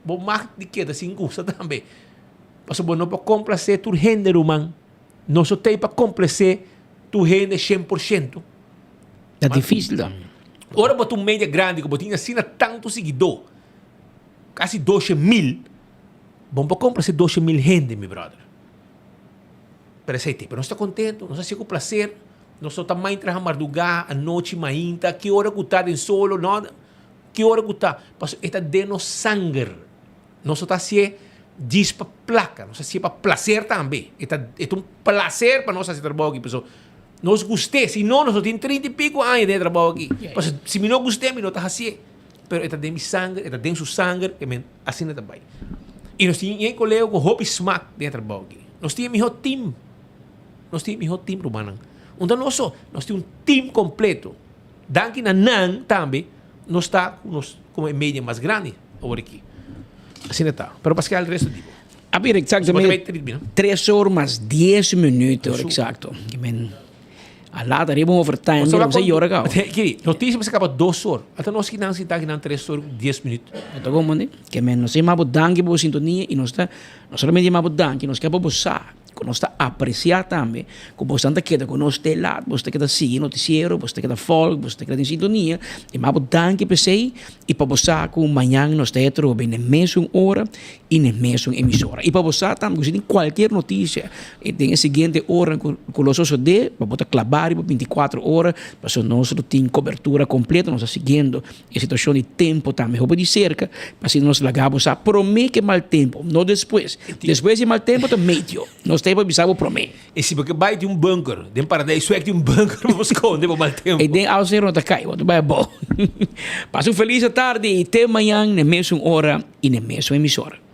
Bom, mais de que da sim gusta também. Mas você não pode complacer tu gente, Roman. Não só tem para complacer tu gente 100%.
É difícil, não.
Ora, botou um média grande, que botinha assim tanto seguidor. Quase 12,000. Bom para complacer 12,000 gente, meu brother. Pero esse tipo, não está contente, não está com prazer. Nós só também trabalhamos madrugada, a noite, mainta, que hora que está em solo, não, que hora que está. Mas está dentro sangue. Nós só está assim, diz para placa, nós assim para prazer também. É um prazer para nós fazer trabalho aqui, pessoal. Nós gostamos, se não, nós só temos 30 e pico anos de trabalho aqui. Mas se não gostamos, não está assim. Pero está dentro sangue, está dentro sangue, assim não está bem. E nós tínhamos um colega com hobby smack de trabalho aqui. Nós tínhamos meu time. Nós tínhamos meu time, Romano. Então, nós temos um time completo. Daqui na NAN também, nós está com uma média mais grande agora aqui. Assim está. Pero Pascal, o resto do tipo.
A ver, exatamente 3 horas mais 10 minutos, exato. A lá daremos overtime, não sei hora cá.
Notícia você acaba 2 horas. Até nós que não se está aqui 3 horas, 10 minutos.
Então, como é? Que nós temos uma dangue boa sintonia e nós solamente temos uma dangue, nós queremos bossar. que nós está apreciar também, que você está queda com nós de lado, você queda seguir noticiero, você queda folga, você queda em sintonia, e mais danke para você, e para você com amanhã nós te trobe na mesma hora e na mesma emissora. E para você também, se tem qualquer notícia, e tem a seguinte hora com o nosso de, para botar clavar por 24 horas, para nós tem cobertura completa, nós estamos seguindo a situação de tempo também, roupa de cerca, para se nós lagamos a promete que mal tempo, não depois. Depois de mal tempo, também meio. Nós temos avisado promete.
E se porque vai de um bunker, de paradise, de um bunker, vamos esconder por mal tempo.
E tem ao ser não tá caindo, vai bom. Passa uma feliz tarde e até amanhã na mesma hora e na mesma emissora.